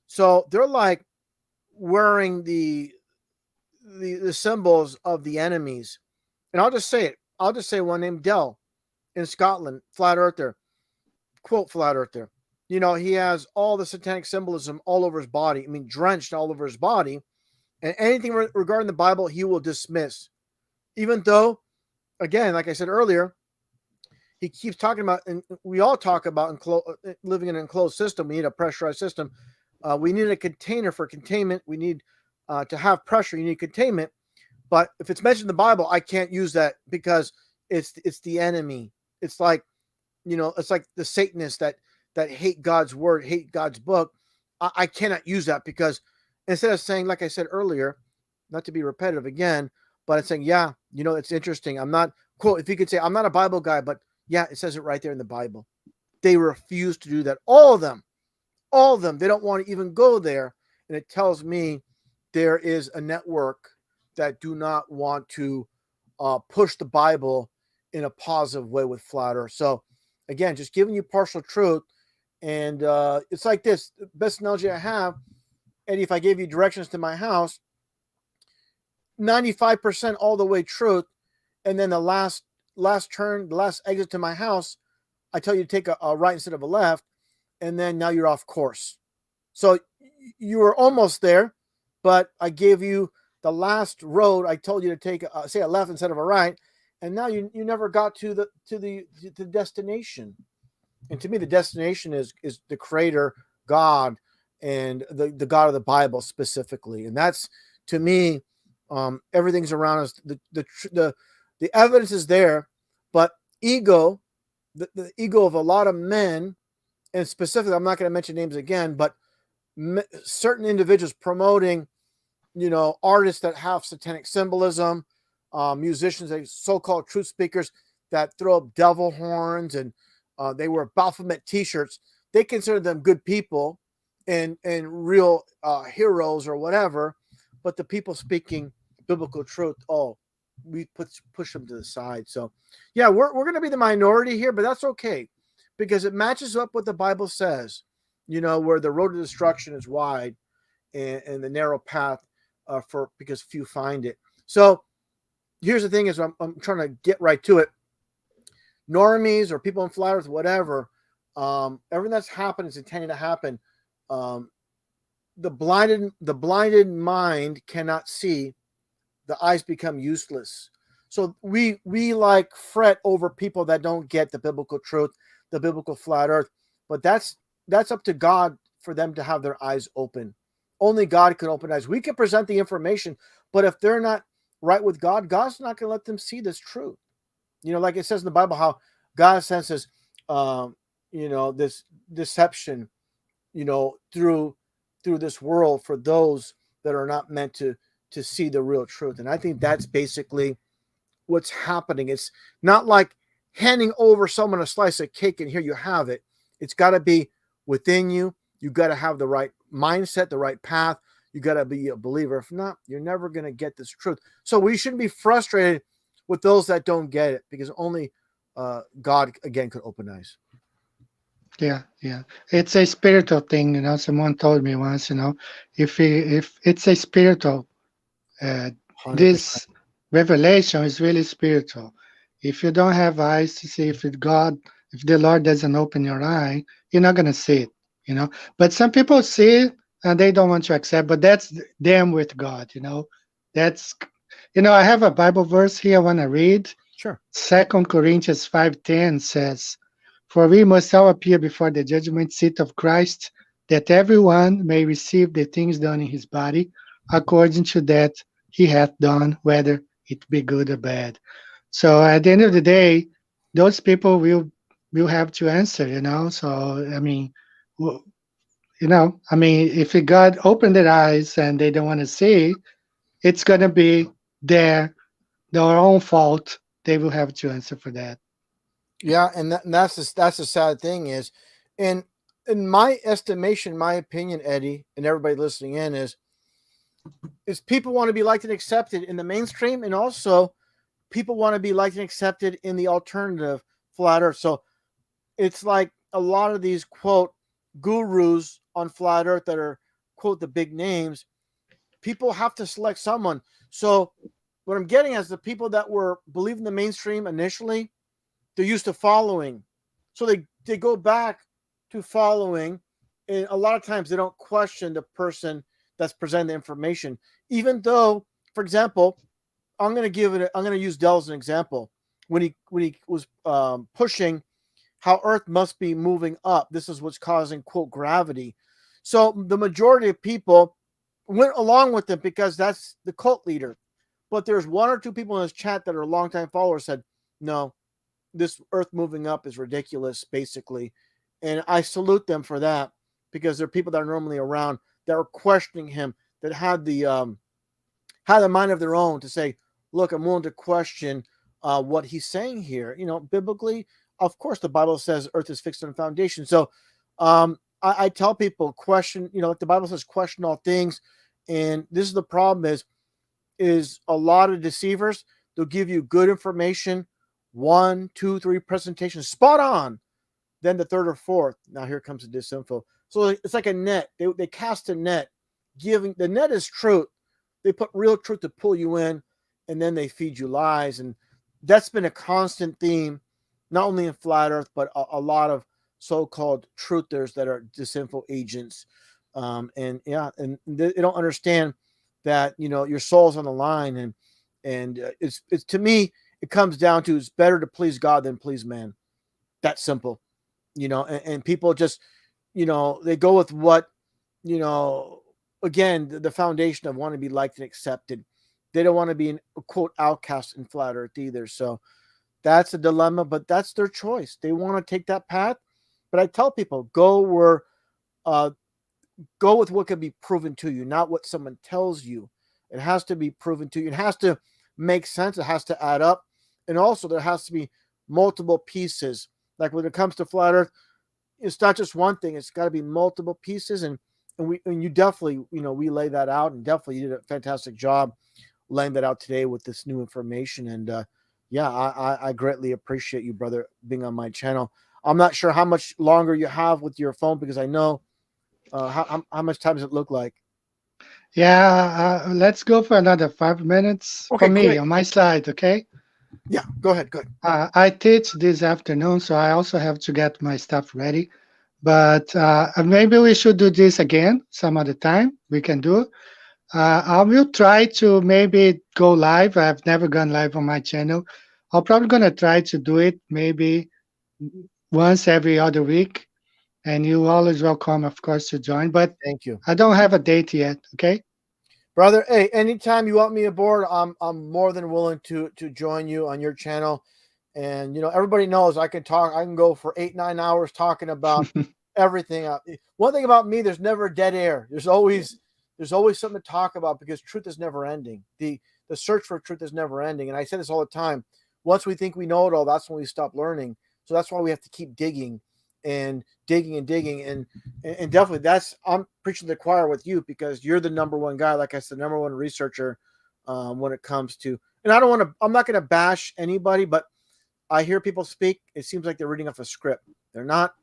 A: So they're like wearing the symbols of the enemies. And I'll just say it. I'll just say one named Dell in Scotland, flat earther, quote flat earther. He has all the satanic symbolism all over his body. I mean, drenched all over his body. And anything regarding the Bible, he will dismiss. Even though, again, like I said earlier, he keeps talking about, and we all talk about living in an enclosed system. We need a pressurized system. We need a container for containment. We need to have pressure. You need containment. But if it's mentioned in the Bible, I can't use that because it's the enemy. It's like it's like the Satanists that hate God's word, hate God's book. I cannot use that because instead of saying, like I said earlier, not to be repetitive again, But it's saying, yeah, it's interesting. I'm not, quote, if you could say, I'm not a Bible guy, but yeah, it says it right there in the Bible. They refuse to do that. All of them, they don't want to even go there. And it tells me there is a network that do not want to push the Bible in a positive way with flat earth. So again, just giving you partial truth. And it's like this. The best analogy I have, Eddie, if I gave you directions to my house, 95% all the way truth, and then the last turn, the last exit to my house, I tell you to take a right instead of a left, and then now you're off course. So you were almost there, but I gave you the last road. I told you to take say a left instead of a right, and now you never got to the destination. And to me, the destination is the Creator, God, and the God of the Bible specifically. And that's, to me, everything's around us. The evidence is there, but ego, the ego of a lot of men, and specifically, I'm not going to mention names again, but certain individuals promoting, artists that have satanic symbolism, musicians, so-called truth speakers that throw up devil horns, and they wear Baphomet T-shirts. They consider them good people and real heroes or whatever, but the people speaking biblical truth, we push them to the side. So, yeah, we're going to be the minority here, but that's okay because it matches up what the Bible says. Where the road to destruction is wide and the narrow path because few find it. So here's the thing: is I'm trying to get right to it. Normies or people in flat earth, whatever, everything that's happened is intended to happen. The blinded mind cannot see. The eyes become useless. So we like fret over people that don't get the biblical truth, the biblical flat earth, but that's up to God for them to have their eyes open. Only God can open eyes. We can present the information, but if they're not right with God, God's not going to let them see this truth. Like it says in the Bible, how God senses, this deception, through this world for those that are not meant to see the real truth. And I think that's basically what's happening. It's not like handing over someone a slice of cake and here you have it. It's got to be within you. You got to have the right mindset, the right path. You got to be a believer. If not, you're never going to get this truth. So we shouldn't be frustrated with those that don't get it, because only God, again, could open eyes.
B: Yeah, yeah. It's a spiritual thing, Someone told me once, if it's a spiritual, uh,
A: 100%.
B: this revelation is really spiritual. If you don't have eyes to see, if the Lord doesn't open your eye, you're not gonna see it. But some people see it and they don't want to accept. But that's them with God. That's, I have a Bible verse here I want to read.
A: Sure.
B: 2 Corinthians 5:10 says, "For we must all appear before the judgment seat of Christ, that everyone may receive the things done in his body, according to that he hath done, whether it be good or bad." So at the end of the day, those people will have to answer. So w- if God opened their eyes and they don't want to see, it's gonna be their own fault. They will have to answer for that.
A: Yeah, and that's the sad thing in my estimation, my opinion, Eddie, and everybody listening in is people want to be liked and accepted in the mainstream, and also people want to be liked and accepted in the alternative flat earth. So it's like a lot of these quote gurus on flat earth that are quote the big names. People have to select someone. So what I'm getting is the people that were believing the mainstream initially, they're used to following. So they go back to following. And a lot of times they don't question the person that's presenting the information. Even though, for example, I'm going to use Dell as an example. When he was pushing how Earth must be moving up, this is what's causing quote gravity. So the majority of people went along with it because that's the cult leader. But there's one or two people in this chat that are longtime followers said, no, this Earth moving up is ridiculous, basically. And I salute them for that, because they're people that are normally around that are questioning him, that had the mind of their own to say, look, I'm willing to question what he's saying here. Biblically, of course, the Bible says earth is fixed on a foundation. So I tell people, question, like the Bible says, question all things. And this is the problem is a lot of deceivers, they'll give you good information, one, two, three presentations, spot on. Then the third or fourth, now here comes the disinfo. So it's like a net. They cast a net, giving the net is truth. They put real truth to pull you in, and then they feed you lies. And that's been a constant theme, not only in flat Earth, but a lot of so-called truthers that are disinfo agents. And yeah, and they don't understand that your soul's on the line, and it's to me it comes down to it's better to please God than please man. That simple. And people just, they go with what, you know, again, the foundation of want to be liked and accepted. They don't want to be an quote outcast in flat earth either. So that's a dilemma, but that's their choice. They want to take that path. But I tell people, uh, go with what can be proven to you, not what someone tells you. It has to be proven to you. It has to make sense. It has to add up. And also there has to be multiple pieces. Like when it comes to flat earth, it's not just one thing. It's got to be multiple pieces, and you definitely, we lay that out, and definitely you did a fantastic job laying that out today with this new information. And yeah, I greatly appreciate you, brother, being on my channel. I'm not sure how much longer you have with your phone because I know how much time does it look like?
B: Yeah, let's go for another 5 minutes for
A: Okay,
B: me
A: great.
B: on my side, okay?
A: Yeah, go ahead. Good.
B: I teach this afternoon, so I also have to get my stuff ready. But maybe we should do this again some other time. We can do. I will try to maybe go live. I've never gone live on my channel. I'm probably gonna try to do it maybe once every other week, and you're always welcome, of course, to join. But
A: Thank you,
B: I don't have a date yet. Okay.
A: brother. Hey, anytime you want me aboard, I'm more than willing to join you on your channel. And everybody knows I can talk. I can go for 8-9 hours talking about everything. One thing about me, there's never dead air. There's always something to talk about because truth is never ending. The search for truth is never ending. And I say this all the time. Once we think we know it all, that's when we stop learning. So that's why we have to keep digging and digging and digging. And definitely I'm preaching to the choir with you because you're the number one guy, like I said, number one researcher when it comes to, and I'm not going to bash anybody, but I hear people speak. It seems like they're reading off a script. They're not.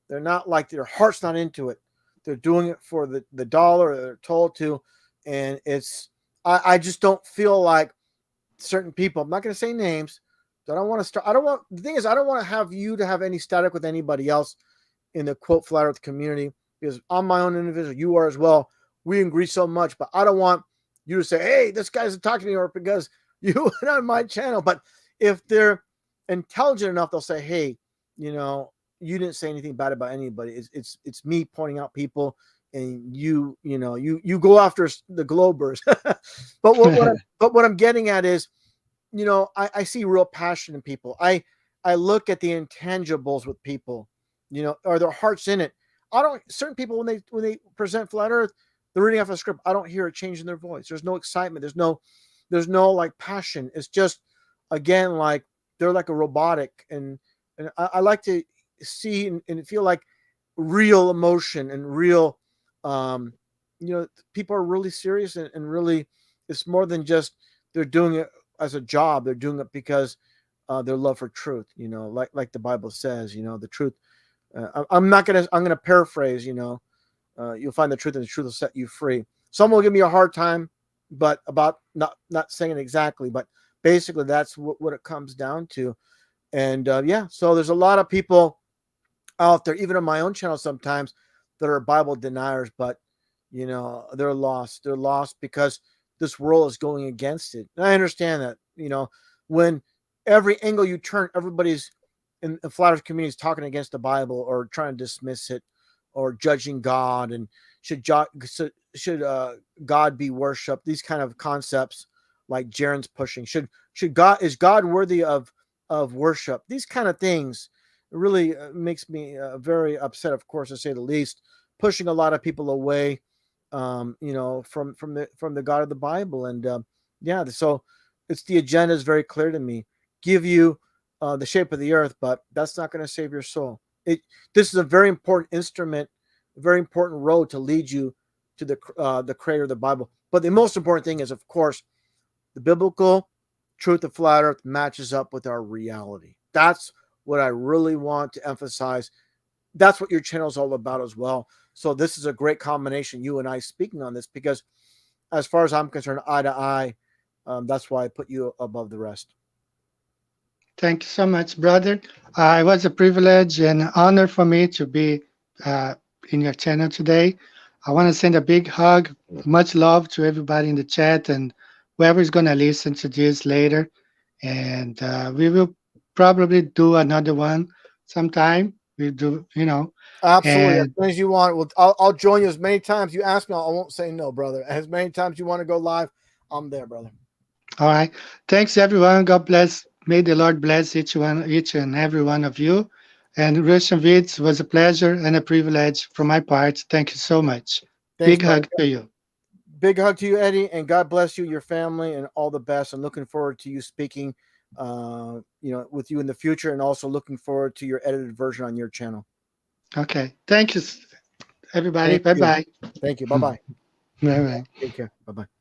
A: They're not like their heart's not into it. They're doing it for the dollar. They're told to, and it's. I just don't feel like certain people. I'm not going to say names. I don't want to start. I don't want. The thing is, I don't want to have you to have any static with anybody else in the quote flat earth community because I'm my own individual. You are as well. We agree so much, but I don't want you to say, "Hey, this guy's talking to me," or because you went on my channel. But if they're intelligent enough, they'll say, "Hey, you know, you didn't say anything bad about anybody. It's me pointing out people, and you go after the Globers." But what I'm getting at is, I see real passion in people. I look at the intangibles with people. Are their hearts in it? I don't. Certain people when they present flat Earth, they're reading off a script. I don't hear a change in their voice. There's no excitement. There's no like passion. It's just again like they're like a robotic, and I like to see and feel like real emotion and real um people are really serious and really it's more than just they're doing it as a job. They're doing it because their love for truth, like the Bible says, the truth. I'm gonna paraphrase, you'll find the truth and the truth will set you free. Some will give me a hard time, but about not saying it exactly, but basically that's what it comes down to. And yeah, so there's a lot of people out there, even on my own channel sometimes, that are Bible deniers, but they're lost. They're lost because this world is going against it. And I understand that. When every angle you turn, everybody's in the flat earth community is talking against the Bible or trying to dismiss it or judging God and should God be worshipped? These kind of concepts like Jaron's pushing. Is God worthy of worship? These kind of things really makes me very upset, of course, to say the least, pushing a lot of people away, from the God of the Bible, and yeah. So It's the agenda is very clear to me. Give you the shape of the earth, but that's not going to save your soul. This is a very important instrument, a very important road to lead you to the creator of the Bible. But the most important thing is, of course, the biblical truth of flat earth matches up with our reality. That's what I really want to emphasize. That's what your channel is all about as well. So this is a great combination, you and I speaking on this, because as far as I'm concerned, eye to eye, that's why I put you above the rest.
B: Thank you so much, brother. It was a privilege and honor for me to be uh, in your channel today. I want to send a big hug, much love to everybody in the chat and whoever is going to listen to this later. And we will probably do another one sometime. We do,
A: Absolutely, as
B: and
A: many as you want. Well, I'll join you as many times you ask me. I won't say no, brother. As many times you want to go live, I'm there, brother.
B: all right. Thanks, everyone. God bless. May the Lord bless each and every one of you. And Russianvids was a pleasure and a privilege from my part. Thank you so much.
A: Thanks,
B: Big
A: brother.
B: hug to you.
A: Big hug to you, Eddie, and God bless you, your family, and all the best. And looking forward to you speaking, with you in the future, and also looking forward to your edited version on your channel.
B: Okay. Thank you, everybody.
A: Thank
B: Bye
A: you.
B: bye.
A: Thank you. Bye
B: Bye
A: bye.
B: bye.
A: Take care. Bye bye.